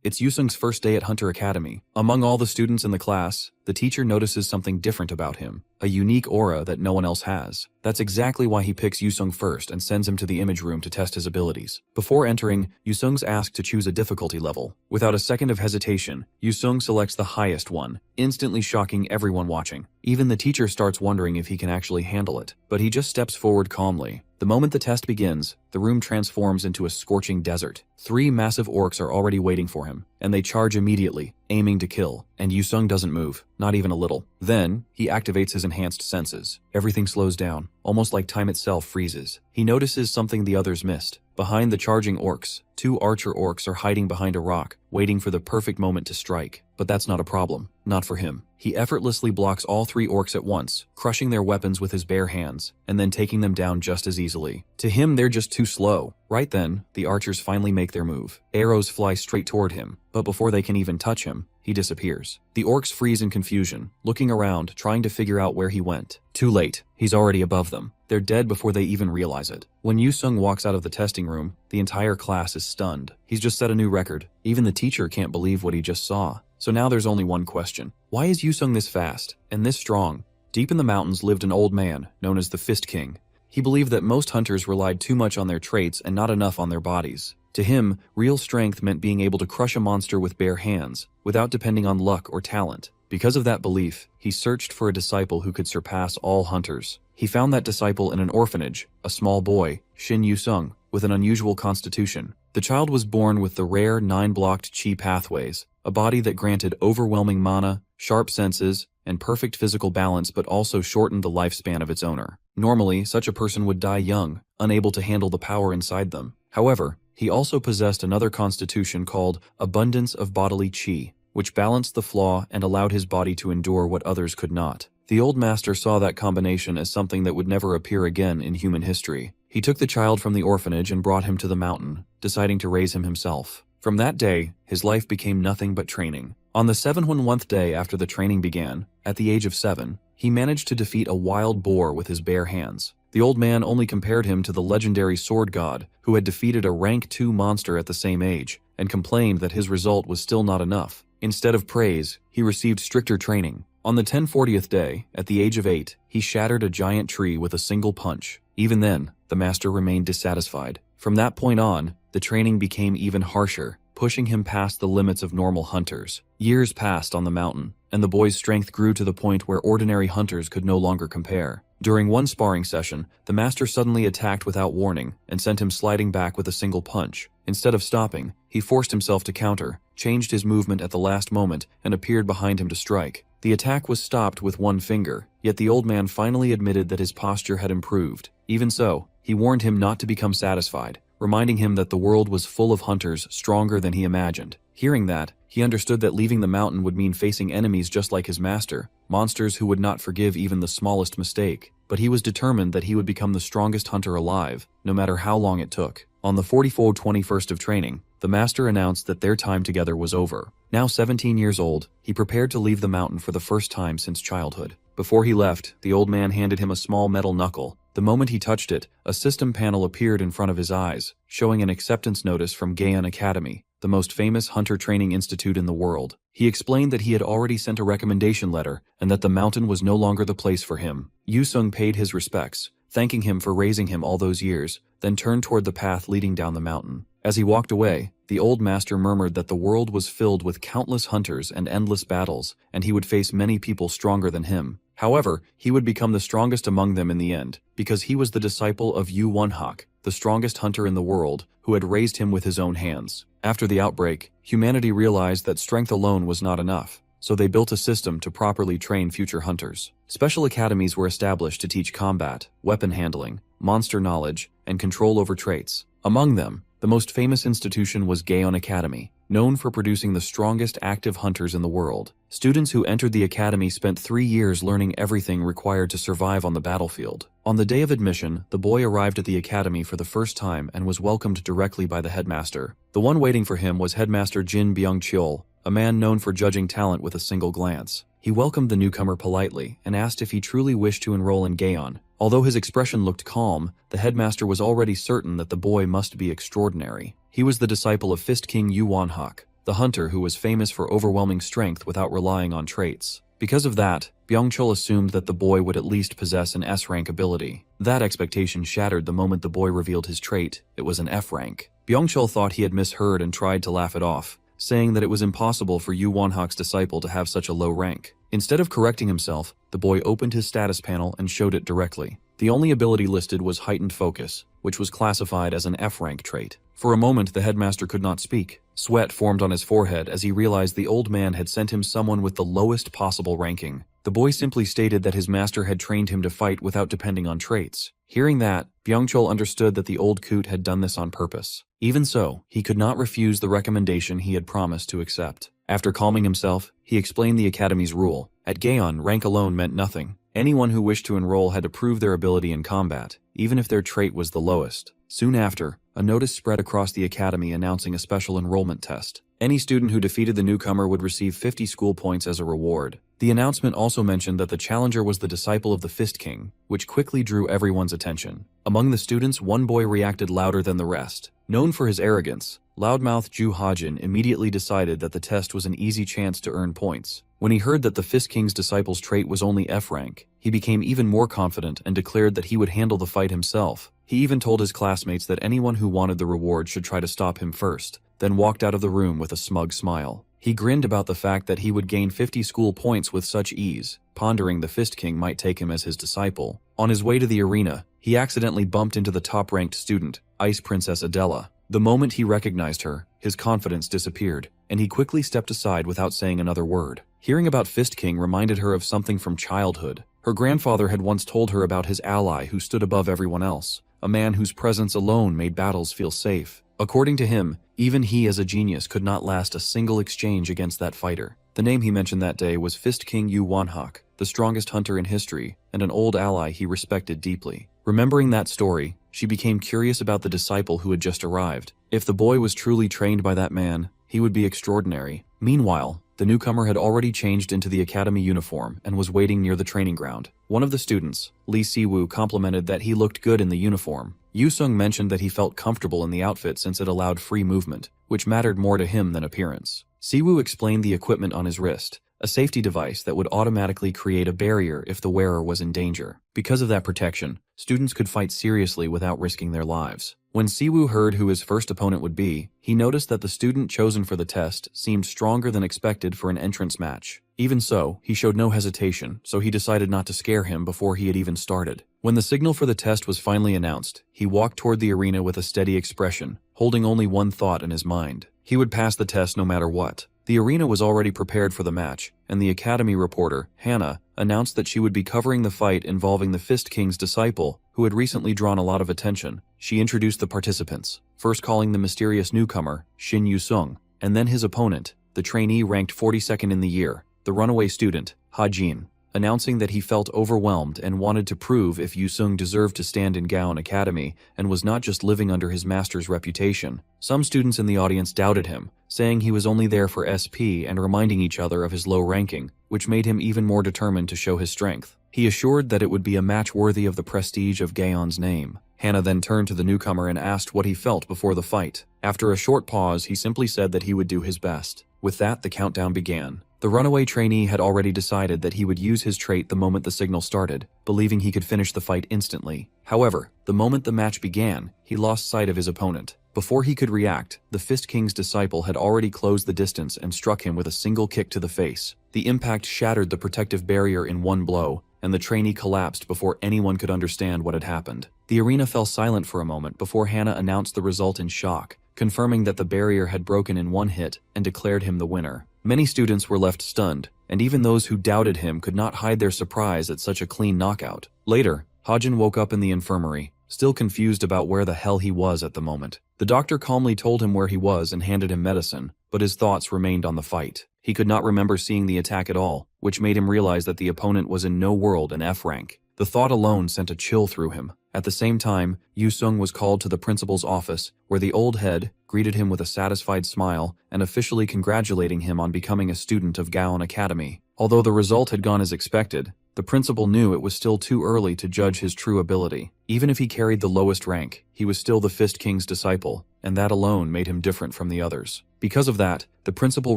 It's Yusung's first day at Hunter Academy. Among all the students in the class, the teacher notices something different about him, a unique aura that no one else has. That's exactly why he picks Yusung first and sends him to the image room to test his abilities. Before entering, Yusung's asked to choose a difficulty level. Without a second of hesitation, Yusung selects the highest one, instantly shocking everyone watching. Even the teacher starts wondering if he can actually handle it, but he just steps forward calmly. The moment the test begins, the room transforms into a scorching desert. 3 massive orcs are already waiting for him, and they charge immediately, aiming to kill, and Yusung doesn't move, not even a little. Then, he activates his enhanced senses. Everything slows down, almost like time itself freezes. He notices something the others missed. Behind the charging orcs, 2 archer orcs are hiding behind a rock, waiting for the perfect moment to strike. But that's not a problem, not for him. He effortlessly blocks all 3 orcs at once, crushing their weapons with his bare hands, and then taking them down just as easily. To him, they're just too slow. Right then, the archers finally make their move. Arrows fly straight toward him, but before they can even touch him, he disappears. The orcs freeze in confusion, looking around, trying to figure out where he went. Too late, he's already above them. They're dead before they even realize it. When Yusung walks out of the testing room, the entire class is stunned. He's just set a new record. Even the teacher can't believe what he just saw. So now there's only one question. Why is Yusung this fast, and this strong? Deep in the mountains lived an old man, known as the Fist King. He believed that most hunters relied too much on their traits and not enough on their bodies. To him, real strength meant being able to crush a monster with bare hands, without depending on luck or talent. Because of that belief, he searched for a disciple who could surpass all hunters. He found that disciple in an orphanage, a small boy, Shin Yusung, with an unusual constitution. The child was born with the rare 9-blocked chi pathways, a body that granted overwhelming mana, sharp senses, and perfect physical balance but also shortened the lifespan of its owner. Normally, such a person would die young, unable to handle the power inside them. However, he also possessed another constitution called abundance of bodily chi, which balanced the flaw and allowed his body to endure what others could not. The old master saw that combination as something that would never appear again in human history. He took the child from the orphanage and brought him to the mountain, deciding to raise him himself. From that day, his life became nothing but training. On the 701st day after the training began, at the age of 7, he managed to defeat a wild boar with his bare hands. The old man only compared him to the legendary sword god, who had defeated a rank 2 monster at the same age, and complained that his result was still not enough. Instead of praise, he received stricter training. On the 1040th day, at the age of 8, he shattered a giant tree with a single punch. Even then, the master remained dissatisfied. From that point on, the training became even harsher, pushing him past the limits of normal hunters. Years passed on the mountain, and the boy's strength grew to the point where ordinary hunters could no longer compare. During one sparring session, the master suddenly attacked without warning and sent him sliding back with a single punch. Instead of stopping, he forced himself to counter, changed his movement at the last moment, and appeared behind him to strike. The attack was stopped with one finger, yet the old man finally admitted that his posture had improved. Even so, he warned him not to become satisfied, reminding him that the world was full of hunters stronger than he imagined. Hearing that, he understood that leaving the mountain would mean facing enemies just like his master, monsters who would not forgive even the smallest mistake. But he was determined that he would become the strongest hunter alive, no matter how long it took. On the 21st of training, the master announced that their time together was over. Now 17 years old, he prepared to leave the mountain for the first time since childhood. Before he left, the old man handed him a small metal knuckle. The moment he touched it, a system panel appeared in front of his eyes, showing an acceptance notice from Gaon Academy, the most famous hunter training institute in the world. He explained that he had already sent a recommendation letter and that the mountain was no longer the place for him. Yusung paid his respects, thanking him for raising him all those years, then turned toward the path leading down the mountain. As he walked away, the old master murmured that the world was filled with countless hunters and endless battles, and he would face many people stronger than him. However, he would become the strongest among them in the end, because he was the disciple of Yu Wonhak, the strongest hunter in the world, who had raised him with his own hands. After the outbreak, humanity realized that strength alone was not enough, so they built a system to properly train future hunters. Special academies were established to teach combat, weapon handling, monster knowledge, and control over traits. Among them, the most famous institution was Gaon Academy, known for producing the strongest active hunters in the world. Students who entered the academy spent 3 years learning everything required to survive on the battlefield. On the day of admission, the boy arrived at the academy for the first time and was welcomed directly by the headmaster. The one waiting for him was Headmaster Jin Byung-cheol, a man known for judging talent with a single glance. He welcomed the newcomer politely and asked if he truly wished to enroll in Gaon. Although his expression looked calm, the headmaster was already certain that the boy must be extraordinary. He was the disciple of Fist King Yu Wonhak, the hunter who was famous for overwhelming strength without relying on traits. Because of that, Byung-chul assumed that the boy would at least possess an S-rank ability. That expectation shattered the moment the boy revealed his trait. It was an F rank. Byung-chul thought he had misheard and tried to laugh it off, saying that it was impossible for Yu Won-hak's disciple to have such a low rank. Instead of correcting himself, the boy opened his status panel and showed it directly. The only ability listed was heightened focus, which was classified as an F-rank trait. For a moment, the headmaster could not speak. Sweat formed on his forehead as he realized the old man had sent him someone with the lowest possible ranking. The boy simply stated that his master had trained him to fight without depending on traits. Hearing that, Byung-chul understood that the old coot had done this on purpose. Even so, he could not refuse the recommendation he had promised to accept. After calming himself, he explained the academy's rule. At Gaon, rank alone meant nothing. Anyone who wished to enroll had to prove their ability in combat, even if their trait was the lowest. Soon after, a notice spread across the academy announcing a special enrollment test. Any student who defeated the newcomer would receive 50 school points as a reward. The announcement also mentioned that the challenger was the disciple of the Fist King, which quickly drew everyone's attention. Among the students, one boy reacted louder than the rest. Known for his arrogance, loudmouth Ju Hajin immediately decided that the test was an easy chance to earn points. When he heard that the Fist King's disciple's trait was only F rank, he became even more confident and declared that he would handle the fight himself. He even told his classmates that anyone who wanted the reward should try to stop him first, then walked out of the room with a smug smile. He grinned about the fact that he would gain 50 school points with such ease, pondering the Fist King might take him as his disciple. On his way to the arena, he accidentally bumped into the top-ranked student, Ice Princess Adela. The moment he recognized her, his confidence disappeared, and he quickly stepped aside without saying another word. Hearing about Fist King reminded her of something from childhood. Her grandfather had once told her about his ally who stood above everyone else, a man whose presence alone made battles feel safe. According to him, even he as a genius could not last a single exchange against that fighter. The name he mentioned that day was Fist King Yu Won-hak, the strongest hunter in history, and an old ally he respected deeply. Remembering that story, she became curious about the disciple who had just arrived. If the boy was truly trained by that man, he would be extraordinary. Meanwhile, the newcomer had already changed into the academy uniform and was waiting near the training ground. One of the students, Lee Siwoo, complimented that he looked good in the uniform. Yu Sung mentioned that he felt comfortable in the outfit since it allowed free movement, which mattered more to him than appearance. Siwoo explained the equipment on his wrist, a safety device that would automatically create a barrier if the wearer was in danger. Because of that protection, students could fight seriously without risking their lives. When Siwoo heard who his first opponent would be, he noticed that the student chosen for the test seemed stronger than expected for an entrance match. Even so, he showed no hesitation, so he decided not to scare him before he had even started. When the signal for the test was finally announced, he walked toward the arena with a steady expression, holding only one thought in his mind. He would pass the test no matter what. The arena was already prepared for the match, and the academy reporter, Hannah, announced that she would be covering the fight involving the Fist King's disciple, who had recently drawn a lot of attention. She introduced the participants, first calling the mysterious newcomer, Shin Yu-sung, and then his opponent, the trainee ranked 42nd in the year, the runaway student, Ha Jin, announcing that he felt overwhelmed and wanted to prove if Yu-sung deserved to stand in Gaon Academy and was not just living under his master's reputation. Some students in the audience doubted him, saying he was only there for SP and reminding each other of his low ranking, which made him even more determined to show his strength. He assured that it would be a match worthy of the prestige of Gaon's name. Hannah then turned to the newcomer and asked what he felt before the fight. After a short pause, he simply said that he would do his best. With that, the countdown began. The runaway trainee had already decided that he would use his trait the moment the signal started, believing he could finish the fight instantly. However, the moment the match began, he lost sight of his opponent. Before he could react, the Fist King's disciple had already closed the distance and struck him with a single kick to the face. The impact shattered the protective barrier in one blow, and the trainee collapsed before anyone could understand what had happened. The arena fell silent for a moment before Hannah announced the result in shock, confirming that the barrier had broken in one hit and declared him the winner. Many students were left stunned, and even those who doubted him could not hide their surprise at such a clean knockout. Later, Hajin woke up in the infirmary, still confused about where the hell he was at the moment. The doctor calmly told him where he was and handed him medicine, but his thoughts remained on the fight. He could not remember seeing the attack at all, which made him realize that the opponent was in no world an F rank. The thought alone sent a chill through him. At the same time, Yu-sung was called to the principal's office, where the old head greeted him with a satisfied smile and officially congratulating him on becoming a student of Gaon Academy. Although the result had gone as expected, the principal knew it was still too early to judge his true ability. Even if he carried the lowest rank, he was still the Fist King's disciple, and that alone made him different from the others. Because of that, the principal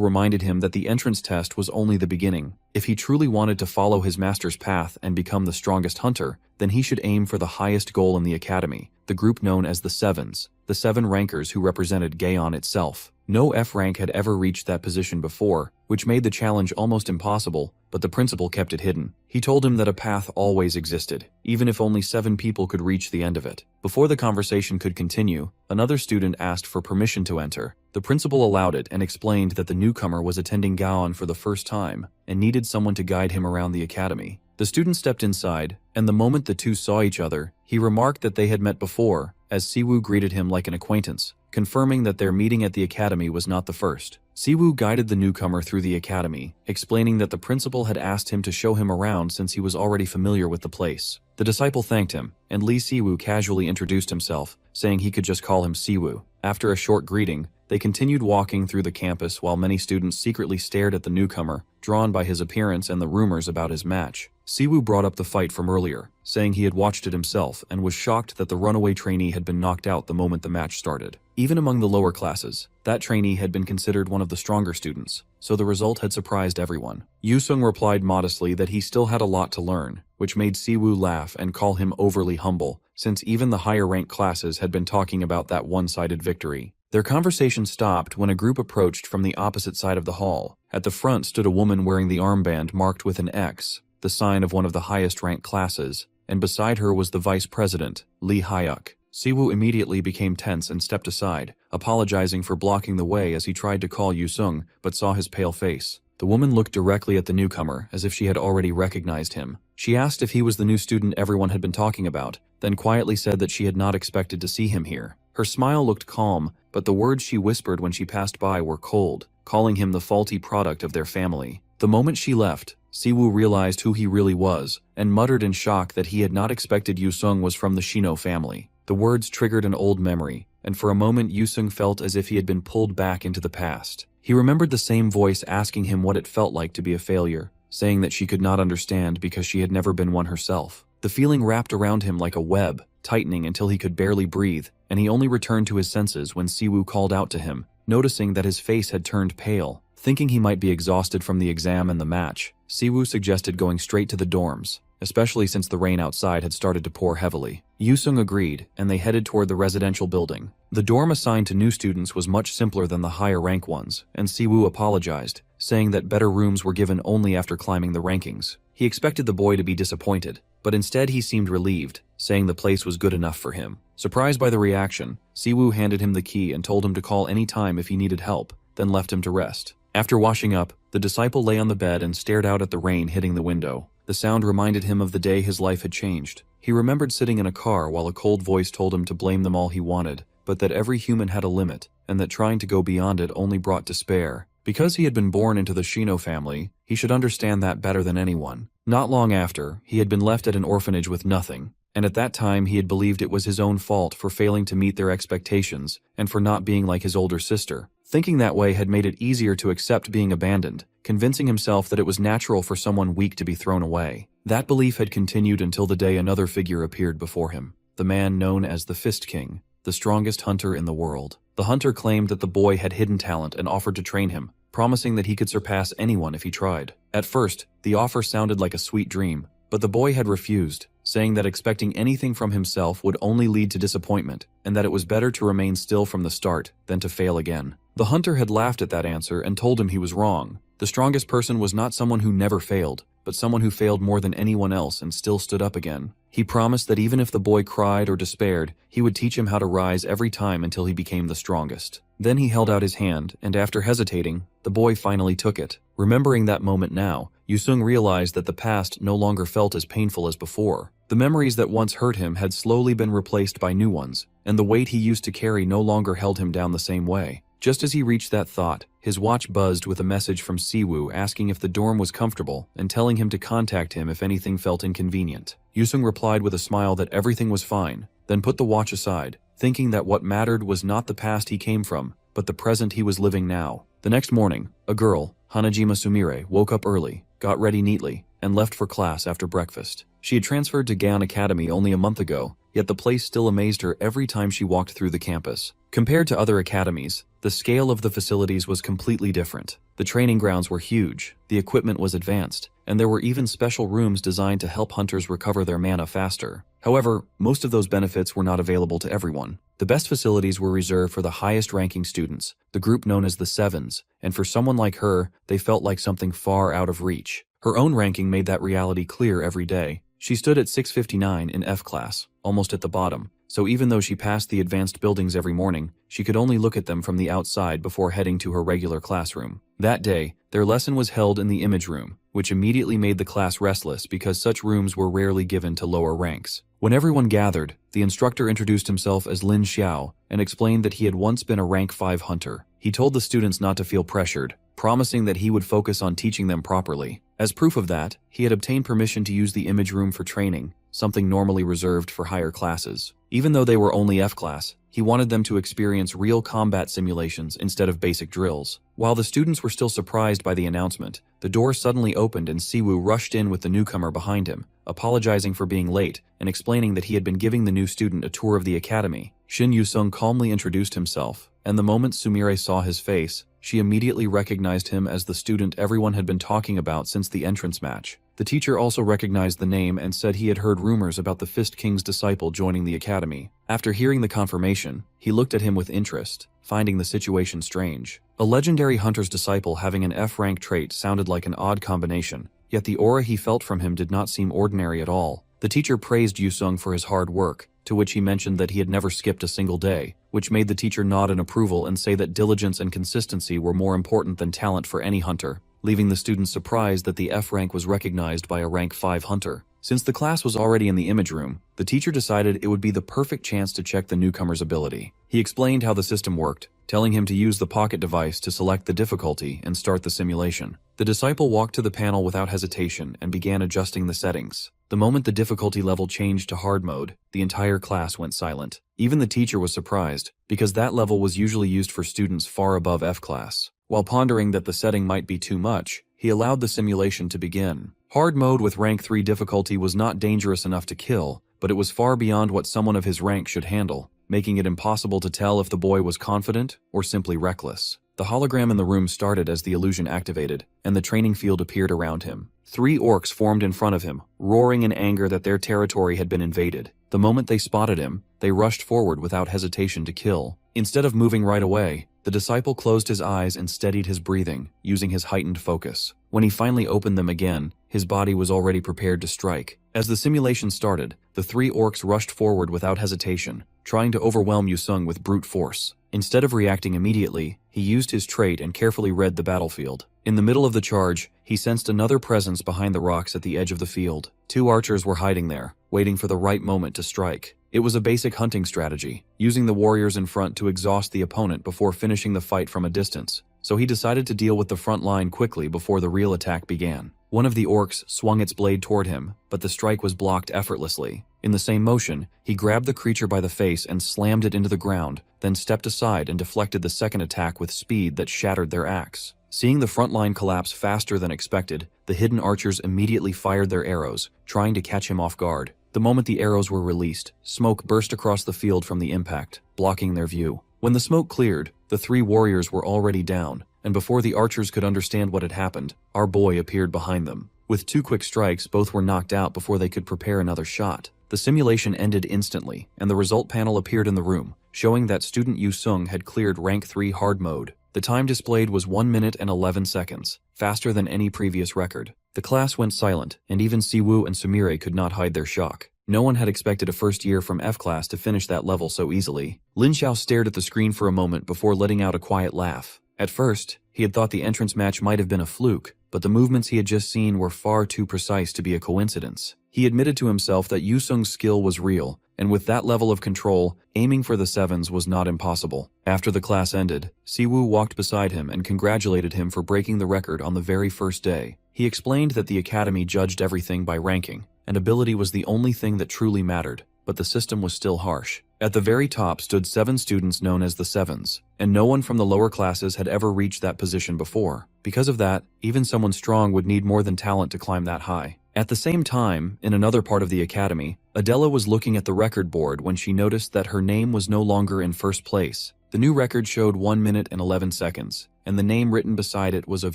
reminded him that the entrance test was only the beginning. If he truly wanted to follow his master's path and become the strongest hunter, then he should aim for the highest goal in the academy, the group known as the Sevens, the 7 rankers who represented Gaon itself. No F rank had ever reached that position before, which made the challenge almost impossible, but the principal kept it hidden. He told him that a path always existed, even if only 7 people could reach the end of it. Before the conversation could continue, another student asked for permission to enter. The principal allowed it and explained that the newcomer was attending Gaon for the first time and needed someone to guide him around the academy. The student stepped inside, and the moment the two saw each other, he remarked that they had met before, as Siwoo greeted him like an acquaintance, confirming that their meeting at the academy was not the first. Siwoo guided the newcomer through the academy, explaining that the principal had asked him to show him around since he was already familiar with the place. The disciple thanked him, and Lee Siwoo casually introduced himself, saying he could just call him Siwoo. After a short greeting, they continued walking through the campus while many students secretly stared at the newcomer, drawn by his appearance and the rumors about his match. Siwoo brought up the fight from earlier, saying he had watched it himself and was shocked that the runaway trainee had been knocked out the moment the match started. Even among the lower classes, that trainee had been considered one of the stronger students, so the result had surprised everyone. Yusung replied modestly that he still had a lot to learn, which made Siwoo laugh and call him overly humble, since even the higher-ranked classes had been talking about that one-sided victory. Their conversation stopped when a group approached from the opposite side of the hall. At the front stood a woman wearing the armband marked with an X, the sign of one of the highest-ranked classes, and beside her was the vice president, Lee Hyuk. Siwoo immediately became tense and stepped aside, apologizing for blocking the way as he tried to call Yusung, but saw his pale face. The woman looked directly at the newcomer as if she had already recognized him. She asked if he was the new student everyone had been talking about, then quietly said that she had not expected to see him here. Her smile looked calm, but the words she whispered when she passed by were cold, calling him the faulty product of their family. The moment she left, Siwoo realized who he really was, and muttered in shock that he had not expected Yusung was from the Shino family. The words triggered an old memory, and for a moment Yusung felt as if he had been pulled back into the past. He remembered the same voice asking him what it felt like to be a failure, saying that she could not understand because she had never been one herself. The feeling wrapped around him like a web, tightening until he could barely breathe, and he only returned to his senses when Siwoo called out to him, noticing that his face had turned pale. Thinking he might be exhausted from the exam and the match, Siwoo suggested going straight to the dorms, especially since the rain outside had started to pour heavily. Yusung agreed, and they headed toward the residential building. The dorm assigned to new students was much simpler than the higher rank ones, and Siwoo apologized, saying that better rooms were given only after climbing the rankings. He expected the boy to be disappointed, but instead he seemed relieved, saying the place was good enough for him. Surprised by the reaction, Siwoo handed him the key and told him to call any time if he needed help, then left him to rest. After washing up, the disciple lay on the bed and stared out at the rain hitting the window. The sound reminded him of the day his life had changed. He remembered sitting in a car while a cold voice told him to blame them all he wanted, but that every human had a limit, and that trying to go beyond it only brought despair. Because he had been born into the Shino family, he should understand that better than anyone. Not long after, he had been left at an orphanage with nothing, and at that time he had believed it was his own fault for failing to meet their expectations and for not being like his older sister. Thinking that way had made it easier to accept being abandoned, convincing himself that it was natural for someone weak to be thrown away. That belief had continued until the day another figure appeared before him, the man known as the Fist King, the strongest hunter in the world. The hunter claimed that the boy had hidden talent and offered to train him, promising that he could surpass anyone if he tried. At first, the offer sounded like a sweet dream, but the boy had refused, saying that expecting anything from himself would only lead to disappointment, and that it was better to remain still from the start than to fail again. The hunter had laughed at that answer and told him he was wrong. The strongest person was not someone who never failed, but someone who failed more than anyone else and still stood up again. He promised that even if the boy cried or despaired, he would teach him how to rise every time until he became the strongest. Then he held out his hand, and after hesitating, the boy finally took it. Remembering that moment now, Yusung realized that the past no longer felt as painful as before. The memories that once hurt him had slowly been replaced by new ones, and the weight he used to carry no longer held him down the same way. Just as he reached that thought, his watch buzzed with a message from Siwoo asking if the dorm was comfortable and telling him to contact him if anything felt inconvenient. Yusung replied with a smile that everything was fine, then put the watch aside, thinking that what mattered was not the past he came from, but the present he was living now. The next morning, a girl, Hanajima Sumire, woke up early, got ready neatly, and left for class after breakfast. She had transferred to Gaon Academy only a month ago, yet the place still amazed her every time she walked through the campus. Compared to other academies, the scale of the facilities was completely different. The training grounds were huge, the equipment was advanced, and there were even special rooms designed to help hunters recover their mana faster. However, most of those benefits were not available to everyone. The best facilities were reserved for the highest-ranking students, the group known as the Sevens, and for someone like her, they felt like something far out of reach. Her own ranking made that reality clear every day. She stood at 659 in F class, almost at the bottom, so even though she passed the advanced buildings every morning, she could only look at them from the outside before heading to her regular classroom. That day, their lesson was held in the image room, which immediately made the class restless because such rooms were rarely given to lower ranks. When everyone gathered, the instructor introduced himself as Lin Xiao and explained that he had once been a rank 5 hunter. He told the students not to feel pressured, promising that he would focus on teaching them properly. As proof of that, he had obtained permission to use the image room for training, something normally reserved for higher classes. Even though they were only F class, he wanted them to experience real combat simulations instead of basic drills. While the students were still surprised by the announcement, the door suddenly opened and Siwoo rushed in with the newcomer behind him, apologizing for being late and explaining that he had been giving the new student a tour of the academy. Shin Yu-sung calmly introduced himself, and the moment Sumire saw his face, she immediately recognized him as the student everyone had been talking about since the entrance match. The teacher also recognized the name and said he had heard rumors about the Fist King's disciple joining the academy. After hearing the confirmation, he looked at him with interest, finding the situation strange. A legendary hunter's disciple having an F-rank trait sounded like an odd combination, yet the aura he felt from him did not seem ordinary at all. The teacher praised Yu-sung for his hard work, to which he mentioned that he had never skipped a single day, which made the teacher nod in approval and say that diligence and consistency were more important than talent for any hunter, leaving the students surprised that the F rank was recognized by a rank 5 hunter. Since the class was already in the image room, the teacher decided it would be the perfect chance to check the newcomer's ability. He explained how the system worked, telling him to use the pocket device to select the difficulty and start the simulation. The disciple walked to the panel without hesitation and began adjusting the settings. The moment the difficulty level changed to hard mode, the entire class went silent. Even the teacher was surprised, because that level was usually used for students far above F class. While pondering that the setting might be too much, he allowed the simulation to begin. Hard mode with rank 3 difficulty was not dangerous enough to kill, but it was far beyond what someone of his rank should handle, making it impossible to tell if the boy was confident or simply reckless. The hologram in the room started as the illusion activated, and the training field appeared around him. 3 orcs formed in front of him, roaring in anger that their territory had been invaded. The moment they spotted him, they rushed forward without hesitation to kill. Instead of moving right away, the disciple closed his eyes and steadied his breathing, using his heightened focus. When he finally opened them again, his body was already prepared to strike. As the simulation started, the 3 orcs rushed forward without hesitation, trying to overwhelm Yu-sung with brute force. Instead of reacting immediately, he used his trait and carefully read the battlefield. In the middle of the charge, he sensed another presence behind the rocks at the edge of the field. 2 archers were hiding there, waiting for the right moment to strike. It was a basic hunting strategy, using the warriors in front to exhaust the opponent before finishing the fight from a distance, so he decided to deal with the front line quickly before the real attack began. One of the orcs swung its blade toward him, but the strike was blocked effortlessly. In the same motion, he grabbed the creature by the face and slammed it into the ground, then stepped aside and deflected the second attack with speed that shattered their axe. Seeing the front line collapse faster than expected, the hidden archers immediately fired their arrows, trying to catch him off guard. The moment the arrows were released, smoke burst across the field from the impact, blocking their view. When the smoke cleared, the 3 warriors were already down, and before the archers could understand what had happened, our boy appeared behind them. With 2 quick strikes, both were knocked out before they could prepare another shot. The simulation ended instantly, and the result panel appeared in the room, showing that student Yu-sung had cleared rank 3 hard mode. The time displayed was 1 minute and 11 seconds, faster than any previous record. The class went silent, and even Siwoo and Sumire could not hide their shock. No one had expected a first year from F class to finish that level so easily. Lin Xiao stared at the screen for a moment before letting out a quiet laugh. At first, he had thought the entrance match might have been a fluke, but the movements he had just seen were far too precise to be a coincidence. He admitted to himself that Yu-sung's skill was real, and with that level of control, aiming for the 7s was not impossible. After the class ended, Siwoo walked beside him and congratulated him for breaking the record on the very first day. He explained that the academy judged everything by ranking, and ability was the only thing that truly mattered, but the system was still harsh. At the very top stood 7 students known as the Sevens, and no one from the lower classes had ever reached that position before. Because of that, even someone strong would need more than talent to climb that high. At the same time, in another part of the academy, Adela was looking at the record board when she noticed that her name was no longer in first place. The new record showed 1 minute and 11 seconds, and the name written beside it was of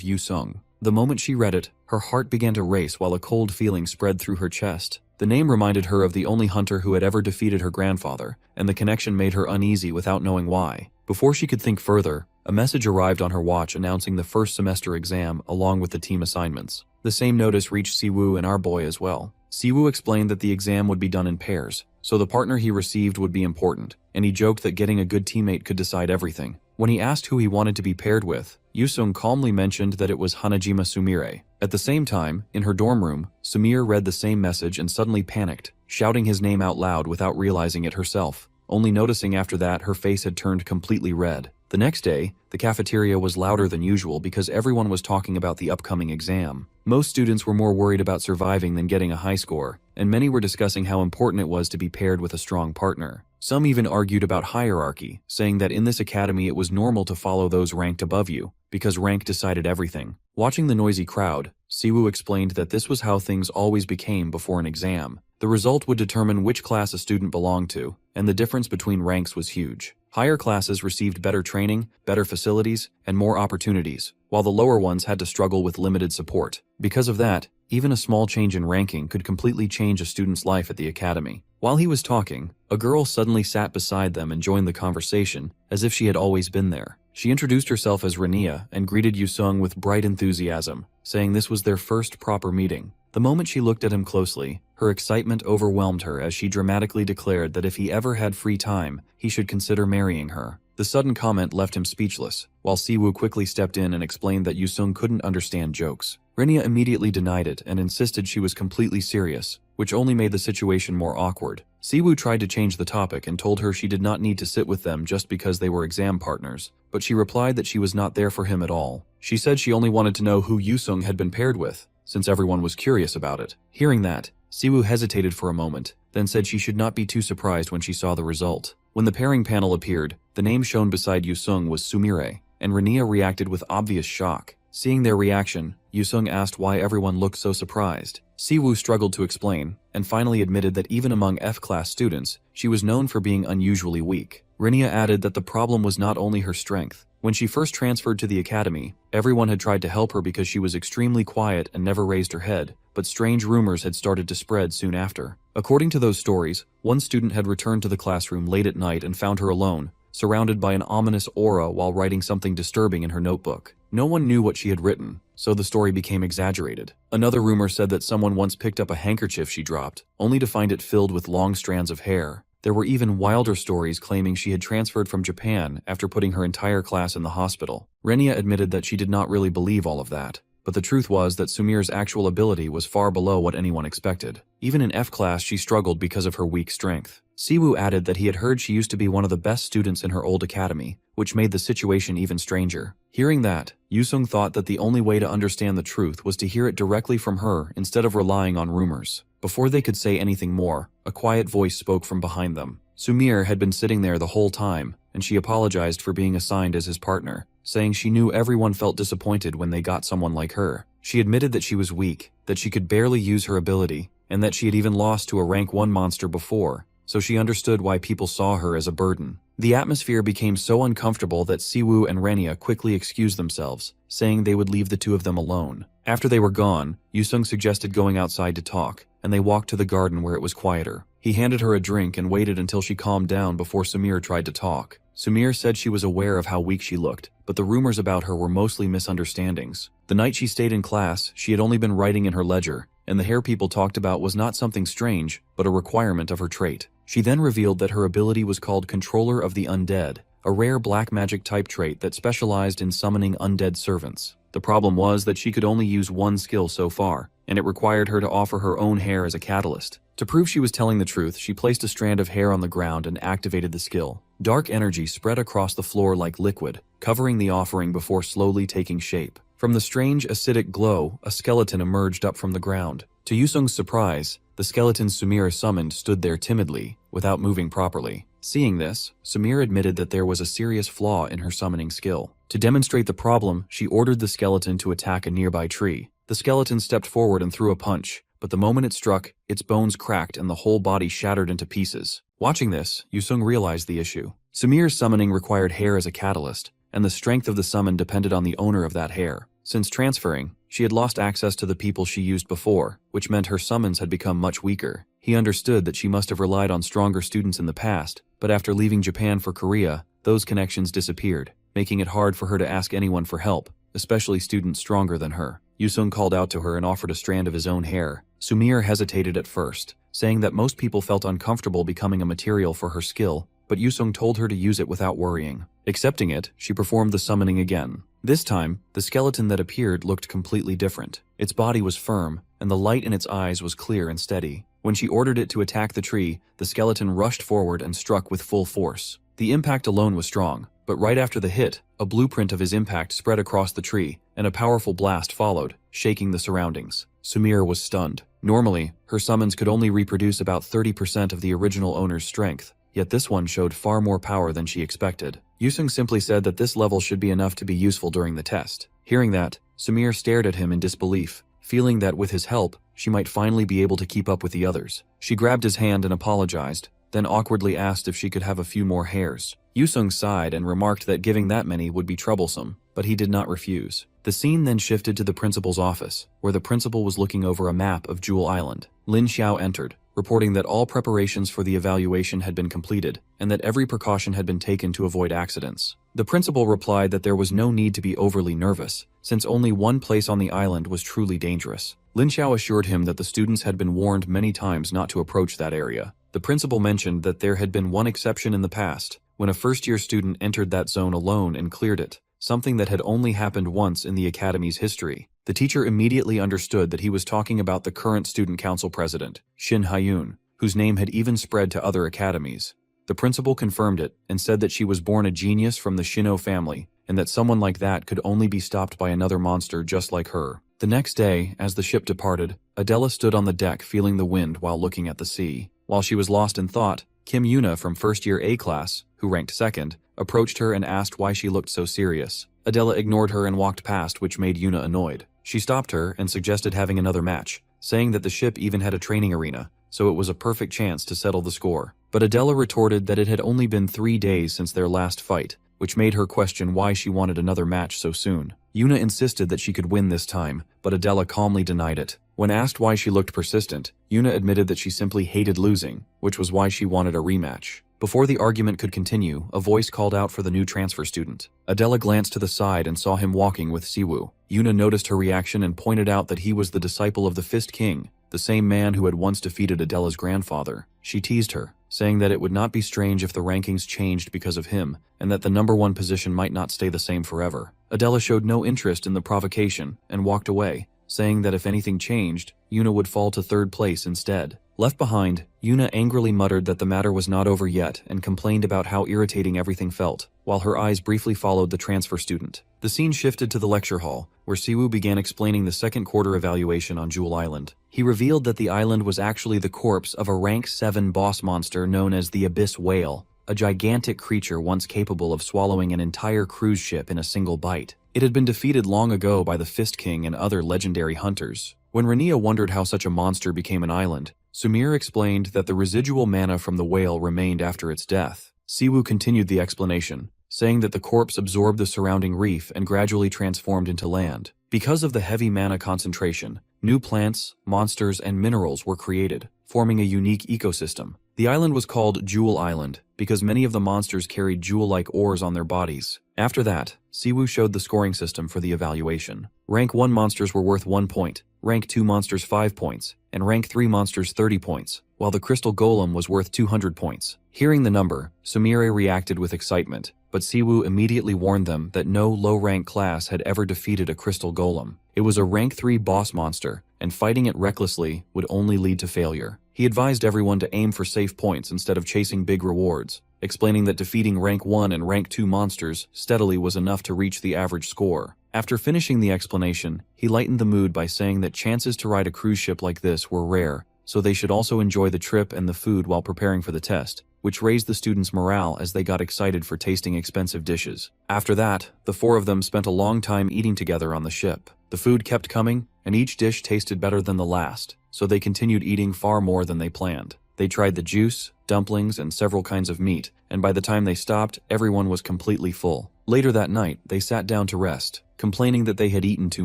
Yu-sung. The moment she read it, her heart began to race while a cold feeling spread through her chest. The name reminded her of the only hunter who had ever defeated her grandfather, and the connection made her uneasy without knowing why. Before she could think further, a message arrived on her watch announcing the first semester exam along with the team assignments. The same notice reached Siwoo and our boy as well. Siwoo explained that the exam would be done in pairs, so the partner he received would be important, and he joked that getting a good teammate could decide everything. When he asked who he wanted to be paired with, Yu-sung calmly mentioned that it was Hanajima Sumire. At the same time, in her dorm room, Sumire read the same message and suddenly panicked, shouting his name out loud without realizing it herself, only noticing after that her face had turned completely red. The next day, the cafeteria was louder than usual because everyone was talking about the upcoming exam. Most students were more worried about surviving than getting a high score, and many were discussing how important it was to be paired with a strong partner. Some even argued about hierarchy, saying that in this academy it was normal to follow those ranked above you, because rank decided everything. Watching the noisy crowd, Siwoo explained that this was how things always became before an exam. The result would determine which class a student belonged to, and the difference between ranks was huge. Higher classes received better training, better facilities, and more opportunities, while the lower ones had to struggle with limited support. Because of that, even a small change in ranking could completely change a student's life at the academy. While he was talking, a girl suddenly sat beside them and joined the conversation, as if she had always been there. She introduced herself as Rania and greeted Yu-sung with bright enthusiasm, saying this was their first proper meeting. The moment she looked at him closely, her excitement overwhelmed her as she dramatically declared that if he ever had free time, he should consider marrying her. The sudden comment left him speechless, while Siwoo quickly stepped in and explained that Yu-sung couldn't understand jokes. Rania immediately denied it and insisted she was completely serious, which only made the situation more awkward. Siwoo tried to change the topic and told her she did not need to sit with them just because they were exam partners, but she replied that she was not there for him at all. She said she only wanted to know who Yu-sung had been paired with, since everyone was curious about it. Hearing that, Siwoo hesitated for a moment, then said she should not be too surprised when she saw the result. When the pairing panel appeared, the name shown beside Yu-sung was Sumire, and Rania reacted with obvious shock. Seeing their reaction, Yu-sung asked why everyone looked so surprised. Siwoo struggled to explain, and finally admitted that even among F-class students, she was known for being unusually weak. Rania added that the problem was not only her strength. When she first transferred to the academy, everyone had tried to help her because she was extremely quiet and never raised her head, but strange rumors had started to spread soon after. According to those stories, one student had returned to the classroom late at night and found her alone, surrounded by an ominous aura while writing something disturbing in her notebook. No one knew what she had written, so the story became exaggerated. Another rumor said that someone once picked up a handkerchief she dropped, only to find it filled with long strands of hair. There were even wilder stories claiming she had transferred from Japan after putting her entire class in the hospital. Rania admitted that she did not really believe all of that, but the truth was that Sumir's actual ability was far below what anyone expected. Even in F-class she struggled because of her weak strength. Siwoo added that he had heard she used to be one of the best students in her old academy, which made the situation even stranger. Hearing that, Yu-sung thought that the only way to understand the truth was to hear it directly from her instead of relying on rumors. Before they could say anything more, a quiet voice spoke from behind them. Sumire had been sitting there the whole time, and she apologized for being assigned as his partner, saying she knew everyone felt disappointed when they got someone like her. She admitted that she was weak, that she could barely use her ability, and that she had even lost to a rank 1 monster before, so she understood why people saw her as a burden. The atmosphere became so uncomfortable that Siwoo and Rania quickly excused themselves, saying they would leave the two of them alone. After they were gone, Yu-sung suggested going outside to talk, and they walked to the garden where it was quieter. He handed her a drink and waited until she calmed down before Sumire tried to talk. Sumire said she was aware of how weak she looked, but the rumors about her were mostly misunderstandings. The night she stayed in class, she had only been writing in her ledger, and the hair people talked about was not something strange, but a requirement of her trait. She then revealed that her ability was called Controller of the Undead, a rare black magic type trait that specialized in summoning undead servants. The problem was that she could only use one skill so far, and it required her to offer her own hair as a catalyst. To prove she was telling the truth, she placed a strand of hair on the ground and activated the skill. Dark energy spread across the floor like liquid, covering the offering before slowly taking shape. From the strange acidic glow, a skeleton emerged up from the ground. To Yu-sung's surprise, the skeleton Sumire summoned stood there timidly, without moving properly. Seeing this, Samir admitted that there was a serious flaw in her summoning skill. To demonstrate the problem, she ordered the skeleton to attack a nearby tree. The skeleton stepped forward and threw a punch, but the moment it struck, its bones cracked and the whole body shattered into pieces. Watching this, Yusung realized the issue. Samir's summoning required hair as a catalyst, and the strength of the summon depended on the owner of that hair. Since transferring, she had lost access to the people she used before, which meant her summons had become much weaker. He understood that she must have relied on stronger students in the past, but after leaving Japan for Korea, those connections disappeared, making it hard for her to ask anyone for help, especially students stronger than her. Yusung called out to her and offered a strand of his own hair. Samir hesitated at first, saying that most people felt uncomfortable becoming a material for her skill, but Yusung told her to use it without worrying. Accepting it, she performed the summoning again. This time, the skeleton that appeared looked completely different. Its body was firm, and the light in its eyes was clear and steady. When she ordered it to attack the tree, the skeleton rushed forward and struck with full force. The impact alone was strong, but right after the hit, a blueprint of his impact spread across the tree, and a powerful blast followed, shaking the surroundings. Samir was stunned. Normally, her summons could only reproduce about 30% of the original owner's strength, yet this one showed far more power than she expected. Yusung simply said that this level should be enough to be useful during the test. Hearing that, Samir stared at him in disbelief, feeling that with his help, she might finally be able to keep up with the others. She grabbed his hand and apologized, then awkwardly asked if she could have a few more hairs. Yusung sighed and remarked that giving that many would be troublesome, but he did not refuse. The scene then shifted to the principal's office, where the principal was looking over a map of Jewel Island. Lin Xiao entered, reporting that all preparations for the evaluation had been completed, and that every precaution had been taken to avoid accidents. The principal replied that there was no need to be overly nervous, since only one place on the island was truly dangerous. Lin Xiao assured him that the students had been warned many times not to approach that area. The principal mentioned that there had been one exception in the past, when a first-year student entered that zone alone and cleared it, something that had only happened once in the academy's history. The teacher immediately understood that he was talking about the current student council president, Shin Hyun, whose name had even spread to other academies. The principal confirmed it and said that she was born a genius from the Shino family, and that someone like that could only be stopped by another monster just like her. The next day, as the ship departed, Adela stood on the deck feeling the wind while looking at the sea. While she was lost in thought, Kim Yuna from first-year A class, who ranked second, approached her and asked why she looked so serious. Adela ignored her and walked past, which made Yuna annoyed. She stopped her and suggested having another match, saying that the ship even had a training arena, so it was a perfect chance to settle the score. But Adela retorted that it had only been 3 days since their last fight, which made her question why she wanted another match so soon. Yuna insisted that she could win this time, but Adela calmly denied it. When asked why she looked persistent, Yuna admitted that she simply hated losing, which was why she wanted a rematch. Before the argument could continue, a voice called out for the new transfer student. Adela glanced to the side and saw him walking with Siwoo. Yuna noticed her reaction and pointed out that he was the disciple of the Fist King, the same man who had once defeated Adela's grandfather. She teased her, saying that it would not be strange if the rankings changed because of him, and that the #1 position might not stay the same forever. Adela showed no interest in the provocation and walked away, saying that if anything changed, Yuna would fall to 3rd place instead. Left behind, Yuna angrily muttered that the matter was not over yet and complained about how irritating everything felt, while her eyes briefly followed the transfer student. The scene shifted to the lecture hall, where Siwoo began explaining the second quarter evaluation on Jewel Island. He revealed that the island was actually the corpse of a rank 7 boss monster known as the Abyss Whale, a gigantic creature once capable of swallowing an entire cruise ship in a single bite. It had been defeated long ago by the Fist King and other legendary hunters. When Rania wondered how such a monster became an island, Sumir explained that the residual mana from the whale remained after its death. Siwoo continued the explanation, saying that the corpse absorbed the surrounding reef and gradually transformed into land. Because of the heavy mana concentration, new plants, monsters, and minerals were created, forming a unique ecosystem. The island was called Jewel Island because many of the monsters carried jewel-like ores on their bodies. After that, Siwoo showed the scoring system for the evaluation. Rank 1 monsters were worth 1 point, Rank 2 monsters 5 points, and Rank 3 monsters 30 points, while the Crystal Golem was worth 200 points. Hearing the number, Sumire reacted with excitement, but Siwoo immediately warned them that no low-rank class had ever defeated a Crystal Golem. It was a Rank 3 boss monster, and fighting it recklessly would only lead to failure. He advised everyone to aim for safe points instead of chasing big rewards, explaining that defeating Rank 1 and Rank 2 monsters steadily was enough to reach the average score. After finishing the explanation, he lightened the mood by saying that chances to ride a cruise ship like this were rare, so they should also enjoy the trip and the food while preparing for the test. which raised the students' morale as they got excited for tasting expensive dishes. After that, the four of them spent a long time eating together on the ship. The food kept coming, and each dish tasted better than the last, so they continued eating far more than they planned. They tried the juice, dumplings, and several kinds of meat, and by the time they stopped, everyone was completely full. Later that night, they sat down to rest, complaining that they had eaten too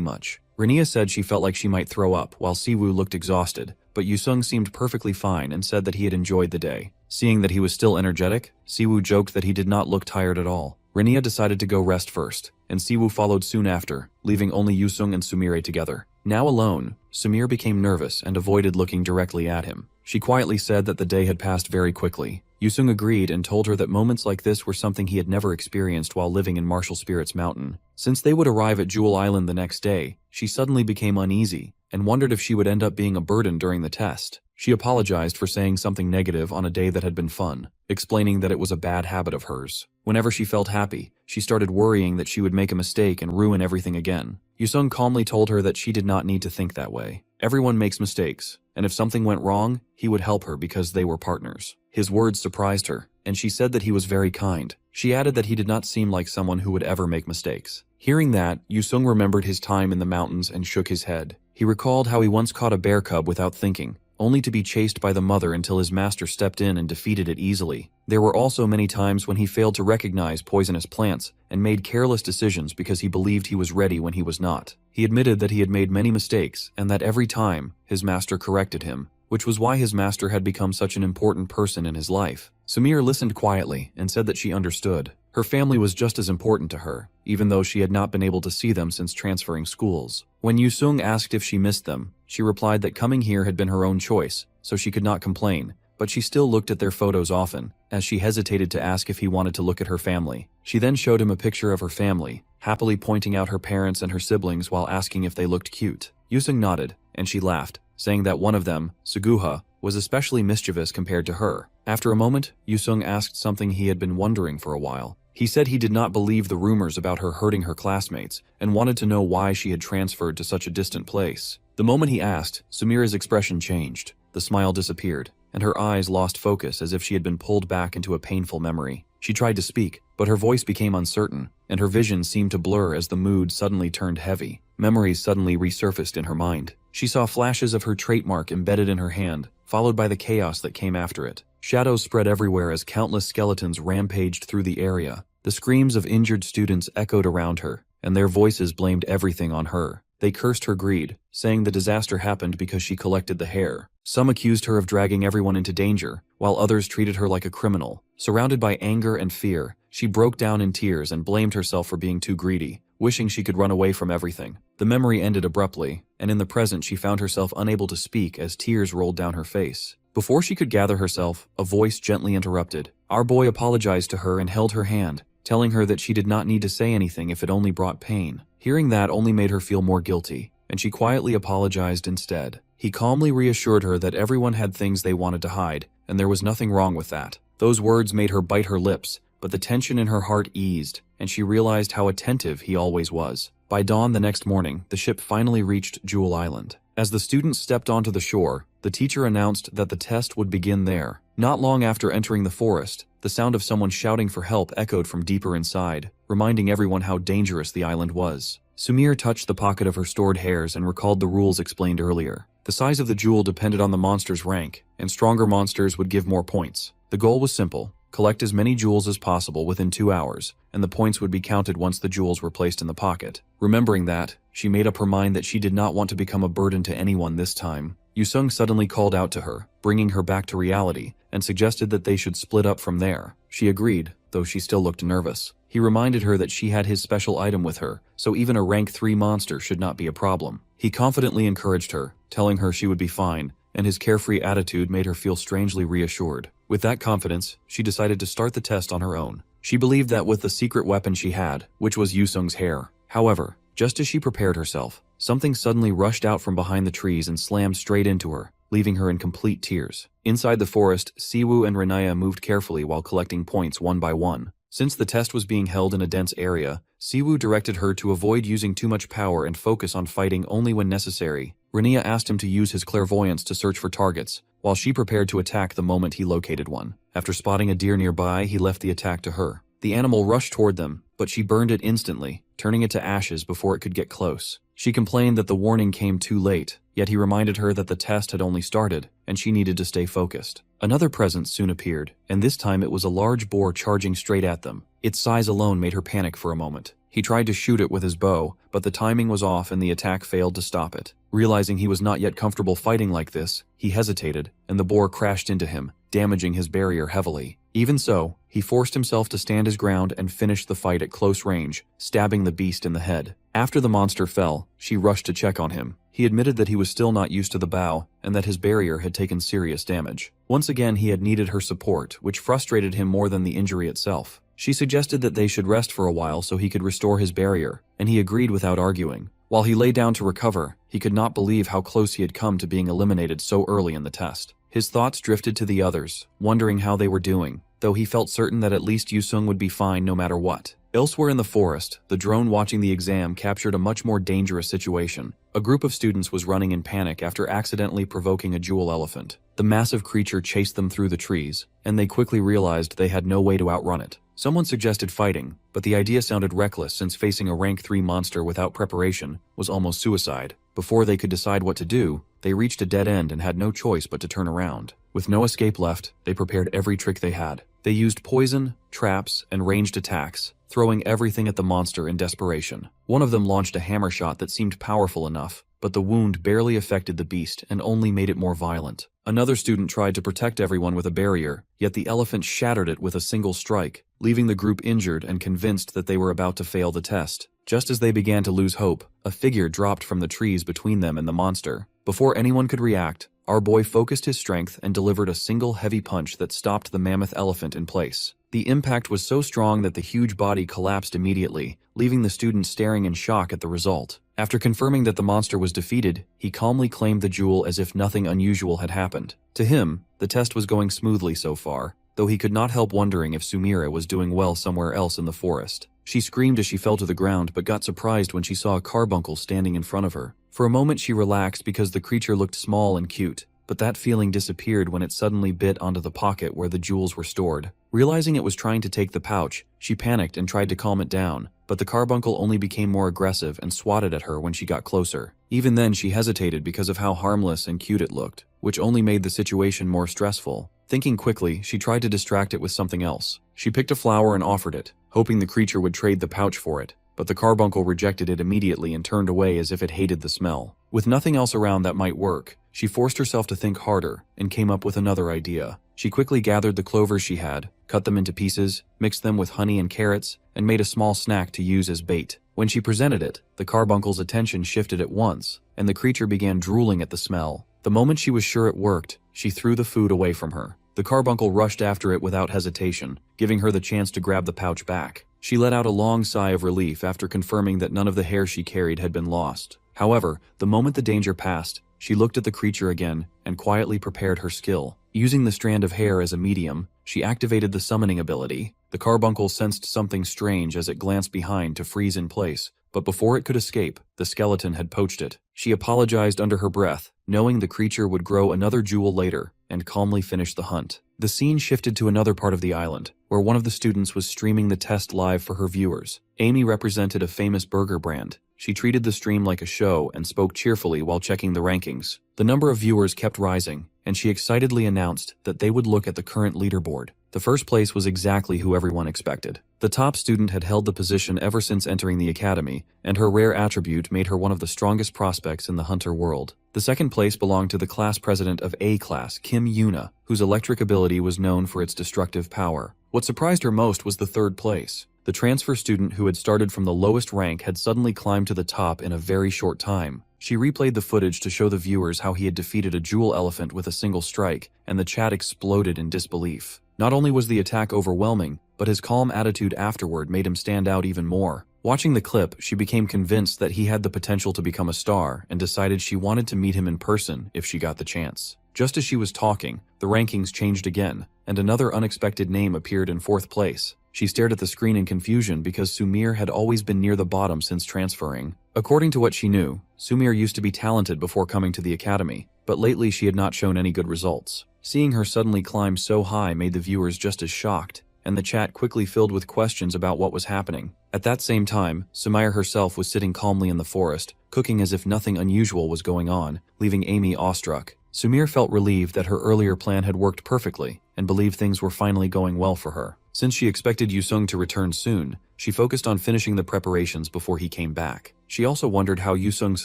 much. Rania said she felt like she might throw up, while Siwoo looked exhausted, but Yusung seemed perfectly fine and said that he had enjoyed the day. Seeing that he was still energetic, Siwoo joked that he did not look tired at all. Rania decided to go rest first, and Siwoo followed soon after, leaving only Yusung and Sumire together. Now alone, Sumire became nervous and avoided looking directly at him. She quietly said that the day had passed very quickly. Yusung agreed and told her that moments like this were something he had never experienced while living in Martial Spirits Mountain. Since they would arrive at Jewel Island the next day, she suddenly became uneasy and wondered if she would end up being a burden during the test. She apologized for saying something negative on a day that had been fun, explaining that it was a bad habit of hers. Whenever she felt happy, she started worrying that she would make a mistake and ruin everything again. Yusung calmly told her that she did not need to think that way. Everyone makes mistakes, and if something went wrong, he would help her because they were partners. His words surprised her, and she said that he was very kind. She added that he did not seem like someone who would ever make mistakes. Hearing that, Yusung remembered his time in the mountains and shook his head. He recalled how he once caught a bear cub without thinking, only to be chased by the mother until his master stepped in and defeated it easily. There were also many times when he failed to recognize poisonous plants and made careless decisions because he believed he was ready when he was not. He admitted that he had made many mistakes and that every time, his master corrected him, which was why his master had become such an important person in his life. Sumire listened quietly and said that she understood. Her family was just as important to her, even though she had not been able to see them since transferring schools. When Yusung asked if she missed them, she replied that coming here had been her own choice, so she could not complain, but she still looked at their photos often, as she hesitated to ask if he wanted to look at her family. She then showed him a picture of her family, happily pointing out her parents and her siblings while asking if they looked cute. Yusung nodded, and she laughed, saying that one of them, Suguha, was especially mischievous compared to her. After a moment, Yusung asked something he had been wondering for a while. He said he did not believe the rumors about her hurting her classmates and wanted to know why she had transferred to such a distant place. The moment he asked, Sumire's expression changed. The smile disappeared, and her eyes lost focus as if she had been pulled back into a painful memory. She tried to speak, but her voice became uncertain, and her vision seemed to blur as the mood suddenly turned heavy. Memories suddenly resurfaced in her mind. She saw flashes of her trademark embedded in her hand, followed by the chaos that came after it. Shadows spread everywhere as countless skeletons rampaged through the area. The screams of injured students echoed around her, and their voices blamed everything on her. They cursed her greed, saying the disaster happened because she collected the hair. Some accused her of dragging everyone into danger, while others treated her like a criminal. Surrounded by anger and fear, she broke down in tears and blamed herself for being too greedy, wishing she could run away from everything. The memory ended abruptly, and in the present she found herself unable to speak as tears rolled down her face. Before she could gather herself, a voice gently interrupted. Our boy apologized to her and held her hand, telling her that she did not need to say anything if it only brought pain. Hearing that only made her feel more guilty, and she quietly apologized instead. He calmly reassured her that everyone had things they wanted to hide, and there was nothing wrong with that. Those words made her bite her lips, but the tension in her heart eased, and she realized how attentive he always was. By dawn the next morning, the ship finally reached Jewel Island. As the students stepped onto the shore, the teacher announced that the test would begin there. Not long after entering the forest, the sound of someone shouting for help echoed from deeper inside, reminding everyone how dangerous the island was. Sumire touched the pocket of her stored hairs and recalled the rules explained earlier. The size of the jewel depended on the monster's rank, and stronger monsters would give more points. The goal was simple: collect as many jewels as possible within 2 hours, and the points would be counted once the jewels were placed in the pocket. Remembering that, she made up her mind that she did not want to become a burden to anyone this time. Yusung suddenly called out to her, bringing her back to reality, and suggested that they should split up from there. She agreed, though she still looked nervous. He reminded her that she had his special item with her, so even a rank 3 monster should not be a problem. He confidently encouraged her, telling her she would be fine, and his carefree attitude made her feel strangely reassured. With that confidence, she decided to start the test on her own. She believed that with the secret weapon she had, which was Yusung's hair. However, just as she prepared herself, something suddenly rushed out from behind the trees and slammed straight into her, leaving her in complete tears. Inside the forest, Siwoo and Renaya moved carefully while collecting points one by one. Since the test was being held in a dense area, Siwoo directed her to avoid using too much power and focus on fighting only when necessary. Rania asked him to use his clairvoyance to search for targets, while she prepared to attack the moment he located one. After spotting a deer nearby, he left the attack to her. The animal rushed toward them, but she burned it instantly, turning it to ashes before it could get close. She complained that the warning came too late, yet he reminded her that the test had only started, and she needed to stay focused. Another presence soon appeared, and this time it was a large boar charging straight at them. Its size alone made her panic for a moment. He tried to shoot it with his bow, but the timing was off and the attack failed to stop it. Realizing he was not yet comfortable fighting like this, he hesitated, and the boar crashed into him, damaging his barrier heavily. Even so, he forced himself to stand his ground and finish the fight at close range, stabbing the beast in the head. After the monster fell, she rushed to check on him. He admitted that he was still not used to the bow, and that his barrier had taken serious damage. Once again, he had needed her support, which frustrated him more than the injury itself. She suggested that they should rest for a while so he could restore his barrier, and he agreed without arguing. While he lay down to recover, he could not believe how close he had come to being eliminated so early in the test. His thoughts drifted to the others, wondering how they were doing, though he felt certain that at least Yusung would be fine no matter what. Elsewhere in the forest, the drone watching the exam captured a much more dangerous situation. A group of students was running in panic after accidentally provoking a jewel elephant. The massive creature chased them through the trees, and they quickly realized they had no way to outrun it. Someone suggested fighting, but the idea sounded reckless since facing a rank 3 monster without preparation was almost suicide. Before they could decide what to do, they reached a dead end and had no choice but to turn around. With no escape left, they prepared every trick they had. They used poison, traps, and ranged attacks, throwing everything at the monster in desperation. One of them launched a hammer shot that seemed powerful enough, but the wound barely affected the beast and only made it more violent. Another student tried to protect everyone with a barrier, yet the elephant shattered it with a single strike, leaving the group injured and convinced that they were about to fail the test. Just as they began to lose hope, a figure dropped from the trees between them and the monster. Before anyone could react, our boy focused his strength and delivered a single heavy punch that stopped the mammoth elephant in place. The impact was so strong that the huge body collapsed immediately, leaving the student staring in shock at the result. After confirming that the monster was defeated, he calmly claimed the jewel as if nothing unusual had happened. To him, the test was going smoothly so far, though he could not help wondering if Sumire was doing well somewhere else in the forest. She screamed as she fell to the ground but got surprised when she saw a carbuncle standing in front of her. For a moment she relaxed because the creature looked small and cute, but that feeling disappeared when it suddenly bit onto the pocket where the jewels were stored. Realizing it was trying to take the pouch, she panicked and tried to calm it down, but the carbuncle only became more aggressive and swatted at her when she got closer. Even then she hesitated because of how harmless and cute it looked, which only made the situation more stressful. Thinking quickly, she tried to distract it with something else. She picked a flower and offered it, hoping the creature would trade the pouch for it, but the carbuncle rejected it immediately and turned away as if it hated the smell. With nothing else around that might work, she forced herself to think harder and came up with another idea. She quickly gathered the clovers she had, cut them into pieces, mixed them with honey and carrots, and made a small snack to use as bait. When she presented it, the carbuncle's attention shifted at once, and the creature began drooling at the smell. The moment she was sure it worked, she threw the food away from her. The carbuncle rushed after it without hesitation, giving her the chance to grab the pouch back. She let out a long sigh of relief after confirming that none of the hair she carried had been lost. However, the moment the danger passed, she looked at the creature again and quietly prepared her skill. Using the strand of hair as a medium, she activated the summoning ability. The carbuncle sensed something strange as it glanced behind to freeze in place, but before it could escape, the skeleton had poached it. She apologized under her breath, knowing the creature would grow another jewel later, and calmly finished the hunt. The scene shifted to another part of the island, where one of the students was streaming the test live for her viewers. Amy represented a famous burger brand. She treated the stream like a show and spoke cheerfully while checking the rankings. The number of viewers kept rising, and she excitedly announced that they would look at the current leaderboard. The first place was exactly who everyone expected. The top student had held the position ever since entering the academy, and her rare attribute made her one of the strongest prospects in the hunter world. The second place belonged to the class president of A class, Kim Yuna, whose electric ability was known for its destructive power. What surprised her most was the third place. The transfer student who had started from the lowest rank had suddenly climbed to the top in a very short time. She replayed the footage to show the viewers how he had defeated a jewel elephant with a single strike, and the chat exploded in disbelief. Not only was the attack overwhelming, but his calm attitude afterward made him stand out even more. Watching the clip, she became convinced that he had the potential to become a star and decided she wanted to meet him in person if she got the chance. Just as she was talking, the rankings changed again, and another unexpected name appeared in 4th place. She stared at the screen in confusion because Sumir had always been near the bottom since transferring. According to what she knew, Sumir used to be talented before coming to the academy, but lately she had not shown any good results. Seeing her suddenly climb so high made the viewers just as shocked, and the chat quickly filled with questions about what was happening. At that same time, Sumire herself was sitting calmly in the forest, cooking as if nothing unusual was going on, leaving Amy awestruck. Sumire felt relieved that her earlier plan had worked perfectly, and believed things were finally going well for her. Since she expected Yusung to return soon, she focused on finishing the preparations before he came back. She also wondered how Yusung's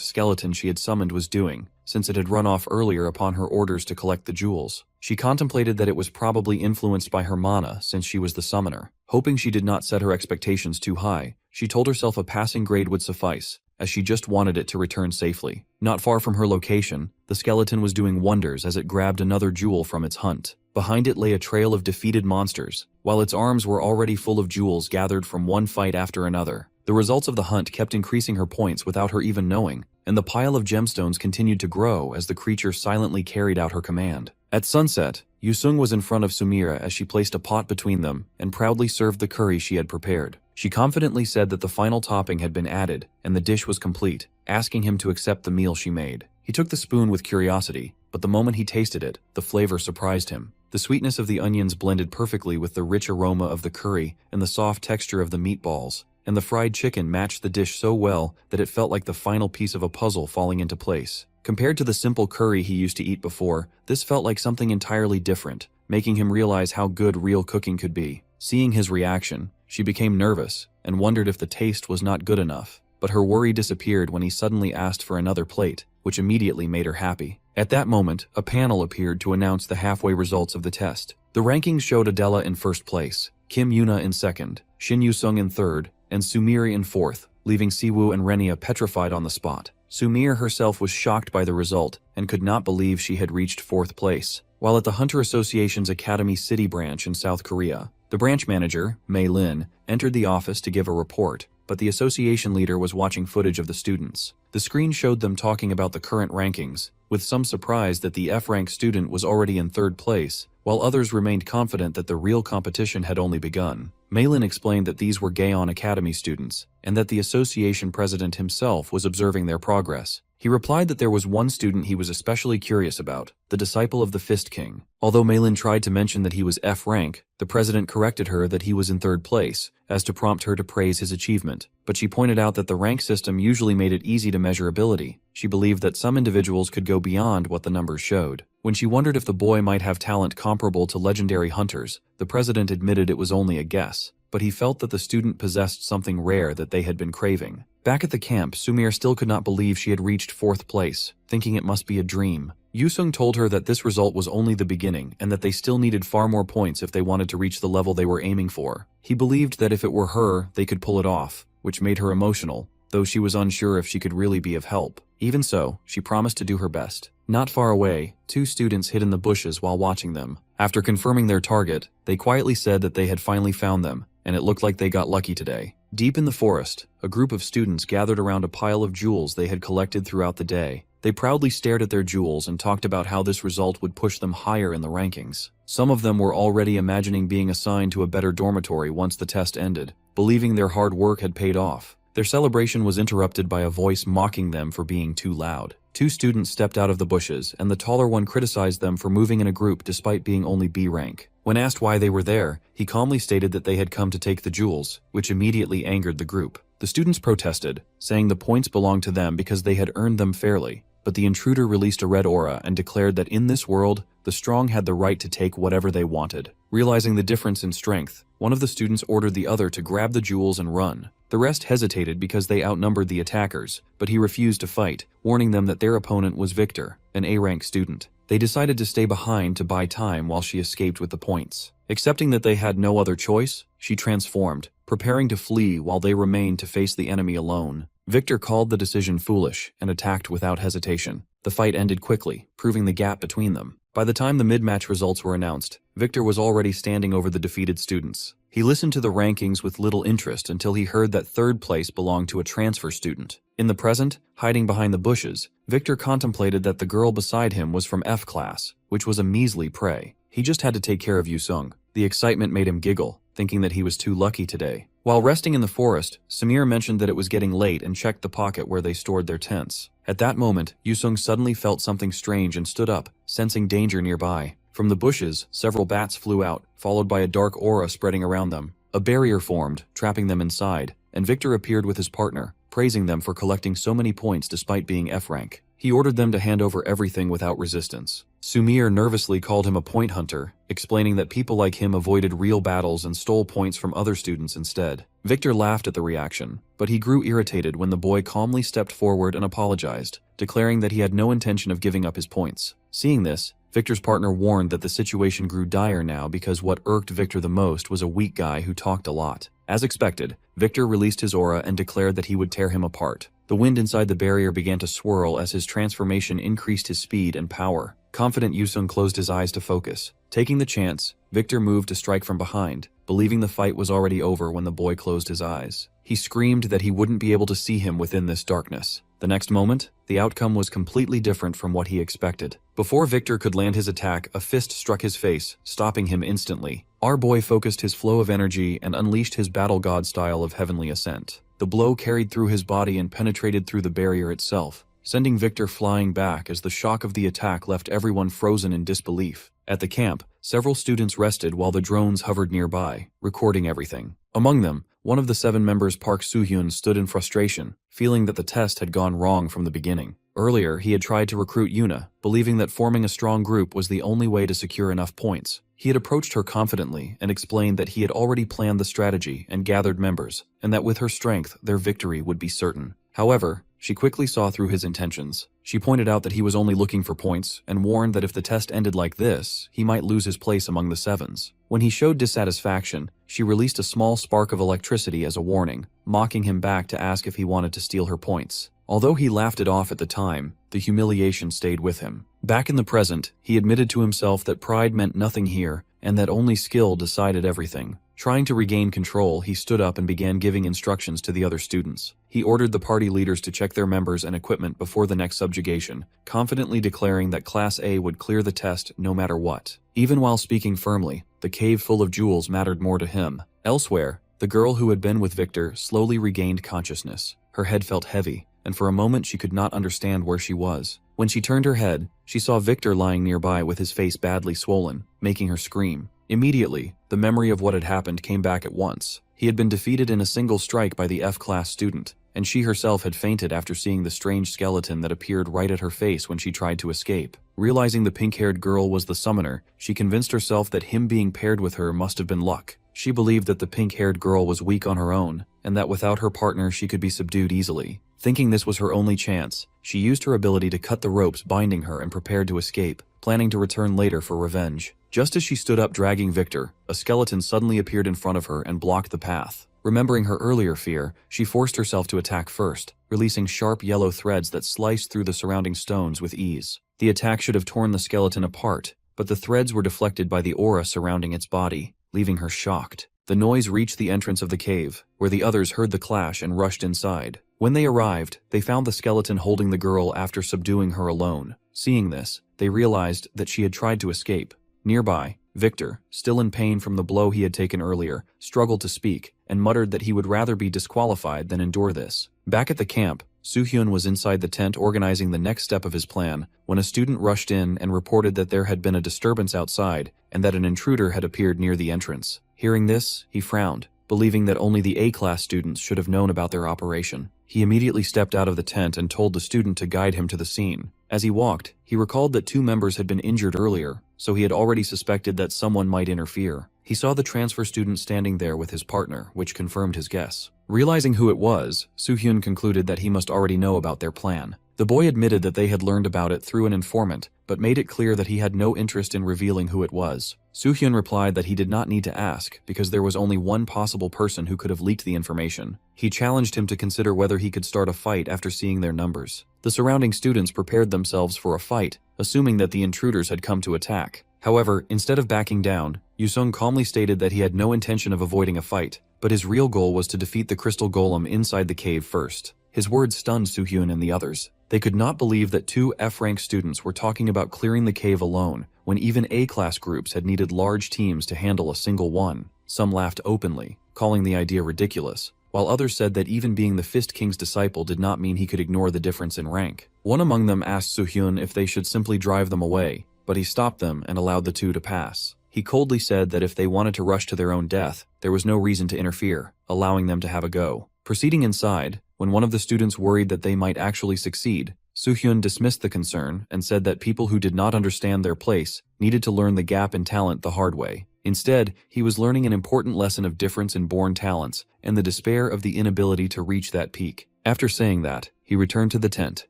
skeleton she had summoned was doing, since it had run off earlier upon her orders to collect the jewels. She contemplated that it was probably influenced by her mana since she was the summoner. Hoping she did not set her expectations too high, she told herself a passing grade would suffice, as she just wanted it to return safely. Not far from her location, the skeleton was doing wonders as it grabbed another jewel from its hunt. Behind it lay a trail of defeated monsters, while its arms were already full of jewels gathered from one fight after another. The results of the hunt kept increasing her points without her even knowing, and the pile of gemstones continued to grow as the creature silently carried out her command. At sunset, Yusung was in front of Sumira as she placed a pot between them and proudly served the curry she had prepared. She confidently said that the final topping had been added and the dish was complete, asking him to accept the meal she made. He took the spoon with curiosity, but the moment he tasted it, the flavor surprised him. The sweetness of the onions blended perfectly with the rich aroma of the curry and the soft texture of the meatballs, and the fried chicken matched the dish so well that it felt like the final piece of a puzzle falling into place. Compared to the simple curry he used to eat before, this felt like something entirely different, making him realize how good real cooking could be. Seeing his reaction, she became nervous and wondered if the taste was not good enough, but her worry disappeared when he suddenly asked for another plate, which immediately made her happy. At that moment, a panel appeared to announce the halfway results of the test. The rankings showed Adela in 1st place, Kim Yuna in 2nd, Shin Yusung in 3rd, and Sumiri in 4th, leaving Siwoo and Renia petrified on the spot. Sumir herself was shocked by the result and could not believe she had reached 4th place. While at the Hunter Association's Academy City branch in South Korea, the branch manager, Mei Lin, entered the office to give a report, but the association leader was watching footage of the students. The screen showed them talking about the current rankings, with some surprise that the F-rank student was already in 3rd place, while others remained confident that the real competition had only begun. Malin explained that these were Gaon Academy students, and that the association president himself was observing their progress. He replied that there was one student he was especially curious about, the disciple of the Fist King. Although Malin tried to mention that he was F rank, the president corrected her that he was in 3rd place, as to prompt her to praise his achievement. But she pointed out that the rank system usually made it easy to measure ability. She believed that some individuals could go beyond what the numbers showed. When she wondered if the boy might have talent comparable to legendary hunters, the president admitted it was only a guess, but he felt that the student possessed something rare that they had been craving. Back at the camp, Sumir still could not believe she had reached 4th place, thinking it must be a dream. Yusung told her that this result was only the beginning and that they still needed far more points if they wanted to reach the level they were aiming for. He believed that if it were her, they could pull it off, which made her emotional, though she was unsure if she could really be of help. Even so, she promised to do her best. Not far away, 2 students hid in the bushes while watching them. After confirming their target, they quietly said that they had finally found them, and it looked like they got lucky today. Deep in the forest, a group of students gathered around a pile of jewels they had collected throughout the day. They proudly stared at their jewels and talked about how this result would push them higher in the rankings. Some of them were already imagining being assigned to a better dormitory once the test ended, believing their hard work had paid off. Their celebration was interrupted by a voice mocking them for being too loud. 2 students stepped out of the bushes, and the taller one criticized them for moving in a group despite being only B rank. When asked why they were there, he calmly stated that they had come to take the jewels, which immediately angered the group. The students protested, saying the points belonged to them because they had earned them fairly, but the intruder released a red aura and declared that in this world, the strong had the right to take whatever they wanted. Realizing the difference in strength, one of the students ordered the other to grab the jewels and run. The rest hesitated because they outnumbered the attackers, but he refused to fight, warning them that their opponent was Victor, an A-rank student. They decided to stay behind to buy time while she escaped with the points. Accepting that they had no other choice, she transformed, preparing to flee while they remained to face the enemy alone. Victor called the decision foolish and attacked without hesitation. The fight ended quickly, proving the gap between them. By the time the mid-match results were announced, Victor was already standing over the defeated students. He listened to the rankings with little interest until he heard that 3rd place belonged to a transfer student. In the present, hiding behind the bushes, Victor contemplated that the girl beside him was from F class, which was a measly prey. He just had to take care of Yusung. The excitement made him giggle, thinking that he was too lucky today. While resting in the forest, Samir mentioned that it was getting late and checked the pocket where they stored their tents. At that moment, Yusung suddenly felt something strange and stood up, sensing danger nearby. From the bushes, several bats flew out, followed by a dark aura spreading around them. A barrier formed, trapping them inside, and Victor appeared with his partner, praising them for collecting so many points despite being F rank. He ordered them to hand over everything without resistance. Sumir nervously called him a point hunter, explaining that people like him avoided real battles and stole points from other students instead. Victor laughed at the reaction, but he grew irritated when the boy calmly stepped forward and apologized, declaring that he had no intention of giving up his points. Seeing this, Victor's partner warned that the situation grew dire now because what irked Victor the most was a weak guy who talked a lot. As expected, Victor released his aura and declared that he would tear him apart. The wind inside the barrier began to swirl as his transformation increased his speed and power. Confident, Yusung closed his eyes to focus. Taking the chance, Victor moved to strike from behind, believing the fight was already over when the boy closed his eyes. He screamed that he wouldn't be able to see him within this darkness. The next moment, the outcome was completely different from what he expected. Before Victor could land his attack, a fist struck his face, stopping him instantly. Our boy focused his flow of energy and unleashed his battle god style of heavenly ascent. The blow carried through his body and penetrated through the barrier itself, sending Victor flying back as the shock of the attack left everyone frozen in disbelief. At the camp, several students rested while the drones hovered nearby, recording everything. Among them, one of the 7 members, Park Soo-hyun, stood in frustration, feeling that the test had gone wrong from the beginning. Earlier, he had tried to recruit Yuna, believing that forming a strong group was the only way to secure enough points. He had approached her confidently and explained that he had already planned the strategy and gathered members, and that with her strength, their victory would be certain. However, she quickly saw through his intentions. She pointed out that he was only looking for points and warned that if the test ended like this, he might lose his place among the 7s. When he showed dissatisfaction, she released a small spark of electricity as a warning, mocking him back to ask if he wanted to steal her points. Although he laughed it off at the time, the humiliation stayed with him. Back in the present, he admitted to himself that pride meant nothing here and that only skill decided everything. Trying to regain control, he stood up and began giving instructions to the other students. He ordered the party leaders to check their members and equipment before the next subjugation, confidently declaring that Class A would clear the test no matter what. Even while speaking firmly, the cave full of jewels mattered more to him. Elsewhere, the girl who had been with Victor slowly regained consciousness. Her head felt heavy, and for a moment she could not understand where she was. When she turned her head, she saw Victor lying nearby with his face badly swollen, making her scream. Immediately, the memory of what had happened came back at once. He had been defeated in a single strike by the F-class student, and she herself had fainted after seeing the strange skeleton that appeared right at her face when she tried to escape. Realizing the pink-haired girl was the summoner, she convinced herself that him being paired with her must have been luck. She believed that the pink-haired girl was weak on her own, and that without her partner she could be subdued easily. Thinking this was her only chance, she used her ability to cut the ropes binding her and prepared to escape, planning to return later for revenge. Just as she stood up dragging Victor, a skeleton suddenly appeared in front of her and blocked the path. Remembering her earlier fear, she forced herself to attack first, releasing sharp yellow threads that sliced through the surrounding stones with ease. The attack should have torn the skeleton apart, but the threads were deflected by the aura surrounding its body, leaving her shocked. The noise reached the entrance of the cave, where the others heard the clash and rushed inside. When they arrived, they found the skeleton holding the girl after subduing her alone. Seeing this, they realized that she had tried to escape. Nearby, Victor, still in pain from the blow he had taken earlier, struggled to speak and muttered that he would rather be disqualified than endure this. Back at the camp, Soo-hyun was inside the tent organizing the next step of his plan when a student rushed in and reported that there had been a disturbance outside and that an intruder had appeared near the entrance. Hearing this, he frowned, believing that only the A-class students should have known about their operation. He immediately stepped out of the tent and told the student to guide him to the scene. As he walked, he recalled that 2 members had been injured earlier, so he had already suspected that someone might interfere. He saw the transfer student standing there with his partner, which confirmed his guess. Realizing who it was, Soo-hyun concluded that he must already know about their plan. The boy admitted that they had learned about it through an informant, but made it clear that he had no interest in revealing who it was. Soo-hyun replied that he did not need to ask, because there was only one possible person who could have leaked the information. He challenged him to consider whether he could start a fight after seeing their numbers. The surrounding students prepared themselves for a fight, assuming that the intruders had come to attack. However, instead of backing down, Yusung calmly stated that he had no intention of avoiding a fight, but his real goal was to defeat the crystal golem inside the cave first. His words stunned Soo-hyun and the others. They could not believe that two F-rank students were talking about clearing the cave alone, when even A-class groups had needed large teams to handle a single one. Some laughed openly, calling the idea ridiculous, while others said that even being the Fist King's disciple did not mean he could ignore the difference in rank. One among them asked Soo-hyun if they should simply drive them away, but he stopped them and allowed the two to pass. He coldly said that if they wanted to rush to their own death, there was no reason to interfere, allowing them to have a go. Proceeding inside, when one of the students worried that they might actually succeed, Soo-hyun dismissed the concern and said that people who did not understand their place needed to learn the gap in talent the hard way. Instead, he was learning an important lesson of difference in born talents and the despair of the inability to reach that peak. After saying that, he returned to the tent,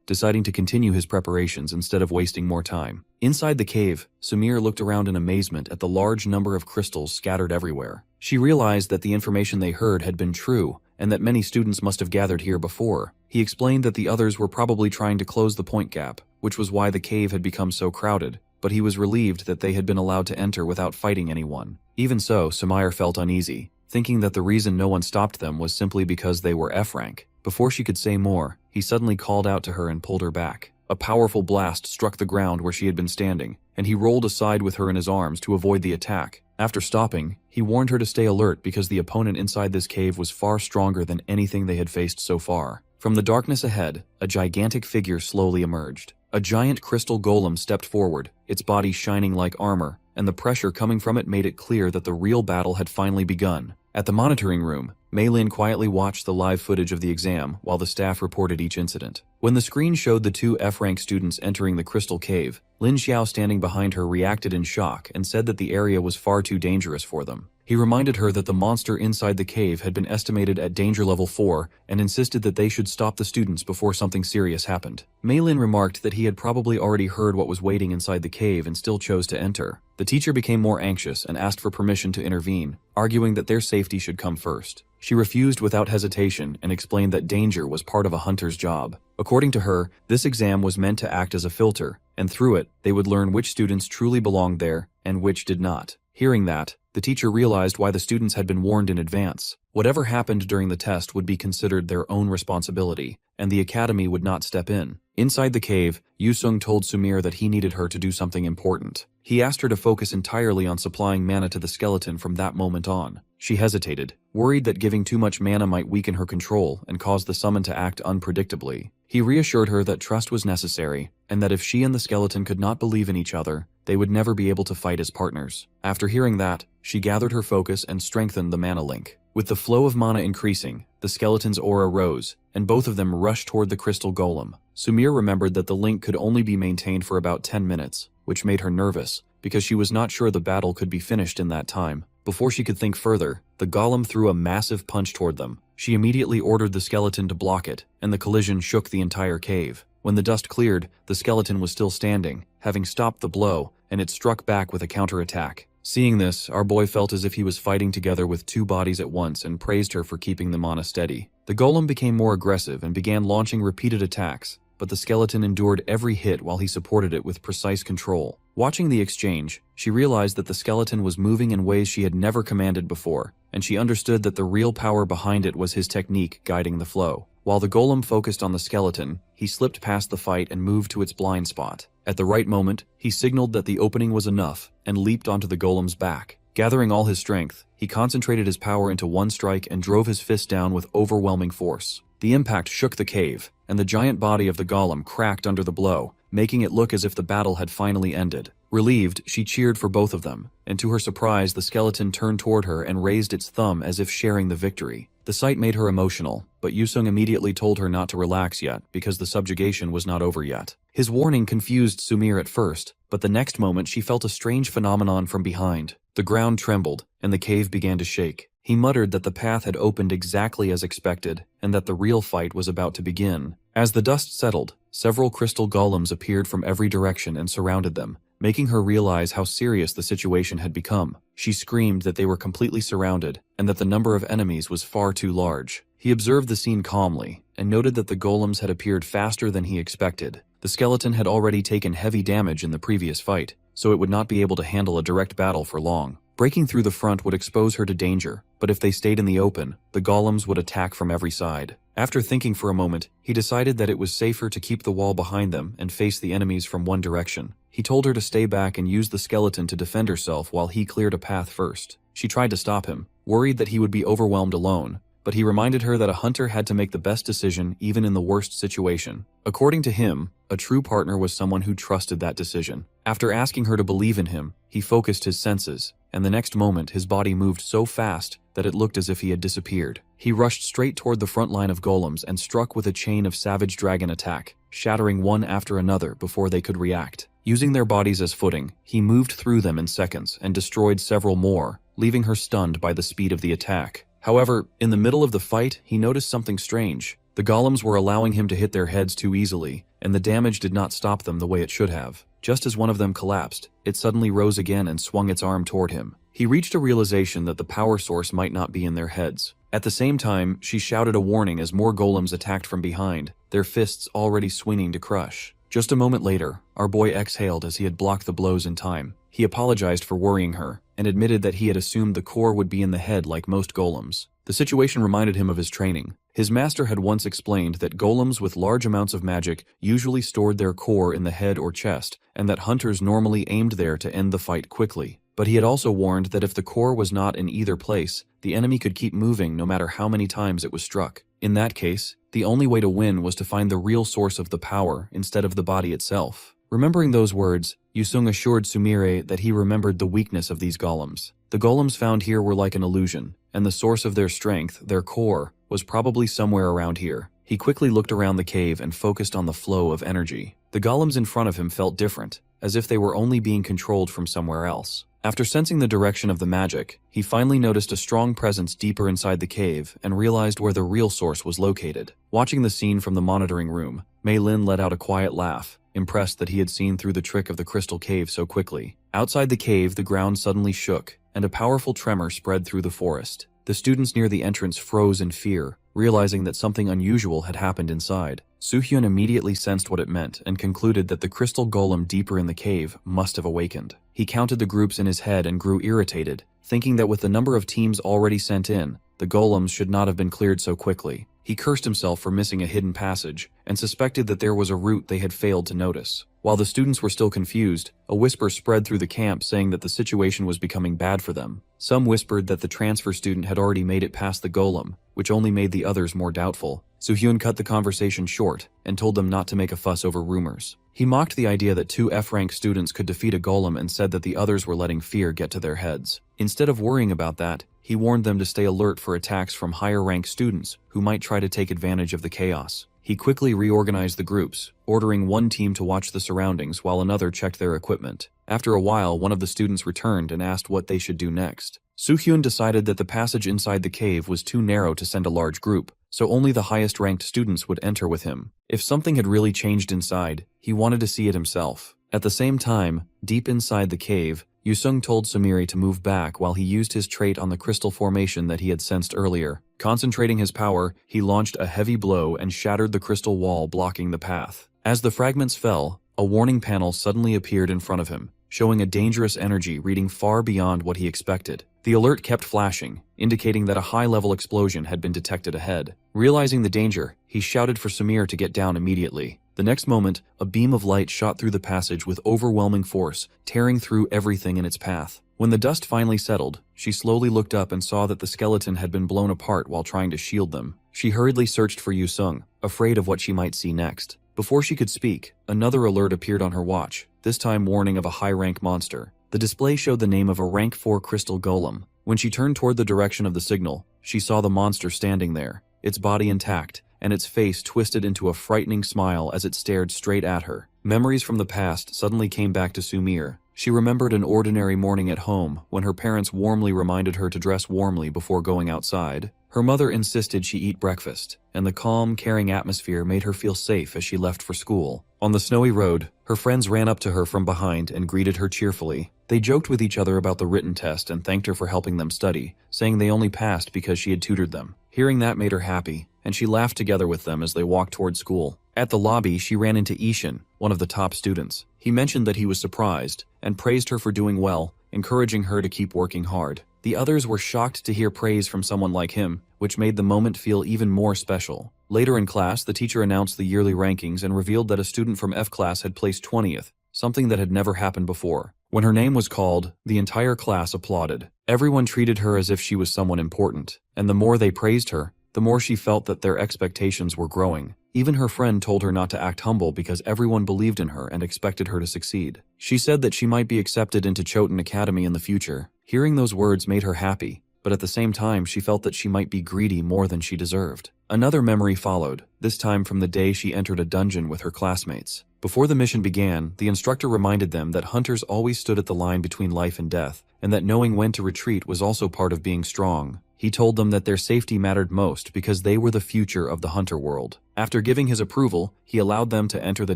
deciding to continue his preparations instead of wasting more time. Inside the cave, Sumire looked around in amazement at the large number of crystals scattered everywhere. She realized that the information they heard had been true, and that many students must have gathered here before. He explained that the others were probably trying to close the point gap, which was why the cave had become so crowded, but he was relieved that they had been allowed to enter without fighting anyone. Even so, Sumire felt uneasy, thinking that the reason no one stopped them was simply because they were F-rank. Before she could say more, he suddenly called out to her and pulled her back. A powerful blast struck the ground where she had been standing, and he rolled aside with her in his arms to avoid the attack. After stopping, he warned her to stay alert because the opponent inside this cave was far stronger than anything they had faced so far. From the darkness ahead, a gigantic figure slowly emerged. A giant crystal golem stepped forward, its body shining like armor, and the pressure coming from it made it clear that the real battle had finally begun. At the monitoring room, Mei-lin quietly watched the live footage of the exam while the staff reported each incident. When the screen showed the two F-rank students entering the crystal cave, Lin Xiao standing behind her reacted in shock and said that the area was far too dangerous for them. He reminded her that the monster inside the cave had been estimated at danger level 4 and insisted that they should stop the students before something serious happened. Mei-lin remarked that he had probably already heard what was waiting inside the cave and still chose to enter. The teacher became more anxious and asked for permission to intervene, arguing that their safety should come first. She refused without hesitation and explained that danger was part of a hunter's job. According to her, this exam was meant to act as a filter, and through it, they would learn which students truly belonged there and which did not. Hearing that, the teacher realized why the students had been warned in advance. Whatever happened during the test would be considered their own responsibility, and the academy would not step in. Inside the cave, Yusung told Sumire that he needed her to do something important. He asked her to focus entirely on supplying mana to the skeleton from that moment on. She hesitated, worried that giving too much mana might weaken her control and cause the summon to act unpredictably. He reassured her that trust was necessary, and that if she and the skeleton could not believe in each other, they would never be able to fight as partners. After hearing that, she gathered her focus and strengthened the mana link. With the flow of mana increasing, the skeleton's aura rose, and both of them rushed toward the crystal golem. Sumire remembered that the link could only be maintained for about 10 minutes, which made her nervous, because she was not sure the battle could be finished in that time. Before she could think further, the golem threw a massive punch toward them. She immediately ordered the skeleton to block it, and the collision shook the entire cave. When the dust cleared, the skeleton was still standing, having stopped the blow, and it struck back with a counterattack. Seeing this, our boy felt as if he was fighting together with two bodies at once and praised her for keeping the mana steady. The golem became more aggressive and began launching repeated attacks, but the skeleton endured every hit while he supported it with precise control. Watching the exchange, she realized that the skeleton was moving in ways she had never commanded before, and she understood that the real power behind it was his technique guiding the flow. While the golem focused on the skeleton, he slipped past the fight and moved to its blind spot. At the right moment, he signaled that the opening was enough and leaped onto the golem's back. Gathering all his strength, he concentrated his power into one strike and drove his fist down with overwhelming force. The impact shook the cave, and the giant body of the golem cracked under the blow, making it look as if the battle had finally ended. Relieved, she cheered for both of them, and to her surprise, the skeleton turned toward her and raised its thumb as if sharing the victory. The sight made her emotional, but Yusung immediately told her not to relax yet because the subjugation was not over yet. His warning confused Sumire at first, but the next moment she felt a strange phenomenon from behind. The ground trembled, and the cave began to shake. He muttered that the path had opened exactly as expected, and that the real fight was about to begin. As the dust settled, several crystal golems appeared from every direction and surrounded them, making her realize how serious the situation had become. She screamed that they were completely surrounded, and that the number of enemies was far too large. He observed the scene calmly, and noted that the golems had appeared faster than he expected. The skeleton had already taken heavy damage in the previous fight, so it would not be able to handle a direct battle for long. Breaking through the front would expose her to danger, but if they stayed in the open, the golems would attack from every side. After thinking for a moment, he decided that it was safer to keep the wall behind them and face the enemies from one direction. He told her to stay back and use the skeleton to defend herself while he cleared a path first. She tried to stop him, worried that he would be overwhelmed alone, but he reminded her that a hunter had to make the best decision even in the worst situation. According to him, a true partner was someone who trusted that decision. After asking her to believe in him, he focused his senses, and the next moment his body moved so fast that it looked as if he had disappeared. He rushed straight toward the front line of golems and struck with a chain of savage dragon attack, shattering one after another before they could react. Using their bodies as footing, he moved through them in seconds and destroyed several more, leaving her stunned by the speed of the attack. However, in the middle of the fight, he noticed something strange. The golems were allowing him to hit their heads too easily, and the damage did not stop them the way it should have. Just as one of them collapsed, it suddenly rose again and swung its arm toward him. He reached a realization that the power source might not be in their heads. At the same time, she shouted a warning as more golems attacked from behind, their fists already swinging to crush. Just a moment later, our boy exhaled as he had blocked the blows in time. He apologized for worrying her, and admitted that he had assumed the core would be in the head like most golems. The situation reminded him of his training. His master had once explained that golems with large amounts of magic usually stored their core in the head or chest, and that hunters normally aimed there to end the fight quickly. But he had also warned that if the core was not in either place, the enemy could keep moving no matter how many times it was struck. In that case, the only way to win was to find the real source of the power instead of the body itself. Remembering those words, Yusung assured Sumire that he remembered the weakness of these golems. The golems found here were like an illusion, and the source of their strength, their core, was probably somewhere around here. He quickly looked around the cave and focused on the flow of energy. The golems in front of him felt different, as if they were only being controlled from somewhere else. After sensing the direction of the magic, he finally noticed a strong presence deeper inside the cave and realized where the real source was located. Watching the scene from the monitoring room, Mei Lin let out a quiet laugh, impressed that he had seen through the trick of the crystal cave so quickly. Outside the cave, the ground suddenly shook, and a powerful tremor spread through the forest. The students near the entrance froze in fear, realizing that something unusual had happened inside. Soo-hyun immediately sensed what it meant and concluded that the crystal golem deeper in the cave must have awakened. He counted the groups in his head and grew irritated, thinking that with the number of teams already sent in, the golems should not have been cleared so quickly. He cursed himself for missing a hidden passage and suspected that there was a route they had failed to notice. While the students were still confused, a whisper spread through the camp saying that the situation was becoming bad for them. Some whispered that the transfer student had already made it past the golem, which only made the others more doubtful. Soo-hyun cut the conversation short and told them not to make a fuss over rumors. He mocked the idea that 2 F-rank students could defeat a golem and said that the others were letting fear get to their heads. Instead of worrying about that, he warned them to stay alert for attacks from higher-rank students who might try to take advantage of the chaos. He quickly reorganized the groups, ordering one team to watch the surroundings while another checked their equipment. After a while, one of the students returned and asked what they should do next. Soo-hyun decided that the passage inside the cave was too narrow to send a large group, so only the highest-ranked students would enter with him. If something had really changed inside, he wanted to see it himself. At the same time, deep inside the cave, Yusung told Sumire to move back while he used his trait on the crystal formation that he had sensed earlier. Concentrating his power, he launched a heavy blow and shattered the crystal wall blocking the path. As the fragments fell, a warning panel suddenly appeared in front of him, showing a dangerous energy reading far beyond what he expected. The alert kept flashing, indicating that a high-level explosion had been detected ahead. Realizing the danger, he shouted for Sumire to get down immediately. The next moment, a beam of light shot through the passage with overwhelming force, tearing through everything in its path. When the dust finally settled, she slowly looked up and saw that the skeleton had been blown apart while trying to shield them. She hurriedly searched for Yusung, afraid of what she might see next. Before she could speak, another alert appeared on her watch, this time warning of a high-rank monster. The display showed the name of a rank 4 crystal golem. When she turned toward the direction of the signal, she saw the monster standing there, its body intact, and its face twisted into a frightening smile as it stared straight at her. Memories from the past suddenly came back to Sumire. She remembered an ordinary morning at home when her parents warmly reminded her to dress warmly before going outside. Her mother insisted she eat breakfast, and the calm, caring atmosphere made her feel safe as she left for school. On the snowy road, her friends ran up to her from behind and greeted her cheerfully. They joked with each other about the written test and thanked her for helping them study, saying they only passed because she had tutored them. Hearing that made her happy, and she laughed together with them as they walked toward school. At the lobby, she ran into Ishin, one of the top students. He mentioned that he was surprised, and praised her for doing well, encouraging her to keep working hard. The others were shocked to hear praise from someone like him, which made the moment feel even more special. Later in class, the teacher announced the yearly rankings and revealed that a student from F class had placed 20th, something that had never happened before. When her name was called, the entire class applauded. Everyone treated her as if she was someone important, and the more they praised her, the more she felt that their expectations were growing. Even her friend told her not to act humble because everyone believed in her and expected her to succeed. She said that she might be accepted into Choten Academy in the future. Hearing those words made her happy, but at the same time she felt that she might be greedy more than she deserved. Another memory followed, this time from the day she entered a dungeon with her classmates. Before the mission began, the instructor reminded them that hunters always stood at the line between life and death, and that knowing when to retreat was also part of being strong. He told them that their safety mattered most because they were the future of the hunter world. After giving his approval, he allowed them to enter the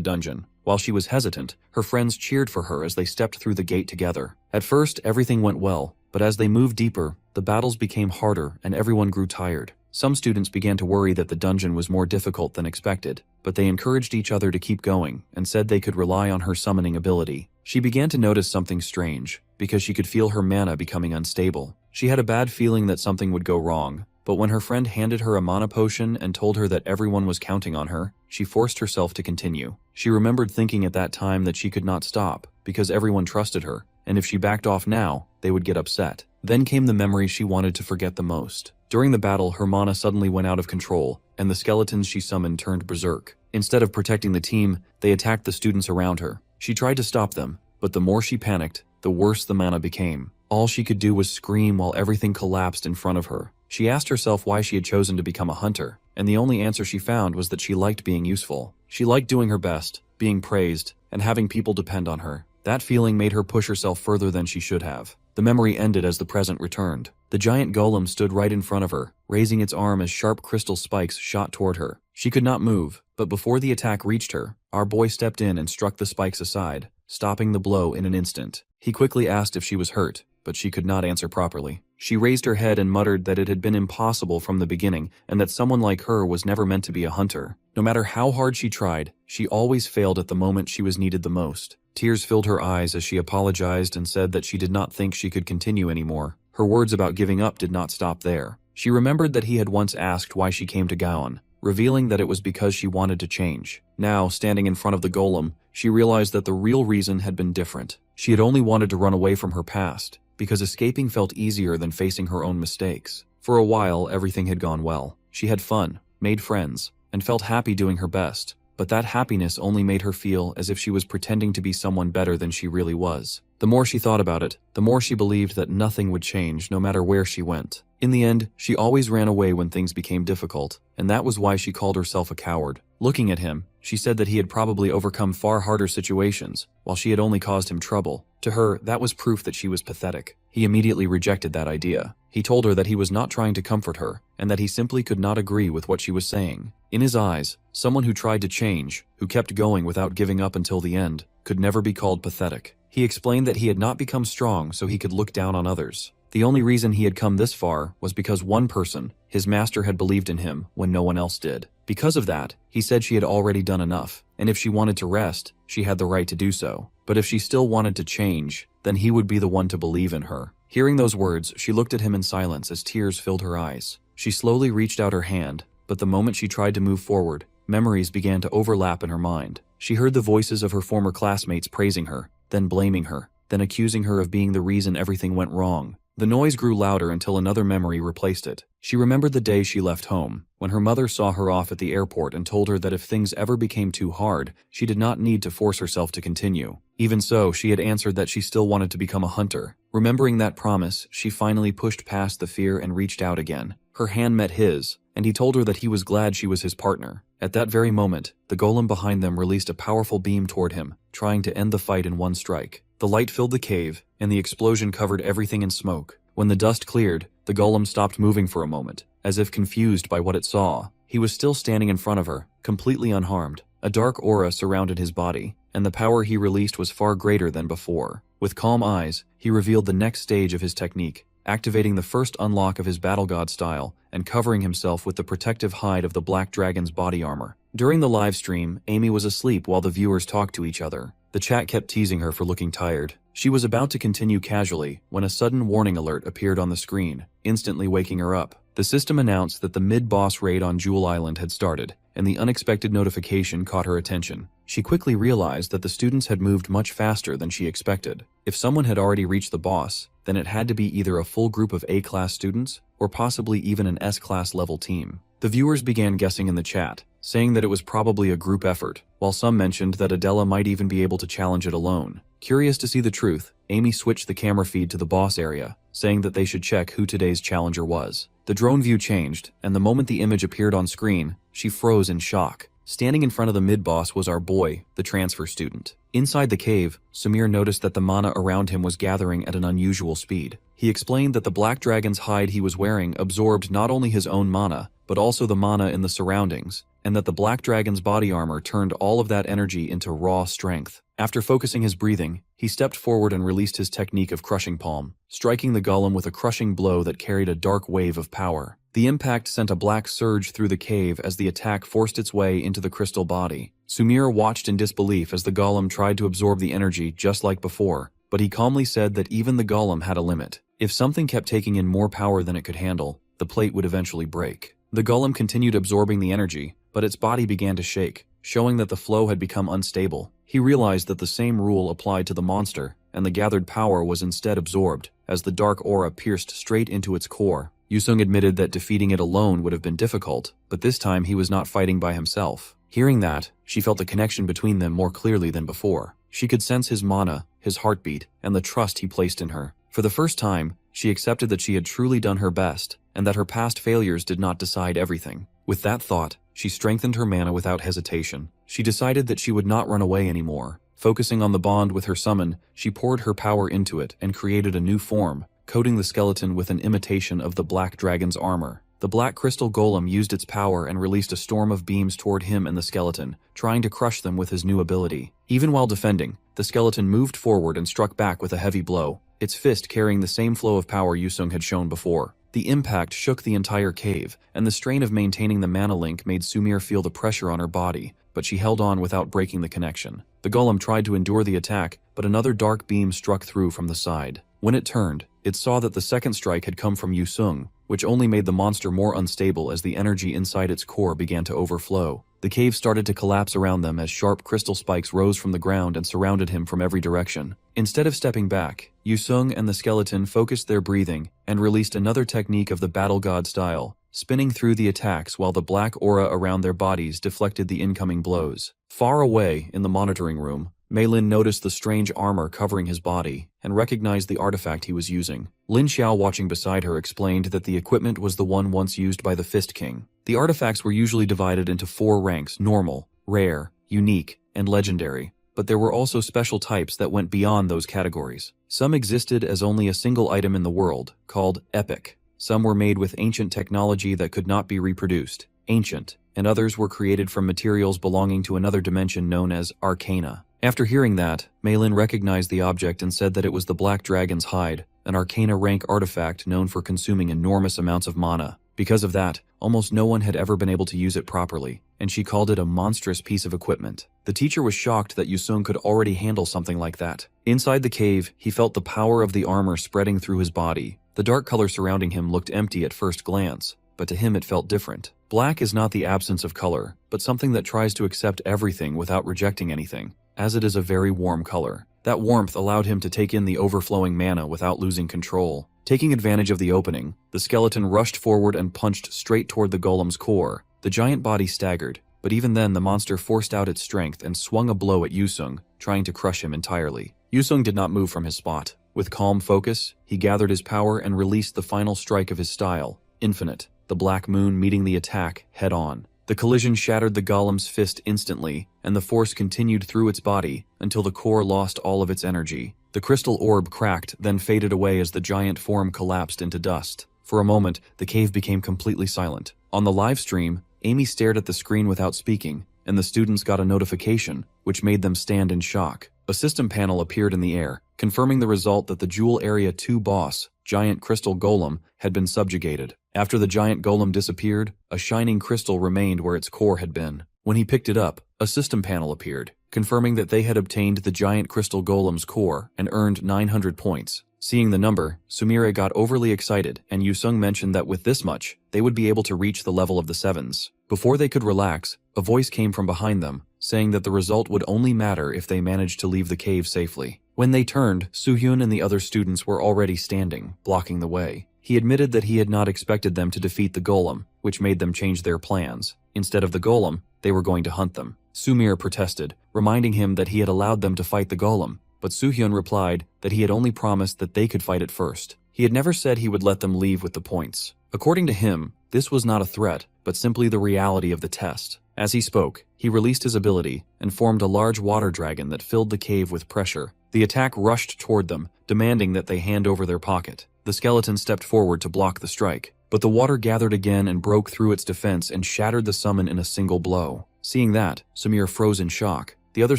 dungeon. While she was hesitant, her friends cheered for her as they stepped through the gate together. At first, everything went well, but as they moved deeper, the battles became harder and everyone grew tired. Some students began to worry that the dungeon was more difficult than expected, but they encouraged each other to keep going and said they could rely on her summoning ability. She began to notice something strange, because she could feel her mana becoming unstable. She had a bad feeling that something would go wrong, but when her friend handed her a mana potion and told her that everyone was counting on her, she forced herself to continue. She remembered thinking at that time that she could not stop, because everyone trusted her, and if she backed off now, they would get upset. Then came the memory she wanted to forget the most. During the battle, her mana suddenly went out of control, and the skeletons she summoned turned berserk. Instead of protecting the team, they attacked the students around her. She tried to stop them, but the more she panicked, the worse the mana became. All she could do was scream while everything collapsed in front of her. She asked herself why she had chosen to become a hunter, and the only answer she found was that she liked being useful. She liked doing her best, being praised, and having people depend on her. That feeling made her push herself further than she should have. The memory ended as the present returned. The giant golem stood right in front of her, raising its arm as sharp crystal spikes shot toward her. She could not move, but before the attack reached her, our boy stepped in and struck the spikes aside, stopping the blow in an instant. He quickly asked if she was hurt, but she could not answer properly. She raised her head and muttered that it had been impossible from the beginning and that someone like her was never meant to be a hunter. No matter how hard she tried, she always failed at the moment she was needed the most. Tears filled her eyes as she apologized and said that she did not think she could continue anymore. Her words about giving up did not stop there. She remembered that he had once asked why she came to Gaon, revealing that it was because she wanted to change. Now, standing in front of the golem, she realized that the real reason had been different. She had only wanted to run away from her past, because escaping felt easier than facing her own mistakes. For a while, everything had gone well. She had fun, made friends, and felt happy doing her best. But that happiness only made her feel as if she was pretending to be someone better than she really was. The more she thought about it, the more she believed that nothing would change no matter where she went. In the end, she always ran away when things became difficult, and that was why she called herself a coward. Looking at him, she said that he had probably overcome far harder situations, while she had only caused him trouble. To her, that was proof that she was pathetic. He immediately rejected that idea. He told her that he was not trying to comfort her, and that he simply could not agree with what she was saying. In his eyes, someone who tried to change, who kept going without giving up until the end, could never be called pathetic. He explained that he had not become strong so he could look down on others. The only reason he had come this far was because one person, his master, had believed in him when no one else did. Because of that, he said she had already done enough, and if she wanted to rest, she had the right to do so. But if she still wanted to change, then he would be the one to believe in her. Hearing those words, she looked at him in silence as tears filled her eyes. She slowly reached out her hand, but the moment she tried to move forward, memories began to overlap in her mind. She heard the voices of her former classmates praising her, then blaming her, then accusing her of being the reason everything went wrong. The noise grew louder until another memory replaced it. She remembered the day she left home, when her mother saw her off at the airport and told her that if things ever became too hard, she did not need to force herself to continue. Even so, she had answered that she still wanted to become a hunter. Remembering that promise, she finally pushed past the fear and reached out again. Her hand met his, and he told her that he was glad she was his partner. At that very moment, the golem behind them released a powerful beam toward him, trying to end the fight in one strike. The light filled the cave, and the explosion covered everything in smoke. When the dust cleared, the golem stopped moving for a moment, as if confused by what it saw. He was still standing in front of her, completely unharmed. A dark aura surrounded his body, and the power he released was far greater than before. With calm eyes, he revealed the next stage of his technique, activating the first unlock of his battle god style and covering himself with the protective hide of the black dragon's body armor. During the live stream, Amy was asleep while the viewers talked to each other. The chat kept teasing her for looking tired. She was about to continue casually when a sudden warning alert appeared on the screen, instantly waking her up. The system announced that the mid-boss raid on Jewel Island had started, and the unexpected notification caught her attention. She quickly realized that the students had moved much faster than she expected. If someone had already reached the boss, then it had to be either a full group of A-class students, or possibly even an S-class level team. The viewers began guessing in the chat, saying that it was probably a group effort, while some mentioned that Adela might even be able to challenge it alone. Curious to see the truth, Amy switched the camera feed to the boss area, saying that they should check who today's challenger was. The drone view changed, and the moment the image appeared on screen, she froze in shock. Standing in front of the mid-boss was our boy, the transfer student. Inside the cave, Samir noticed that the mana around him was gathering at an unusual speed. He explained that the black dragon's hide he was wearing absorbed not only his own mana, but also the mana in the surroundings, and that the black dragon's body armor turned all of that energy into raw strength. After focusing his breathing, he stepped forward and released his technique of crushing palm, striking the golem with a crushing blow that carried a dark wave of power. The impact sent a black surge through the cave as the attack forced its way into the crystal body. Sumir watched in disbelief as the golem tried to absorb the energy just like before, but he calmly said that even the golem had a limit. If something kept taking in more power than it could handle, the plate would eventually break. The golem continued absorbing the energy, but its body began to shake, showing that the flow had become unstable. He realized that the same rule applied to the monster, and the gathered power was instead absorbed, as the dark aura pierced straight into its core. Yusung admitted that defeating it alone would have been difficult, but this time he was not fighting by himself. Hearing that, she felt the connection between them more clearly than before. She could sense his mana, his heartbeat, and the trust he placed in her. For the first time, she accepted that she had truly done her best, and that her past failures did not decide everything. With that thought, she strengthened her mana without hesitation. She decided that she would not run away anymore. Focusing on the bond with her summon, she poured her power into it and created a new form, coating the skeleton with an imitation of the black dragon's armor. The black crystal golem used its power and released a storm of beams toward him and the skeleton, trying to crush them with his new ability. Even while defending, the skeleton moved forward and struck back with a heavy blow, its fist carrying the same flow of power Yusung had shown before. The impact shook the entire cave, and the strain of maintaining the mana link made Sumir feel the pressure on her body, but she held on without breaking the connection. The golem tried to endure the attack, but another dark beam struck through from the side. When it turned, it saw that the second strike had come from Yusung, which only made the monster more unstable as the energy inside its core began to overflow. The cave started to collapse around them as sharp crystal spikes rose from the ground and surrounded him from every direction. Instead of stepping back, Yusung and the skeleton focused their breathing and released another technique of the battle god style, spinning through the attacks while the black aura around their bodies deflected the incoming blows. Far away, in the monitoring room, Meilin noticed the strange armor covering his body and recognized the artifact he was using. Lin Xiao, watching beside her, explained that the equipment was the one once used by the Fist King. The artifacts were usually divided into 4 ranks: normal, rare, unique, and legendary, but there were also special types that went beyond those categories. Some existed as only a single item in the world, called epic. Some were made with ancient technology that could not be reproduced, ancient, and others were created from materials belonging to another dimension known as arcana. After hearing that, Meilin recognized the object and said that it was the Black Dragon's hide, an arcana rank artifact known for consuming enormous amounts of mana. Because of that, almost no one had ever been able to use it properly, and she called it a monstrous piece of equipment. The teacher was shocked that Yusung could already handle something like that. Inside the cave, he felt the power of the armor spreading through his body. The dark color surrounding him looked empty at first glance, but to him it felt different. Black is not the absence of color, but something that tries to accept everything without rejecting anything, as it is a very warm color. That warmth allowed him to take in the overflowing mana without losing control. Taking advantage of the opening, the skeleton rushed forward and punched straight toward the golem's core. The giant body staggered, but even then the monster forced out its strength and swung a blow at Yusung, trying to crush him entirely. Yusung did not move from his spot. With calm focus, he gathered his power and released the final strike of his style, Infinite, the black moon meeting the attack head-on. The collision shattered the golem's fist instantly, and the force continued through its body until the core lost all of its energy. The crystal orb cracked, then faded away as the giant form collapsed into dust. For a moment, the cave became completely silent. On the live stream, Amy stared at the screen without speaking, and the students got a notification, which made them stand in shock. A system panel appeared in the air, confirming the result that the Jewel Area 2 boss, Giant Crystal Golem, had been subjugated. After the giant golem disappeared, a shining crystal remained where its core had been. When he picked it up, a system panel appeared, confirming that they had obtained the giant crystal golem's core and earned 900 points. Seeing the number, Sumire got overly excited, and Yusung mentioned that with this much, they would be able to reach the level of the sevens. Before they could relax, a voice came from behind them, saying that the result would only matter if they managed to leave the cave safely. When they turned, Soohyun and the other students were already standing, blocking the way. He admitted that he had not expected them to defeat the golem, which made them change their plans. Instead of the golem, they were going to hunt them. Sumire protested, reminding him that he had allowed them to fight the golem, but Soohyun replied that he had only promised that they could fight it first. He had never said he would let them leave with the points. According to him, this was not a threat, but simply the reality of the test. As he spoke, he released his ability and formed a large water dragon that filled the cave with pressure. The attack rushed toward them, demanding that they hand over their pocket. The skeleton stepped forward to block the strike, but the water gathered again and broke through its defense and shattered the summon in a single blow. Seeing that, Sumire froze in shock. The other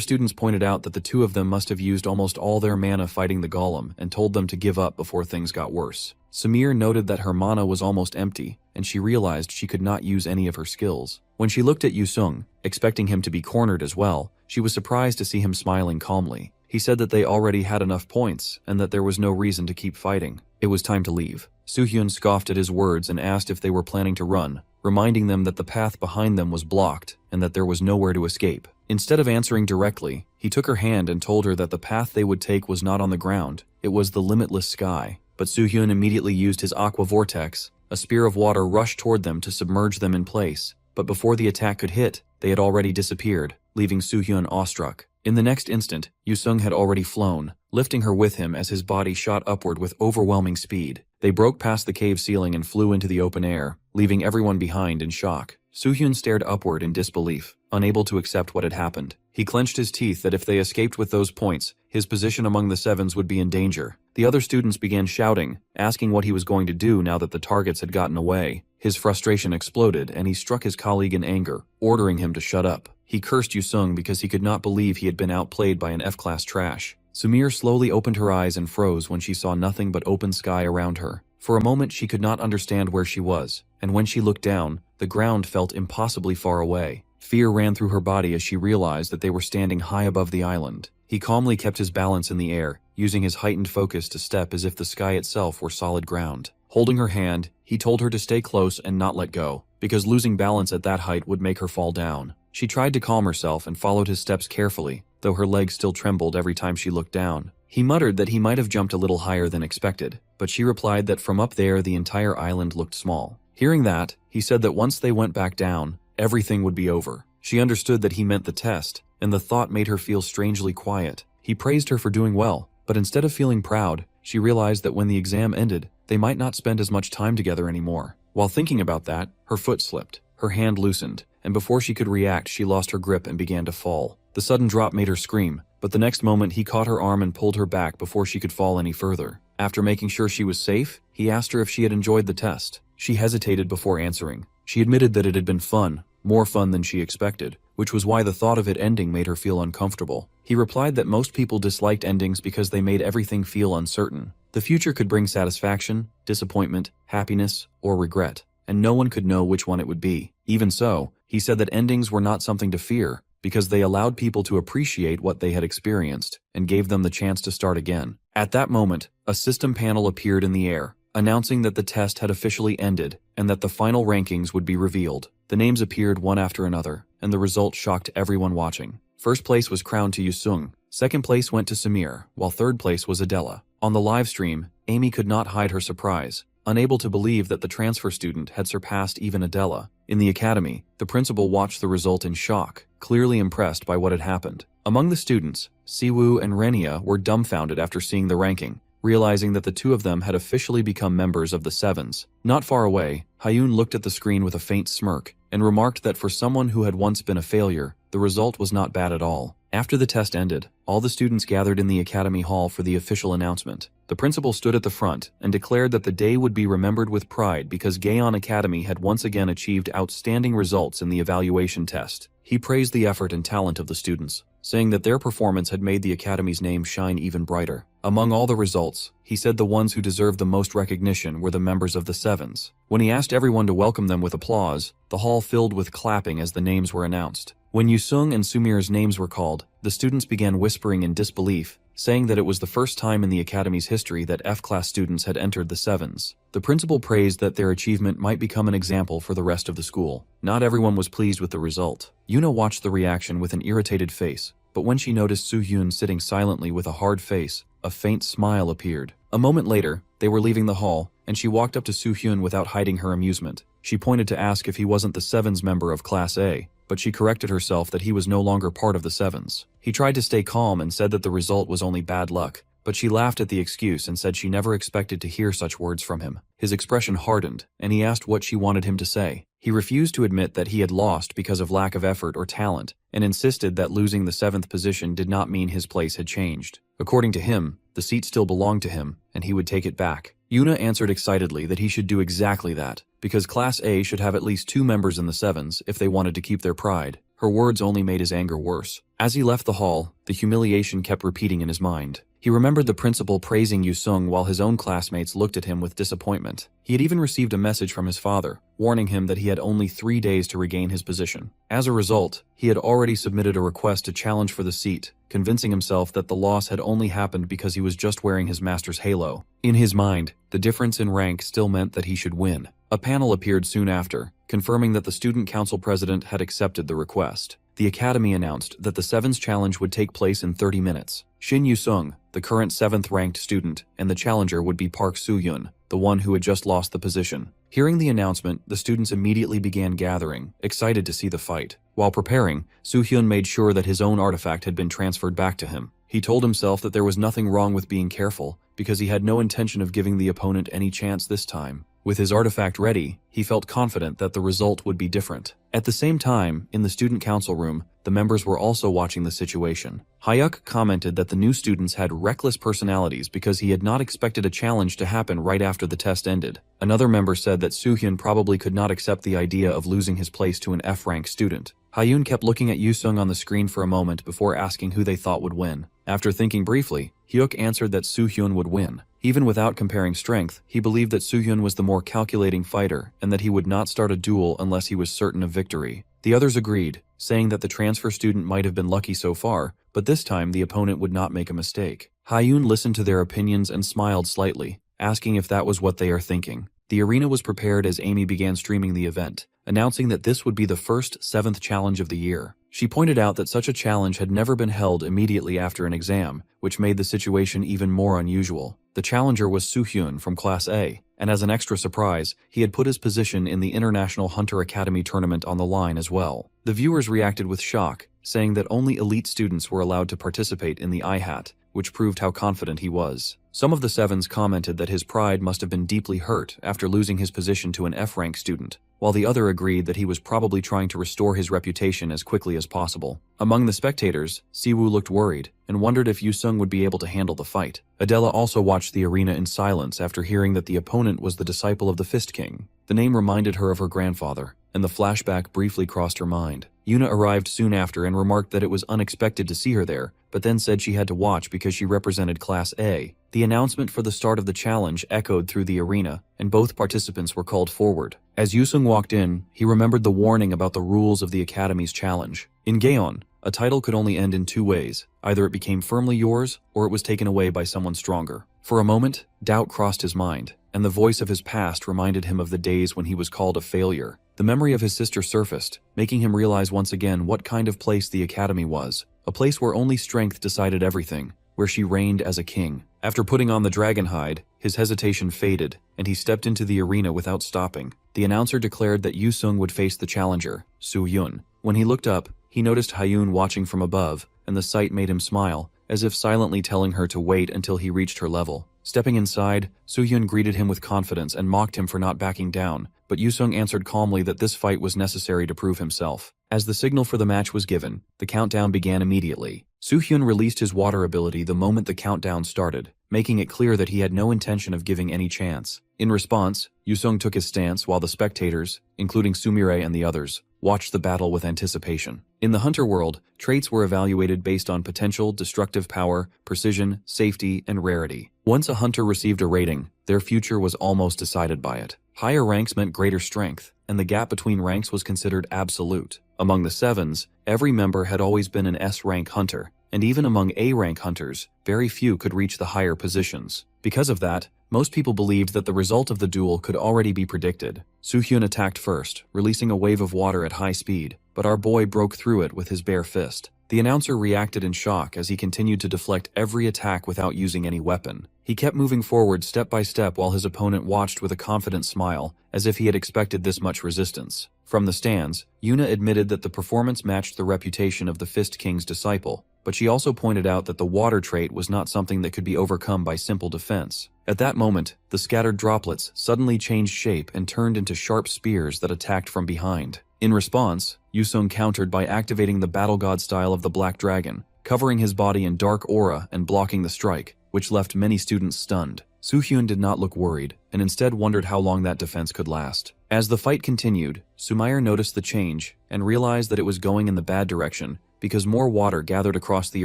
students pointed out that the two of them must have used almost all their mana fighting the golem and told them to give up before things got worse. Sumire noted that her mana was almost empty, and she realized she could not use any of her skills. When she looked at Yusung, expecting him to be cornered as well, she was surprised to see him smiling calmly. He said that they already had enough points and that there was no reason to keep fighting. It was time to leave. Soohyun scoffed at his words and asked if they were planning to run, reminding them that the path behind them was blocked and that there was nowhere to escape. Instead of answering directly, he took her hand and told her that the path they would take was not on the ground, it was the limitless sky. But Soohyun immediately used his aqua vortex. A spear of water rushed toward them to submerge them in place, but before the attack could hit, they had already disappeared, leaving Soohyun awestruck. In the next instant, Yusung had already flown, lifting her with him as his body shot upward with overwhelming speed. They broke past the cave ceiling and flew into the open air, leaving everyone behind in shock. Soohyun stared upward in disbelief, unable to accept what had happened. He clenched his teeth that if they escaped with those points, his position among the sevens would be in danger. The other students began shouting, asking what he was going to do now that the targets had gotten away. His frustration exploded, and he struck his colleague in anger, ordering him to shut up. He cursed Yusung because he could not believe he had been outplayed by an F-class trash. Sumire slowly opened her eyes and froze when she saw nothing but open sky around her. For a moment she could not understand where she was, and when she looked down, the ground felt impossibly far away. Fear ran through her body as she realized that they were standing high above the island. He calmly kept his balance in the air, using his heightened focus to step as if the sky itself were solid ground. Holding her hand, he told her to stay close and not let go, because losing balance at that height would make her fall down. She tried to calm herself and followed his steps carefully, though her legs still trembled every time she looked down. He muttered that he might have jumped a little higher than expected, but she replied that from up there the entire island looked small. Hearing that, he said that once they went back down, everything would be over. She understood that he meant the test, and the thought made her feel strangely quiet. He praised her for doing well, but instead of feeling proud, she realized that when the exam ended, they might not spend as much time together anymore. While thinking about that, her foot slipped, her hand loosened, and before she could react, she lost her grip and began to fall. The sudden drop made her scream, but the next moment he caught her arm and pulled her back before she could fall any further. After making sure she was safe, he asked her if she had enjoyed the test. She hesitated before answering. She admitted that it had been fun, more fun than she expected, which was why the thought of it ending made her feel uncomfortable. He replied that most people disliked endings because they made everything feel uncertain. The future could bring satisfaction, disappointment, happiness, or regret, and no one could know which one it would be. Even so, he said that endings were not something to fear, because they allowed people to appreciate what they had experienced and gave them the chance to start again. At that moment, a system panel appeared in the air, announcing that the test had officially ended and that the final rankings would be revealed. The names appeared one after another, and the results shocked everyone watching. First place was crowned to Yusung, second place went to Samir, while third place was Adela. On the live stream, Amy could not hide her surprise, unable to believe that the transfer student had surpassed even Adela. In the academy, the principal watched the result in shock, clearly impressed by what had happened. Among the students, Siwoo and Renia were dumbfounded after seeing the ranking, realizing that the two of them had officially become members of the Sevens. Not far away, Hyun looked at the screen with a faint smirk, and remarked that for someone who had once been a failure, the result was not bad at all. After the test ended, all the students gathered in the academy hall for the official announcement. The principal stood at the front and declared that the day would be remembered with pride because Gaon Academy had once again achieved outstanding results in the evaluation test. He praised the effort and talent of the students, saying that their performance had made the academy's name shine even brighter. Among all the results, he said the ones who deserved the most recognition were the members of the Sevens. When he asked everyone to welcome them with applause, the hall filled with clapping as the names were announced. When Yusung and Sumir's names were called, the students began whispering in disbelief, saying that it was the first time in the academy's history that F-class students had entered the sevens. The principal praised that their achievement might become an example for the rest of the school. Not everyone was pleased with the result. Yuna watched the reaction with an irritated face, but when she noticed Soo-hyun sitting silently with a hard face, a faint smile appeared. A moment later, they were leaving the hall, and she walked up to Soo-hyun without hiding her amusement. She pointed to ask if he wasn't the sevens member of Class A, but she corrected herself that he was no longer part of the sevens. He tried to stay calm and said that the result was only bad luck, but she laughed at the excuse and said she never expected to hear such words from him. His expression hardened, and he asked what she wanted him to say. He refused to admit that he had lost because of lack of effort or talent, and insisted that losing the 7th position did not mean his place had changed. According to him, the seat still belonged to him, and he would take it back. Yuna answered excitedly that he should do exactly that, because Class A should have at least 2 members in the sevens if they wanted to keep their pride. Her words only made his anger worse. As he left the hall, the humiliation kept repeating in his mind. He remembered the principal praising Yusung while his own classmates looked at him with disappointment. He had even received a message from his father, warning him that he had only 3 days to regain his position. As a result, he had already submitted a request to challenge for the seat, convincing himself that the loss had only happened because he was just wearing his master's halo. In his mind, the difference in rank still meant that he should win. A panel appeared soon after, confirming that the student council president had accepted the request. The academy announced that the Sevens Challenge would take place in 30 minutes. Shin Yusung, the current 7th ranked student, and the challenger would be Park Soo-hyun, the one who had just lost the position. Hearing the announcement, the students immediately began gathering, excited to see the fight. While preparing, Soo-hyun made sure that his own artifact had been transferred back to him. He told himself that there was nothing wrong with being careful, because he had no intention of giving the opponent any chance this time. With his artifact ready, he felt confident that the result would be different. At the same time, in the student council room, the members were also watching the situation. Hyuk commented that the new students had reckless personalities because he had not expected a challenge to happen right after the test ended. Another member said that Soo-hyun probably could not accept the idea of losing his place to an F-rank student. Hyun kept looking at Yusung on the screen for a moment before asking who they thought would win. After thinking briefly, Hyuk answered that Soo-hyun would win. Even without comparing strength, he believed that Soo-hyun was the more calculating fighter and that he would not start a duel unless he was certain of victory. The others agreed, saying that the transfer student might have been lucky so far, but this time the opponent would not make a mistake. Hyun listened to their opinions and smiled slightly, asking if that was what they are thinking. The arena was prepared as Amy began streaming the event, announcing that this would be the first 7th challenge of the year. She pointed out that such a challenge had never been held immediately after an exam, which made the situation even more unusual. The challenger was Soo-hyun from Class A, and as an extra surprise, he had put his position in the International Hunter Academy tournament on the line as well. The viewers reacted with shock, saying that only elite students were allowed to participate in the I-Hat, which proved how confident he was. Some of the Sevens commented that his pride must have been deeply hurt after losing his position to an F-rank student, while the other agreed that he was probably trying to restore his reputation as quickly as possible. Among the spectators, Siwoo looked worried and wondered if Yusung would be able to handle the fight. Adela also watched the arena in silence after hearing that the opponent was the disciple of the Fist King. The name reminded her of her grandfather, and the flashback briefly crossed her mind. Yuna arrived soon after and remarked that it was unexpected to see her there, but then said she had to watch because she represented Class A. The announcement for the start of the challenge echoed through the arena, and both participants were called forward. As Yusung walked in, he remembered the warning about the rules of the Academy's challenge. In Gaon, a title could only end in 2 ways. Either it became firmly yours, or it was taken away by someone stronger. For a moment, doubt crossed his mind, and the voice of his past reminded him of the days when he was called a failure. The memory of his sister surfaced, making him realize once again what kind of place the Academy was. A place where only strength decided everything, where she reigned as a king. After putting on the dragon hide, his hesitation faded, and he stepped into the arena without stopping. The announcer declared that Yusung would face the challenger, Soo-hyun. When he looked up, he noticed Hyun watching from above, and the sight made him smile, as if silently telling her to wait until he reached her level. Stepping inside, Soo-hyun greeted him with confidence and mocked him for not backing down, but Yusung answered calmly that this fight was necessary to prove himself. As the signal for the match was given, the countdown began immediately. Soo-hyun released his water ability the moment the countdown started, making it clear that he had no intention of giving any chance. In response, Yusung took his stance while the spectators, including Sumire and the others, watched the battle with anticipation. In the Hunter world, traits were evaluated based on potential, destructive power, precision, safety, and rarity. Once a hunter received a rating, their future was almost decided by it. Higher ranks meant greater strength, and the gap between ranks was considered absolute. Among the sevens, every member had always been an S-rank hunter, and even among A-rank hunters, very few could reach the higher positions. Because of that, most people believed that the result of the duel could already be predicted. Soo-hyun attacked first, releasing a wave of water at high speed, but our boy broke through it with his bare fist. The announcer reacted in shock as he continued to deflect every attack without using any weapon. He kept moving forward step by step while his opponent watched with a confident smile, as if he had expected this much resistance. From the stands, Yuna admitted that the performance matched the reputation of the Fist King's disciple, but she also pointed out that the water trait was not something that could be overcome by simple defense. At that moment, the scattered droplets suddenly changed shape and turned into sharp spears that attacked from behind. In response, Yusung countered by activating the battle god style of the Black Dragon, covering his body in dark aura and blocking the strike, which left many students stunned. Soo-hyun did not look worried, and instead wondered how long that defense could last. As the fight continued, Sumair noticed the change and realized that it was going in the bad direction because more water gathered across the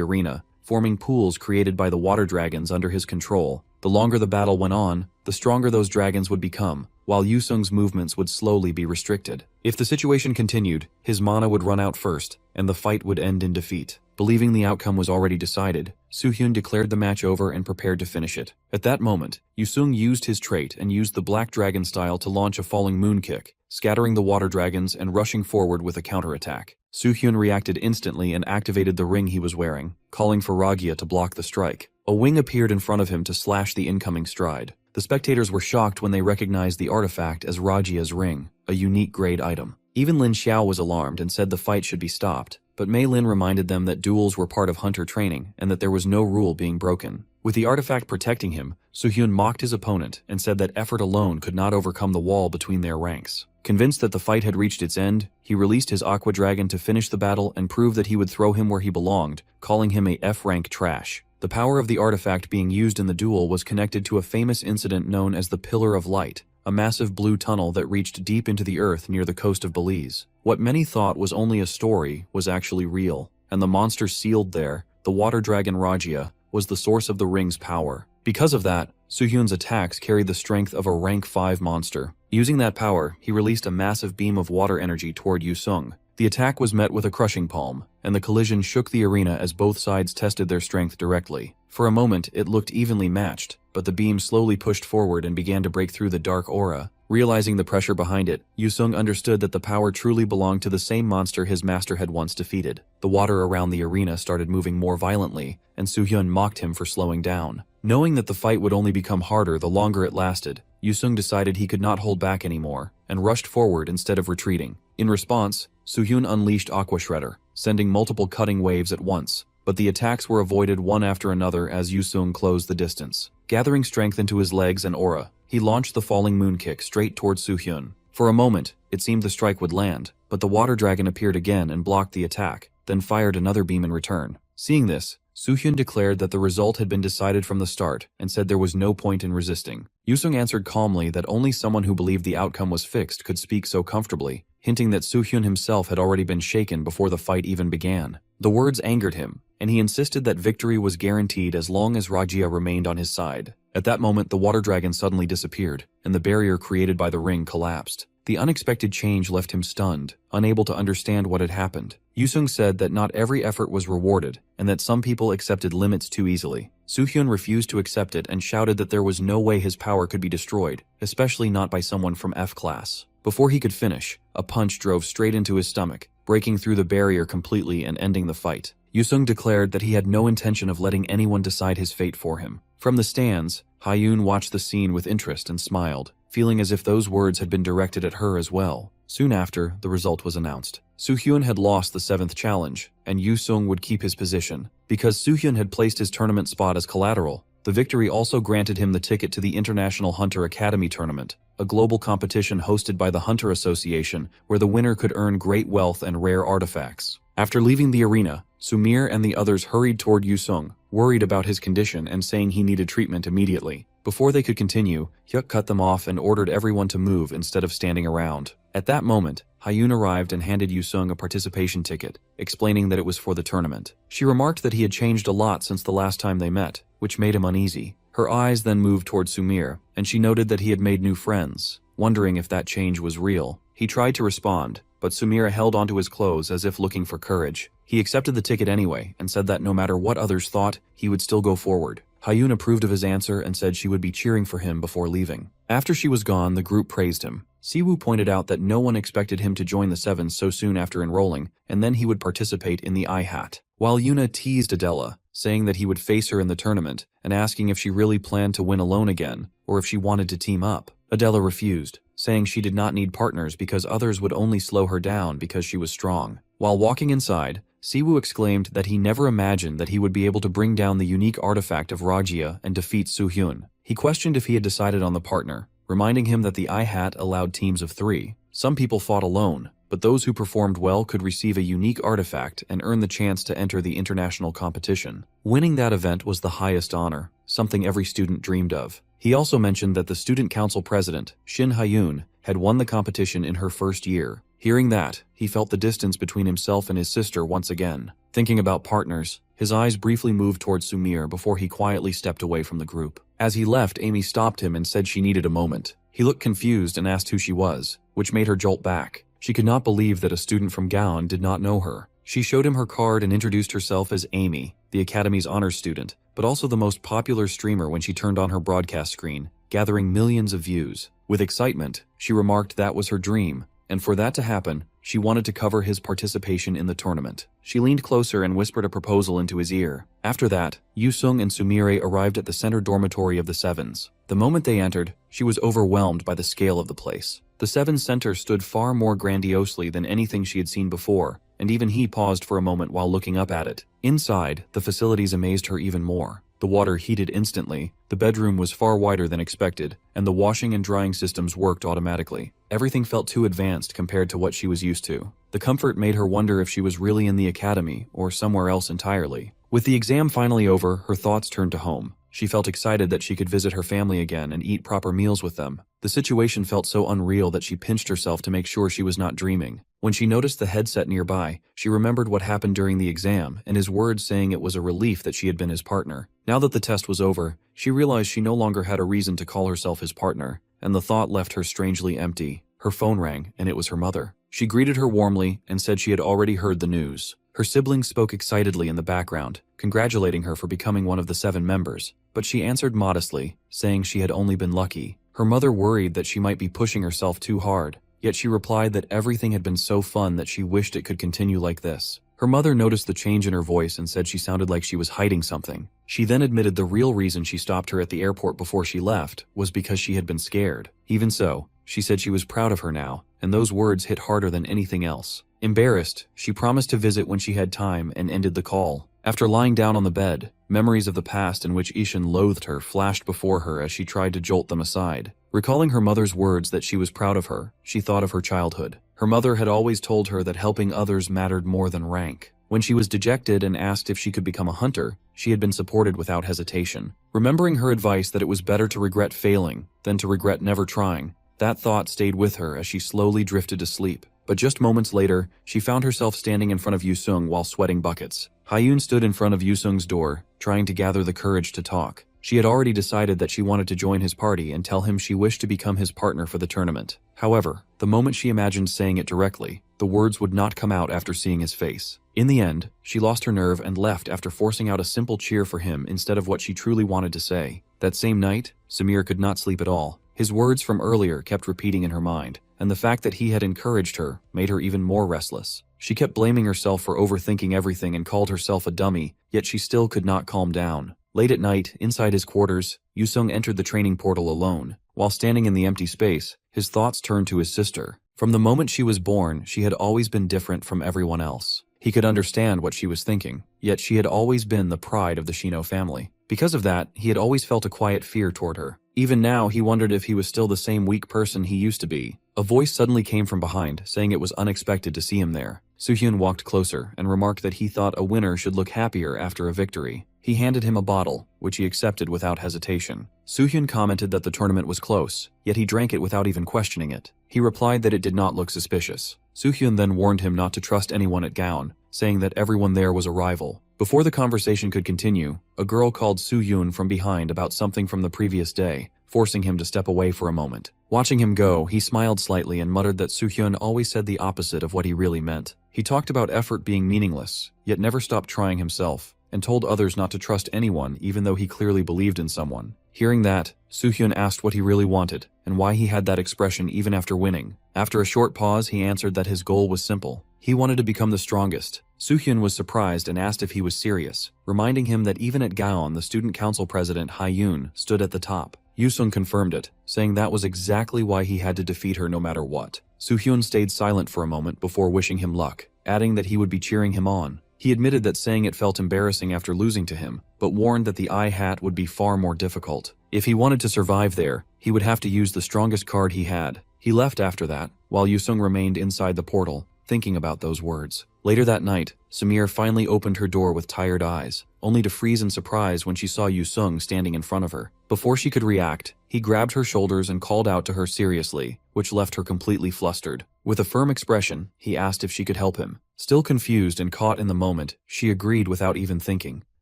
arena, forming pools created by the water dragons under his control. The longer the battle went on, the stronger those dragons would become, while Yusung's movements would slowly be restricted. If the situation continued, his mana would run out first, and the fight would end in defeat. Believing the outcome was already decided, Soo-hyun declared the match over and prepared to finish it. At that moment, Yusung used his trait and used the Black Dragon style to launch a falling moon kick, scattering the water dragons and rushing forward with a counterattack. Soo-hyun reacted instantly and activated the ring he was wearing, calling for Raghia to block the strike. A wing appeared in front of him to slash the incoming stride. The spectators were shocked when they recognized the artifact as Raghia's ring, a unique grade item. Even Lin Xiao was alarmed and said the fight should be stopped, but Mei Lin reminded them that duels were part of hunter training and that there was no rule being broken. With the artifact protecting him, Soo-hyun mocked his opponent and said that effort alone could not overcome the wall between their ranks. Convinced that the fight had reached its end, he released his Aqua Dragon to finish the battle and prove that he would throw him where he belonged, calling him a F-rank trash. The power of the artifact being used in the duel was connected to a famous incident known as the Pillar of Light, a massive blue tunnel that reached deep into the earth near the coast of Belize. What many thought was only a story was actually real, and the monster sealed there, the water dragon Raghia, was the source of the ring's power. Because of that, Soo-hyun's attacks carried the strength of a rank 5 monster. Using that power, he released a massive beam of water energy toward Yusung. The attack was met with a crushing palm, and the collision shook the arena as both sides tested their strength directly. For a moment, it looked evenly matched, but the beam slowly pushed forward and began to break through the dark aura. Realizing the pressure behind it, Yusung understood that the power truly belonged to the same monster his master had once defeated. The water around the arena started moving more violently, and Soo-hyun mocked him for slowing down. Knowing that the fight would only become harder the longer it lasted, Yusung decided he could not hold back anymore, and rushed forward instead of retreating. In response, Soo-hyun unleashed Aqua Shredder, sending multiple cutting waves at once, but the attacks were avoided one after another as Yusung closed the distance. Gathering strength into his legs and aura, he launched the falling moon kick straight towards Soo-hyun. For a moment, it seemed the strike would land, but the water dragon appeared again and blocked the attack, then fired another beam in return. Seeing this, Soo-hyun declared that the result had been decided from the start and said there was no point in resisting. Yusung answered calmly that only someone who believed the outcome was fixed could speak so comfortably, hinting that Soo-hyun himself had already been shaken before the fight even began. The words angered him, and he insisted that victory was guaranteed as long as Raghia remained on his side. At that moment, the water dragon suddenly disappeared, and the barrier created by the ring collapsed. The unexpected change left him stunned, unable to understand what had happened. Yusung said that not every effort was rewarded, and that some people accepted limits too easily. Soo-hyun refused to accept it and shouted that there was no way his power could be destroyed, especially not by someone from F-class. Before he could finish, a punch drove straight into his stomach, breaking through the barrier completely and ending the fight. Yusung declared that he had no intention of letting anyone decide his fate for him. From the stands, Hyun watched the scene with interest and smiled, feeling as if those words had been directed at her as well. Soon after, the result was announced. Soo-hyun had lost the 7th challenge, and Yusung would keep his position. Because Soo-hyun had placed his tournament spot as collateral, the victory also granted him the ticket to the International Hunter Academy Tournament, a global competition hosted by the Hunter Association where the winner could earn great wealth and rare artifacts. After leaving the arena, Sumir and the others hurried toward Yusung, worried about his condition and saying he needed treatment immediately. Before they could continue, Hyuk cut them off and ordered everyone to move instead of standing around. At that moment, Hyun arrived and handed Yusung a participation ticket, explaining that it was for the tournament. She remarked that he had changed a lot since the last time they met, which made him uneasy. Her eyes then moved toward Sumir, and she noted that he had made new friends. Wondering if that change was real, he tried to respond, but Sumire held onto his clothes as if looking for courage. He accepted the ticket anyway and said that no matter what others thought, he would still go forward. Hyun approved of his answer and said she would be cheering for him before leaving. After she was gone, the group praised him. Siwoo pointed out that no one expected him to join the Sevens so soon after enrolling, and then he would participate in the I-Hat. While Yuna teased Adela, saying that he would face her in the tournament, and asking if she really planned to win alone again, or if she wanted to team up. Adela refused, saying she did not need partners because others would only slow her down because she was strong. While walking inside, Siwoo exclaimed that he never imagined that he would be able to bring down the unique artifact of Ragia and defeat Soo-hyun. He questioned if he had decided on the partner, reminding him that the I-Hat allowed teams of 3. Some people fought alone, but those who performed well could receive a unique artifact and earn the chance to enter the international competition. Winning that event was the highest honor, something every student dreamed of. He also mentioned that the student council president, Shin Hyun, had won the competition in her first year. Hearing that, he felt the distance between himself and his sister once again. Thinking about partners, his eyes briefly moved towards Sumire before he quietly stepped away from the group. As he left, Amy stopped him and said she needed a moment. He looked confused and asked who she was, which made her jolt back. She could not believe that a student from Gaon did not know her. She showed him her card and introduced herself as Amy, the Academy's honors student, but also the most popular streamer when she turned on her broadcast screen, gathering millions of views. With excitement, she remarked that was her dream, and for that to happen, she wanted to cover his participation in the tournament. She leaned closer and whispered a proposal into his ear. After that, Yu-sung and Sumire arrived at the center dormitory of the Sevens. The moment they entered, she was overwhelmed by the scale of the place. The Sevens Center stood far more grandiosely than anything she had seen before, and even he paused for a moment while looking up at it. Inside, the facilities amazed her even more. The water heated instantly, the bedroom was far wider than expected, and the washing and drying systems worked automatically. Everything felt too advanced compared to what she was used to. The comfort made her wonder if she was really in the academy or somewhere else entirely. With the exam finally over, her thoughts turned to home. She felt excited that she could visit her family again and eat proper meals with them. The situation felt so unreal that she pinched herself to make sure she was not dreaming. When she noticed the headset nearby, she remembered what happened during the exam and his words saying it was a relief that she had been his partner. Now that the test was over, she realized she no longer had a reason to call herself his partner, and the thought left her strangely empty. Her phone rang, and it was her mother. She greeted her warmly and said she had already heard the news. Her siblings spoke excitedly in the background, congratulating her for becoming one of the 7 members, but she answered modestly, saying she had only been lucky. Her mother worried that she might be pushing herself too hard, yet she replied that everything had been so fun that she wished it could continue like this. Her mother noticed the change in her voice and said she sounded like she was hiding something. She then admitted the real reason she stopped her at the airport before she left was because she had been scared. Even so, she said she was proud of her now, and those words hit harder than anything else. Embarrassed, she promised to visit when she had time and ended the call. After lying down on the bed, memories of the past in which Ishin loathed her flashed before her as she tried to jolt them aside. Recalling her mother's words that she was proud of her, she thought of her childhood. Her mother had always told her that helping others mattered more than rank. When she was dejected and asked if she could become a hunter, she had been supported without hesitation. Remembering her advice that it was better to regret failing than to regret never trying, that thought stayed with her as she slowly drifted to sleep. But just moments later, she found herself standing in front of Yu-sung while sweating buckets. Hyun stood in front of Yu-sung's door, trying to gather the courage to talk. She had already decided that she wanted to join his party and tell him she wished to become his partner for the tournament. However, the moment she imagined saying it directly, the words would not come out after seeing his face. In the end, she lost her nerve and left after forcing out a simple cheer for him instead of what she truly wanted to say. That same night, Samir could not sleep at all. His words from earlier kept repeating in her mind, and the fact that he had encouraged her made her even more restless. She kept blaming herself for overthinking everything and called herself a dummy, yet she still could not calm down. Late at night, inside his quarters, Yu-sung entered the training portal alone. While standing in the empty space, his thoughts turned to his sister. From the moment she was born, she had always been different from everyone else. He could understand what she was thinking, yet she had always been the pride of the Shino family. Because of that, he had always felt a quiet fear toward her. Even now, he wondered if he was still the same weak person he used to be. A voice suddenly came from behind, saying it was unexpected to see him there. Soo-hyun walked closer and remarked that he thought a winner should look happier after a victory. He handed him a bottle, which he accepted without hesitation. Soo-hyun commented that the tournament was close, yet he drank it without even questioning it. He replied that it did not look suspicious. Soo-hyun then warned him not to trust anyone at Gaon, saying that everyone there was a rival. Before the conversation could continue, a girl called Soo-hyun from behind about something from the previous day, forcing him to step away for a moment. Watching him go, he smiled slightly and muttered that Soo-hyun always said the opposite of what he really meant. He talked about effort being meaningless, yet never stopped trying himself, and told others not to trust anyone even though he clearly believed in someone. Hearing that, Soo-hyun asked what he really wanted, and why he had that expression even after winning. After a short pause, he answered that his goal was simple. He wanted to become the strongest. Soo-hyun was surprised and asked if he was serious, reminding him that even at Gaon, the student council president Ha-yoon stood at the top. Yoo-sung confirmed it, saying that was exactly why he had to defeat her no matter what. Soo-hyun stayed silent for a moment before wishing him luck, adding that he would be cheering him on. He admitted that saying it felt embarrassing after losing to him, but warned that the eye hat would be far more difficult. If he wanted to survive there, he would have to use the strongest card he had. He left after that, while Yoo-sung remained inside the portal, thinking about those words. Later that night, Samir finally opened her door with tired eyes, only to freeze in surprise when she saw Yoo-sung standing in front of her. Before she could react, he grabbed her shoulders and called out to her seriously, which left her completely flustered. With a firm expression, he asked if she could help him. Still confused and caught in the moment, she agreed without even thinking,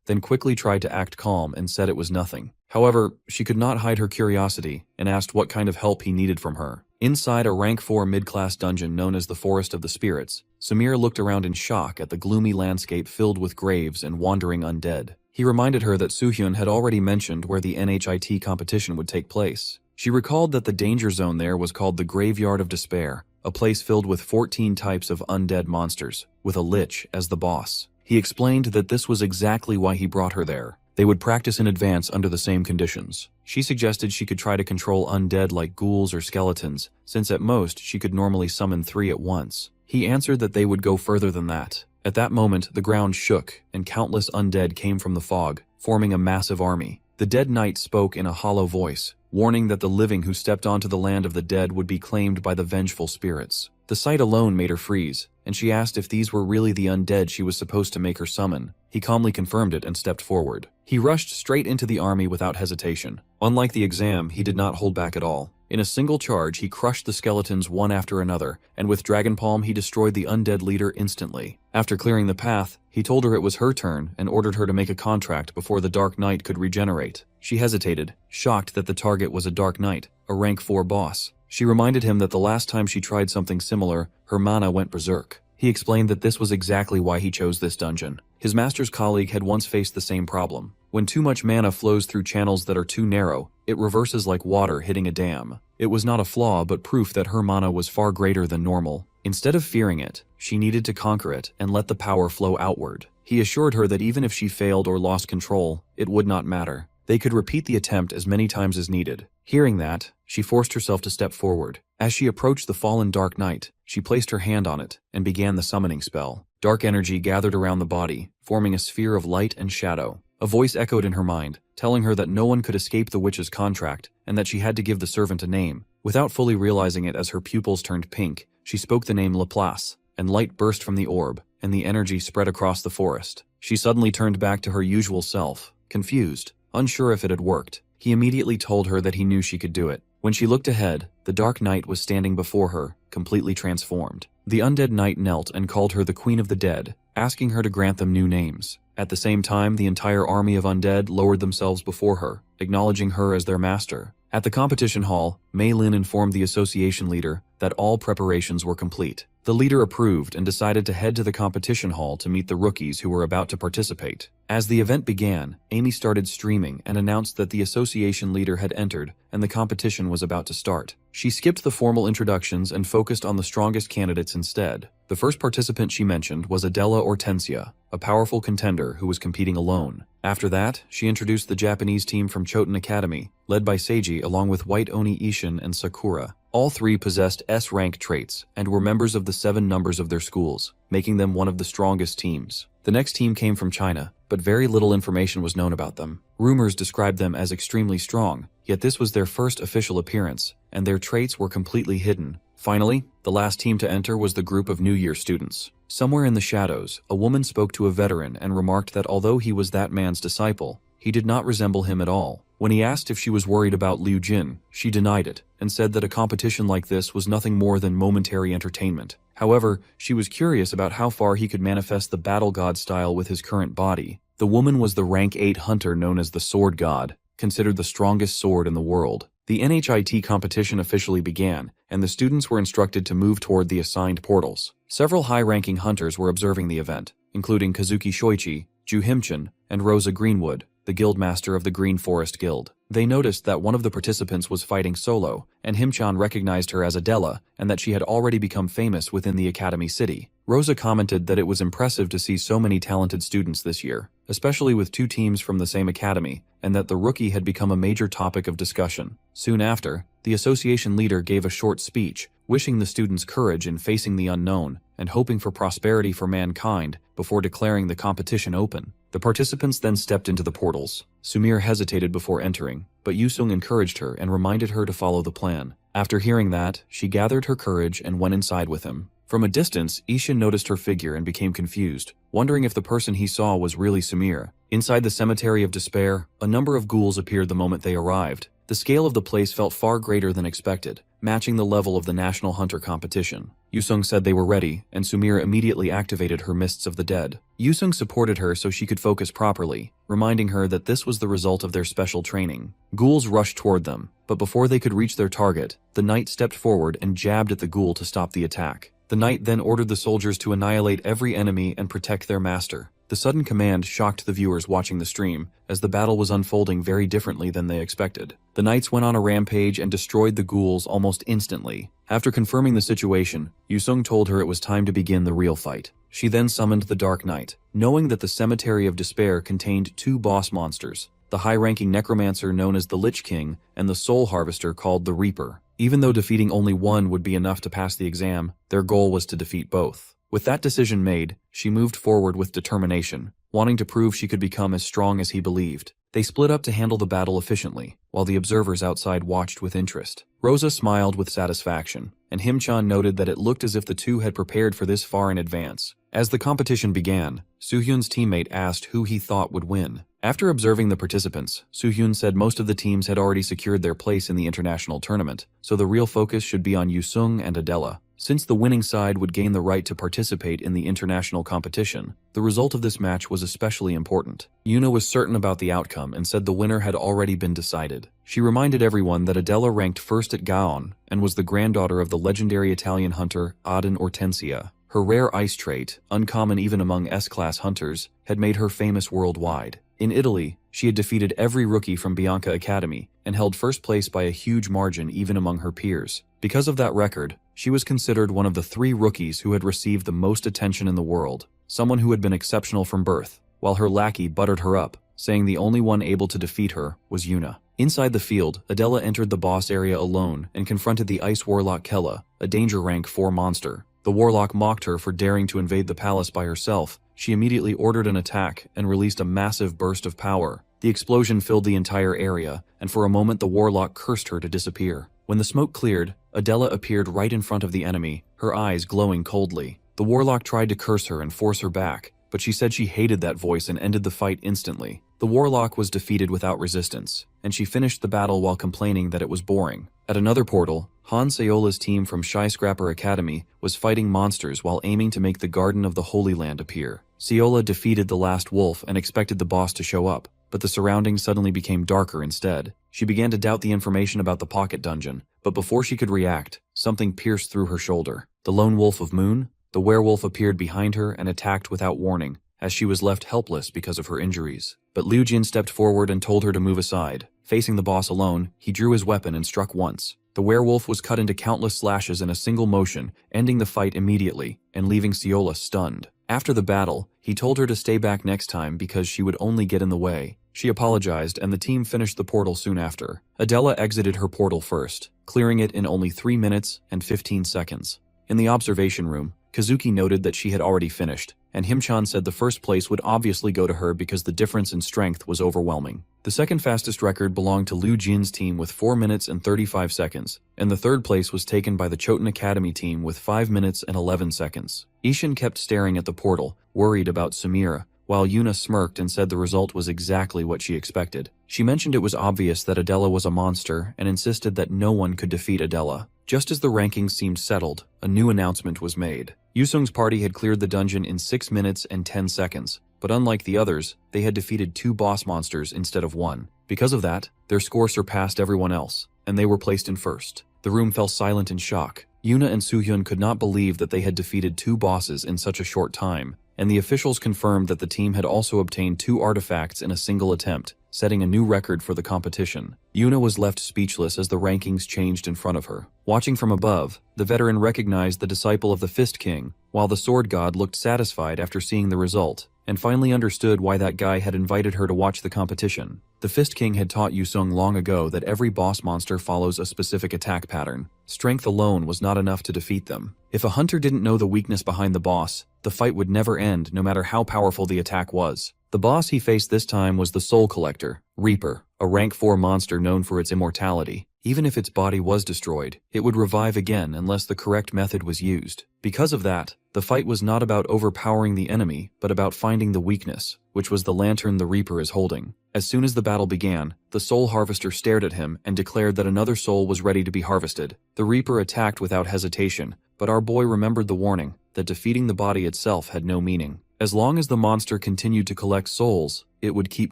then quickly tried to act calm and said it was nothing. However, she could not hide her curiosity and asked what kind of help he needed from her. Inside a rank 4 mid-class dungeon known as the Forest of the Spirits, Samir looked around in shock at the gloomy landscape filled with graves and wandering undead. He reminded her that Soo-hyun had already mentioned where the NHIT competition would take place. She recalled that the danger zone there was called the Graveyard of Despair, a place filled with 14 types of undead monsters, with a lich as the boss. He explained that this was exactly why he brought her there. They would practice in advance under the same conditions. She suggested she could try to control undead like ghouls or skeletons, since at most she could normally summon 3 at once. He answered that they would go further than that. At that moment, the ground shook, and countless undead came from the fog, forming a massive army. The dead knight spoke in a hollow voice, warning that the living who stepped onto the land of the dead would be claimed by the vengeful spirits. The sight alone made her freeze, and she asked if these were really the undead she was supposed to make her summon. He calmly confirmed it and stepped forward. He rushed straight into the army without hesitation. Unlike the exam, he did not hold back at all. In a single charge, he crushed the skeletons one after another, and with Dragon Palm he destroyed the undead leader instantly. After clearing the path, he told her it was her turn and ordered her to make a contract before the Dark Knight could regenerate. She hesitated, shocked that the target was a Dark Knight, a rank 4 boss. She reminded him that the last time she tried something similar, her mana went berserk. He explained that this was exactly why he chose this dungeon. His master's colleague had once faced the same problem. When too much mana flows through channels that are too narrow, it reverses like water hitting a dam. It was not a flaw, but proof that her mana was far greater than normal. Instead of fearing it, she needed to conquer it and let the power flow outward. He assured her that even if she failed or lost control, it would not matter. They could repeat the attempt as many times as needed. Hearing that, she forced herself to step forward. As she approached the fallen Dark Knight, she placed her hand on it and began the summoning spell. Dark energy gathered around the body, forming a sphere of light and shadow. A voice echoed in her mind, telling her that no one could escape the witch's contract and that she had to give the servant a name. Without fully realizing it, as her pupils turned pink, she spoke the name Laplace, and light burst from the orb, and the energy spread across the forest. She suddenly turned back to her usual self, confused, unsure if it had worked. He immediately told her that he knew she could do it. When she looked ahead, the Dark Knight was standing before her, completely transformed. The undead knight knelt and called her the Queen of the Dead, asking her to grant them new names. At the same time, the entire army of undead lowered themselves before her, acknowledging her as their master. At the competition hall, Mei Lin informed the association leader that all preparations were complete. The leader approved and decided to head to the competition hall to meet the rookies who were about to participate. As the event began, Amy started streaming and announced that the association leader had entered and the competition was about to start. She skipped the formal introductions and focused on the strongest candidates instead. The first participant she mentioned was Adela Hortensia, a powerful contender who was competing alone. After that, she introduced the Japanese team from Choten Academy, led by Seiji along with White Oni Ishin and Sakura. All 3 possessed S-rank traits and were members of the 7 numbers of their schools, making them one of the strongest teams. The next team came from China, but very little information was known about them. Rumors described them as extremely strong, yet this was their first official appearance, and their traits were completely hidden. Finally, the last team to enter was the group of New Year students. Somewhere in the shadows, a woman spoke to a veteran and remarked that although he was that man's disciple, he did not resemble him at all. When he asked if she was worried about Liu Jin, she denied it and said that a competition like this was nothing more than momentary entertainment. However, she was curious about how far he could manifest the battle god style with his current body. The woman was the rank 8 hunter known as the Sword God, considered the strongest sword in the world. The NHIT competition officially began, and the students were instructed to move toward the assigned portals. Several high-ranking hunters were observing the event, including Kazuki Shoichi, Ju Himchin, and Rosa Greenwood, the guildmaster of the Green Forest Guild. They noticed that one of the participants was fighting solo, and Himchan recognized her as Adela and that she had already become famous within the Academy City. Rosa commented that it was impressive to see so many talented students this year, especially with two teams from the same academy, and that the rookie had become a major topic of discussion. Soon after, the association leader gave a short speech, wishing the students courage in facing the unknown and hoping for prosperity for mankind before declaring the competition open. The participants then stepped into the portals. Sumire hesitated before entering, but Yusung encouraged her and reminded her to follow the plan. After hearing that, she gathered her courage and went inside with him. From a distance, Ishin noticed her figure and became confused, wondering if the person he saw was really Sumire. Inside the Cemetery of Despair, a number of ghouls appeared the moment they arrived. The scale of the place felt far greater than expected, matching the level of the National Hunter competition. Yusung said they were ready, and Sumire immediately activated her Mists of the Dead. Yusung supported her so she could focus properly, reminding her that this was the result of their special training. Ghouls rushed toward them, but before they could reach their target, the knight stepped forward and jabbed at the ghoul to stop the attack. The knight then ordered the soldiers to annihilate every enemy and protect their master. The sudden command shocked the viewers watching the stream, as the battle was unfolding very differently than they expected. The knights went on a rampage and destroyed the ghouls almost instantly. After confirming the situation, Yusung told her it was time to begin the real fight. She then summoned the Dark Knight, knowing that the Cemetery of Despair contained two boss monsters, the high-ranking necromancer known as the Lich King and the soul harvester called the Reaper. Even though defeating only one would be enough to pass the exam, their goal was to defeat both. With that decision made, she moved forward with determination, wanting to prove she could become as strong as he believed. They split up to handle the battle efficiently, while the observers outside watched with interest. Rosa smiled with satisfaction, and Himchan noted that it looked as if the two had prepared for this far in advance. As the competition began, Soohyun's teammate asked who he thought would win. After observing the participants, Soohyun said most of the teams had already secured their place in the international tournament, so the real focus should be on Yusung and Adela. Since the winning side would gain the right to participate in the international competition, the result of this match was especially important. Yuna was certain about the outcome and said the winner had already been decided. She reminded everyone that Adela ranked first at Gaon and was the granddaughter of the legendary Italian hunter Aden Hortensia. Her rare ice trait, uncommon even among S-class hunters, had made her famous worldwide. In Italy, she had defeated every rookie from Bianca Academy and held first place by a huge margin even among her peers. Because of that record, she was considered one of the 3 rookies who had received the most attention in the world, someone who had been exceptional from birth, while her lackey buttered her up, saying the only one able to defeat her was Yuna. Inside the field, Adela entered the boss area alone and confronted the Ice Warlock Kella, a danger rank 4 monster. The warlock mocked her for daring to invade the palace by herself. She immediately ordered an attack and released a massive burst of power. The explosion filled the entire area, and for a moment the warlock cursed her to disappear. When the smoke cleared, Adela appeared right in front of the enemy, her eyes glowing coldly. The warlock tried to curse her and force her back, but she said she hated that voice and ended the fight instantly. The warlock was defeated without resistance, and she finished the battle while complaining that it was boring. At another portal, Han Seola's team from Skyscraper Academy was fighting monsters while aiming to make the Garden of the Holy Land appear. Seola defeated the last wolf and expected the boss to show up, but the surroundings suddenly became darker instead. She began to doubt the information about the pocket dungeon, but before she could react, something pierced through her shoulder. The lone wolf of Moon? The werewolf appeared behind her and attacked without warning, as she was left helpless because of her injuries. But Liu Jin stepped forward and told her to move aside. Facing the boss alone, he drew his weapon and struck once. The werewolf was cut into countless slashes in a single motion, ending the fight immediately and leaving Seola stunned. After the battle, he told her to stay back next time because she would only get in the way. She apologized and the team finished the portal soon after. Adela exited her portal first, clearing it in only 3 minutes and 15 seconds. In the observation room, Kazuki noted that she had already finished, and Himchan said the first place would obviously go to her because the difference in strength was overwhelming. The second fastest record belonged to Liu Jin's team with 4 minutes and 35 seconds, and the third place was taken by the Choten Academy team with 5 minutes and 11 seconds. Ishin kept staring at the portal, worried about Samira, while Yuna smirked and said the result was exactly what she expected. She mentioned it was obvious that Adela was a monster and insisted that no one could defeat Adela. Just as the rankings seemed settled, a new announcement was made. Yusung's party had cleared the dungeon in 6 minutes and 10 seconds, but unlike the others, they had defeated 2 boss monsters instead of 1. Because of that, their score surpassed everyone else. and they were placed in first. The room fell silent in shock. Yuna and Soohyun could not believe that they had defeated 2 bosses in such a short time, and the officials confirmed that the team had also obtained 2 artifacts in a single attempt, setting a new record for the competition. Yuna was left speechless as the rankings changed in front of her. Watching from above, the veteran recognized the disciple of the Fist King, while the Sword God looked satisfied after seeing the result, and finally understood why that guy had invited her to watch the competition. The Fist King had taught Yusung long ago that every boss monster follows a specific attack pattern. Strength alone was not enough to defeat them. If a hunter didn't know the weakness behind the boss, the fight would never end no matter how powerful the attack was. The boss he faced this time was the Soul Collector, Reaper, a rank 4 monster known for its immortality. Even if its body was destroyed, it would revive again unless the correct method was used. Because of that, the fight was not about overpowering the enemy, but about finding the weakness, which was the lantern the Reaper is holding. As soon as the battle began, the Soul Harvester stared at him and declared that another soul was ready to be harvested. The Reaper attacked without hesitation, but our boy remembered the warning that defeating the body itself had no meaning. As long as the monster continued to collect souls, it would keep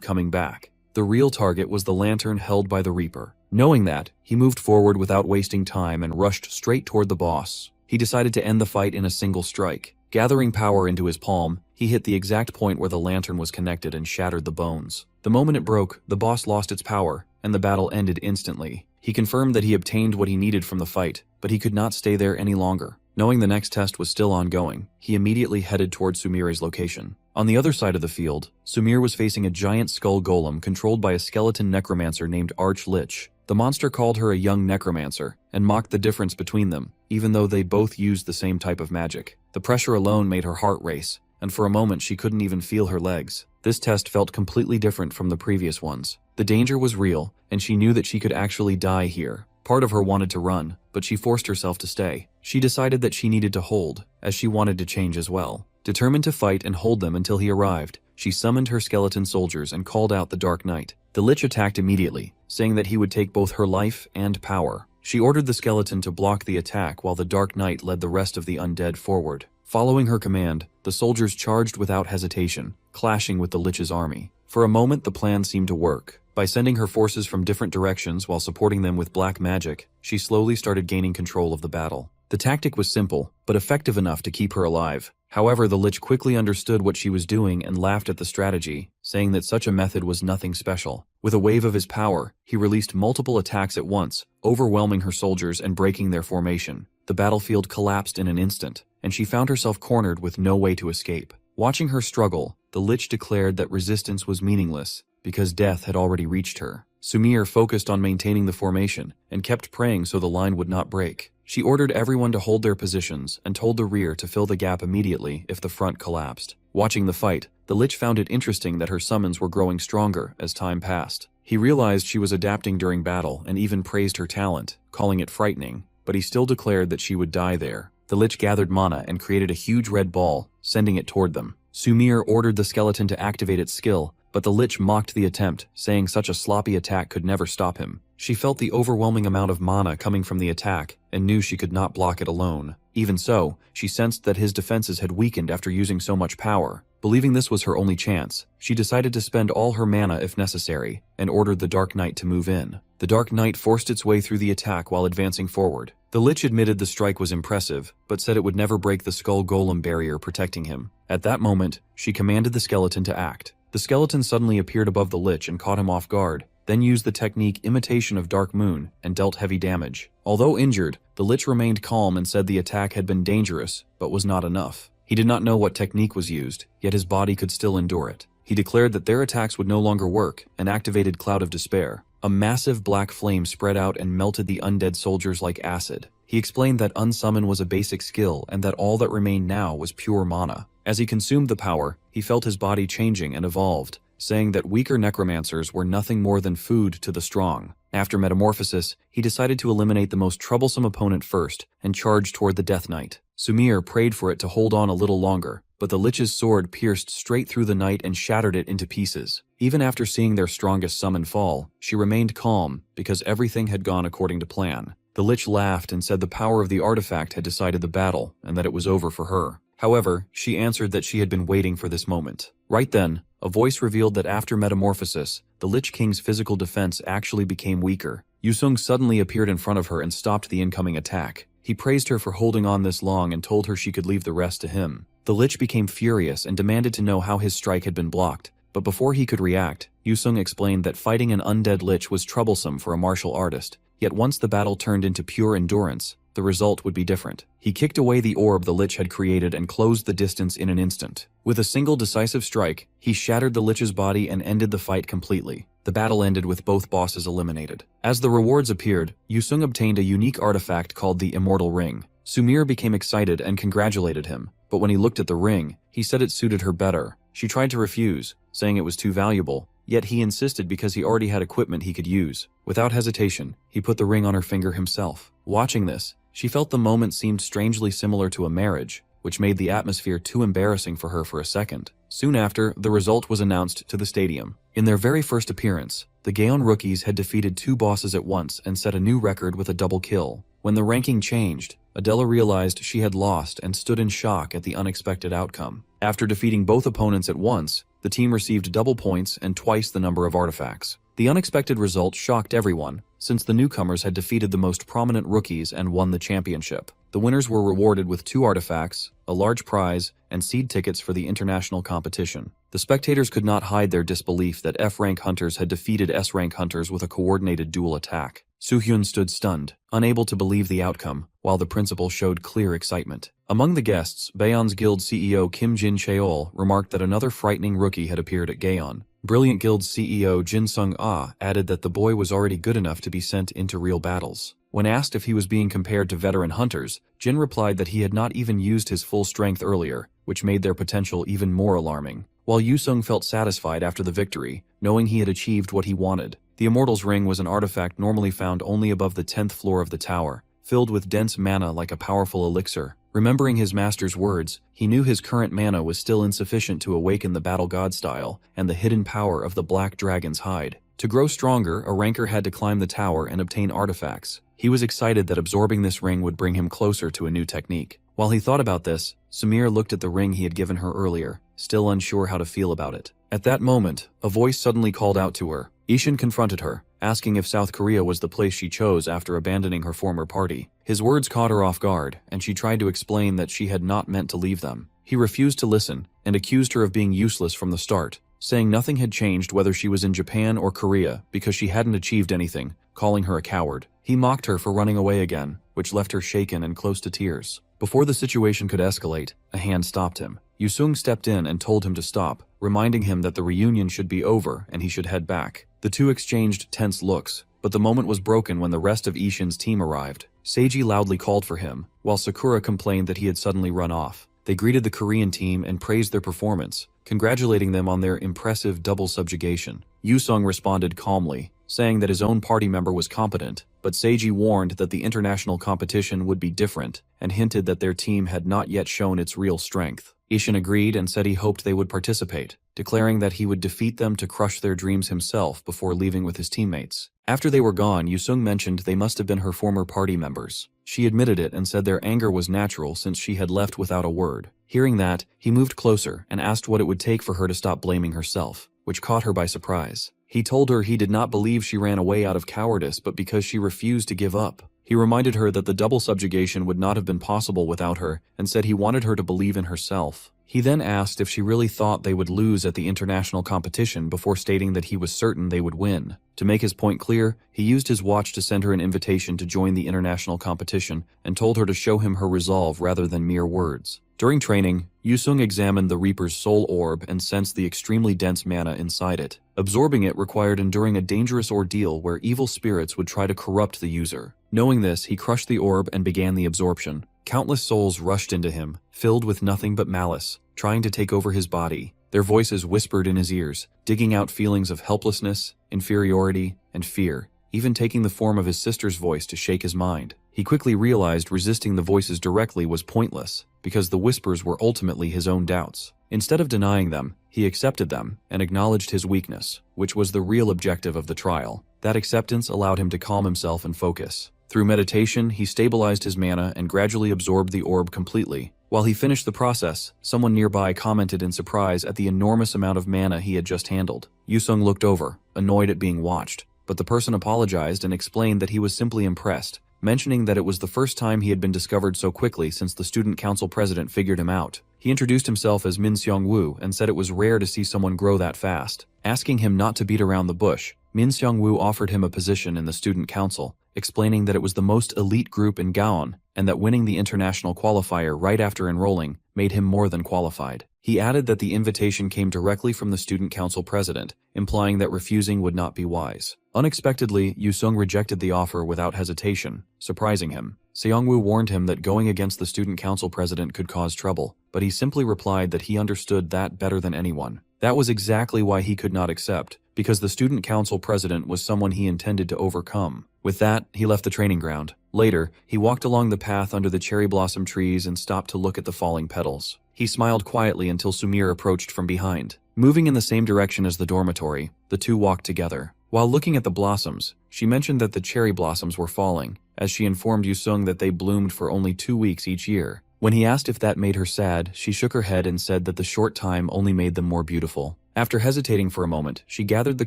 coming back. The real target was the lantern held by the Reaper. Knowing that, he moved forward without wasting time and rushed straight toward the boss. He decided to end the fight in a single strike. Gathering power into his palm, he hit the exact point where the lantern was connected and shattered the bones. The moment it broke, the boss lost its power, and the battle ended instantly. He confirmed that he obtained what he needed from the fight, but he could not stay there any longer. Knowing the next test was still ongoing, he immediately headed toward Sumire's location. On the other side of the field, Sumire was facing a giant skull golem controlled by a skeleton necromancer named Arch Lich. The monster called her a young necromancer and mocked the difference between them, even though they both used the same type of magic. The pressure alone made her heart race, and for a moment she couldn't even feel her legs. This test felt completely different from the previous ones. The danger was real, and she knew that she could actually die here. Part of her wanted to run, but she forced herself to stay. She decided that she needed to hold, as she wanted to change as well. Determined to fight and hold them until he arrived, she summoned her skeleton soldiers and called out the Dark Knight. The Lich attacked immediately, saying that he would take both her life and power. She ordered the skeleton to block the attack while the Dark Knight led the rest of the undead forward. Following her command, the soldiers charged without hesitation, clashing with the Lich's army. For a moment, the plan seemed to work. By sending her forces from different directions while supporting them with black magic, she slowly started gaining control of the battle. The tactic was simple, but effective enough to keep her alive. However, the Lich quickly understood what she was doing and laughed at the strategy, saying that such a method was nothing special. With a wave of his power, he released multiple attacks at once, overwhelming her soldiers and breaking their formation. The battlefield collapsed in an instant, and she found herself cornered with no way to escape. Watching her struggle, the Lich declared that resistance was meaningless, because death had already reached her. Sumire focused on maintaining the formation, and kept praying so the line would not break. She ordered everyone to hold their positions and told the rear to fill the gap immediately if the front collapsed. Watching the fight, the Lich found it interesting that her summons were growing stronger as time passed. He realized she was adapting during battle and even praised her talent, calling it frightening, but he still declared that she would die there. The Lich gathered mana and created a huge red ball, sending it toward them. Sumire ordered the skeleton to activate its skill, but the Lich mocked the attempt, saying such a sloppy attack could never stop him. She felt the overwhelming amount of mana coming from the attack and knew she could not block it alone. Even so, she sensed that his defenses had weakened after using so much power. Believing this was her only chance, she decided to spend all her mana if necessary, and ordered the Dark Knight to move in. The Dark Knight forced its way through the attack while advancing forward. The Lich admitted the strike was impressive, but said it would never break the skull golem barrier protecting him. At that moment, she commanded the skeleton to act. The skeleton suddenly appeared above the Lich and caught him off guard, then used the technique Imitation of Dark Moon and dealt heavy damage. Although injured, the Lich remained calm and said the attack had been dangerous, but was not enough. He did not know what technique was used, yet his body could still endure it. He declared that their attacks would no longer work and activated Cloud of Despair. A massive black flame spread out and melted the undead soldiers like acid. He explained that Unsummon was a basic skill and that all that remained now was pure mana. As he consumed the power, he felt his body changing and evolved, saying that weaker necromancers were nothing more than food to the strong. After metamorphosis, he decided to eliminate the most troublesome opponent first and charge toward the Death Knight. Sumire prayed for it to hold on a little longer, but the Lich's sword pierced straight through the knight and shattered it into pieces. Even after seeing their strongest summon fall, she remained calm because everything had gone according to plan. The Lich laughed and said the power of the artifact had decided the battle and that it was over for her. However, she answered that she had been waiting for this moment. Right then, a voice revealed that after metamorphosis, the Lich King's physical defense actually became weaker. Yusung suddenly appeared in front of her and stopped the incoming attack. He praised her for holding on this long and told her she could leave the rest to him. The Lich became furious and demanded to know how his strike had been blocked, but before he could react, Yusung explained that fighting an undead Lich was troublesome for a martial artist, yet once the battle turned into pure endurance, the result would be different. He kicked away the orb the Lich had created and closed the distance in an instant. With a single decisive strike, he shattered the Lich's body and ended the fight completely. The battle ended with both bosses eliminated. As the rewards appeared, Yusung obtained a unique artifact called the Immortal Ring. Sumire became excited and congratulated him, but when he looked at the ring, he said it suited her better. She tried to refuse, saying it was too valuable, yet he insisted because he already had equipment he could use. Without hesitation, he put the ring on her finger himself. Watching this, she felt the moment seemed strangely similar to a marriage, which made the atmosphere too embarrassing for her for a second. Soon after, the result was announced to the stadium. In their very first appearance, the Gaon rookies had defeated 2 bosses at once and set a new record with a double kill. When the ranking changed, Adela realized she had lost and stood in shock at the unexpected outcome. After defeating both opponents at once, the team received double points and twice the number of artifacts. The unexpected result shocked everyone, since the newcomers had defeated the most prominent rookies and won the championship. The winners were rewarded with 2 artifacts, a large prize, and seed tickets for the international competition. The spectators could not hide their disbelief that F-rank hunters had defeated S-rank hunters with a coordinated dual attack. Soo-hyun stood stunned, unable to believe the outcome, while the principal showed clear excitement. Among the guests, Baeon's guild CEO Kim Jin-cheol remarked that another frightening rookie had appeared at Gaon. Brilliant Guild's CEO Jin Sung-ah added that the boy was already good enough to be sent into real battles. When asked if he was being compared to veteran hunters, Jin replied that he had not even used his full strength earlier, which made their potential even more alarming. While Yusung felt satisfied after the victory, knowing he had achieved what he wanted, the Immortal's Ring was an artifact normally found only above the 10th floor of the tower, filled with dense mana like a powerful elixir. Remembering his master's words, he knew his current mana was still insufficient to awaken the battle god style and the hidden power of the Black Dragon's hide. To grow stronger, a ranker had to climb the tower and obtain artifacts. He was excited that absorbing this ring would bring him closer to a new technique. While he thought about this, Sumire looked at the ring he had given her earlier, still unsure how to feel about it. At that moment, a voice suddenly called out to her. Ishin confronted her, asking if South Korea was the place she chose after abandoning her former party. His words caught her off guard, and she tried to explain that she had not meant to leave them. He refused to listen, and accused her of being useless from the start, saying nothing had changed whether she was in Japan or Korea because she hadn't achieved anything, calling her a coward. He mocked her for running away again, which left her shaken and close to tears. Before the situation could escalate, a hand stopped him. Yusung stepped in and told him to stop, reminding him that the reunion should be over and he should head back. The two exchanged tense looks, but the moment was broken when the rest of Ishin's team arrived. Seiji loudly called for him, while Sakura complained that he had suddenly run off. They greeted the Korean team and praised their performance, congratulating them on their impressive double subjugation. Yusung responded calmly, saying that his own party member was competent, but Seiji warned that the international competition would be different and hinted that their team had not yet shown its real strength. Ishin agreed and said he hoped they would participate, declaring that he would defeat them to crush their dreams himself before leaving with his teammates. After they were gone, Yusung mentioned they must have been her former party members. She admitted it and said their anger was natural since she had left without a word. Hearing that, he moved closer and asked what it would take for her to stop blaming herself, which caught her by surprise. He told her he did not believe she ran away out of cowardice but because she refused to give up. He reminded her that the double subjugation would not have been possible without her and said he wanted her to believe in herself. He then asked if she really thought they would lose at the international competition before stating that he was certain they would win. To make his point clear, he used his watch to send her an invitation to join the international competition and told her to show him her resolve rather than mere words. During training, Yusung examined the Reaper's soul orb and sensed the extremely dense mana inside it. Absorbing it required enduring a dangerous ordeal where evil spirits would try to corrupt the user. Knowing this, he crushed the orb and began the absorption. Countless souls rushed into him, filled with nothing but malice, trying to take over his body. Their voices whispered in his ears, digging out feelings of helplessness, inferiority, and fear, even taking the form of his sister's voice to shake his mind. He quickly realized resisting the voices directly was pointless, because the whispers were ultimately his own doubts. Instead of denying them, he accepted them and acknowledged his weakness, which was the real objective of the trial. That acceptance allowed him to calm himself and focus. Through meditation, he stabilized his mana and gradually absorbed the orb completely. While he finished the process, someone nearby commented in surprise at the enormous amount of mana he had just handled. Yusung looked over, annoyed at being watched, but the person apologized and explained that he was simply impressed, mentioning that it was the first time he had been discovered so quickly since the student council president figured him out. He introduced himself as Min Seong-woo and said it was rare to see someone grow that fast. Asking him not to beat around the bush, Min Seong-woo offered him a position in the student council, explaining that it was the most elite group in Gaon and that winning the international qualifier right after enrolling made him more than qualified. He added that the invitation came directly from the student council president, implying that refusing would not be wise. Unexpectedly, Yu-sung rejected the offer without hesitation, surprising him. Seong-woo warned him that going against the student council president could cause trouble, but he simply replied that he understood that better than anyone. That was exactly why he could not accept, because the student council president was someone he intended to overcome. With that, he left the training ground. Later, he walked along the path under the cherry blossom trees and stopped to look at the falling petals. He smiled quietly until Sumir approached from behind. Moving in the same direction as the dormitory, the two walked together. While looking at the blossoms, she mentioned that the cherry blossoms were falling, as she informed Yu-sung that they bloomed for only 2 weeks each year. When he asked if that made her sad, she shook her head and said that the short time only made them more beautiful. After hesitating for a moment, she gathered the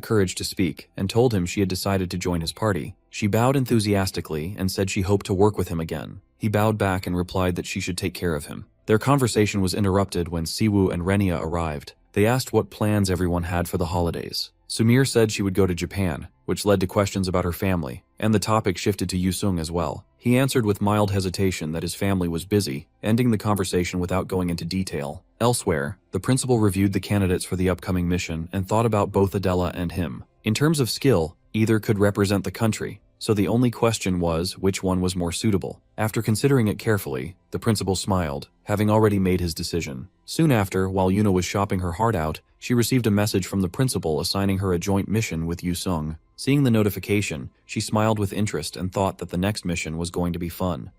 courage to speak and told him she had decided to join his party. She bowed enthusiastically and said she hoped to work with him again. He bowed back and replied that she should take care of him. Their conversation was interrupted when Siwoo and Renia arrived. They asked what plans everyone had for the holidays. Sumir said she would go to Japan, which led to questions about her family, and the topic shifted to Yu-sung as well. He answered with mild hesitation that his family was busy, ending the conversation without going into detail. Elsewhere, the principal reviewed the candidates for the upcoming mission and thought about both Adela and him. In terms of skill, either could represent the country, so the only question was which one was more suitable. After considering it carefully, the principal smiled, having already made his decision. Soon after, while Yuna was shopping her heart out, she received a message from the principal assigning her a joint mission with Yu-sung. Seeing the notification, she smiled with interest and thought that the next mission was going to be fun.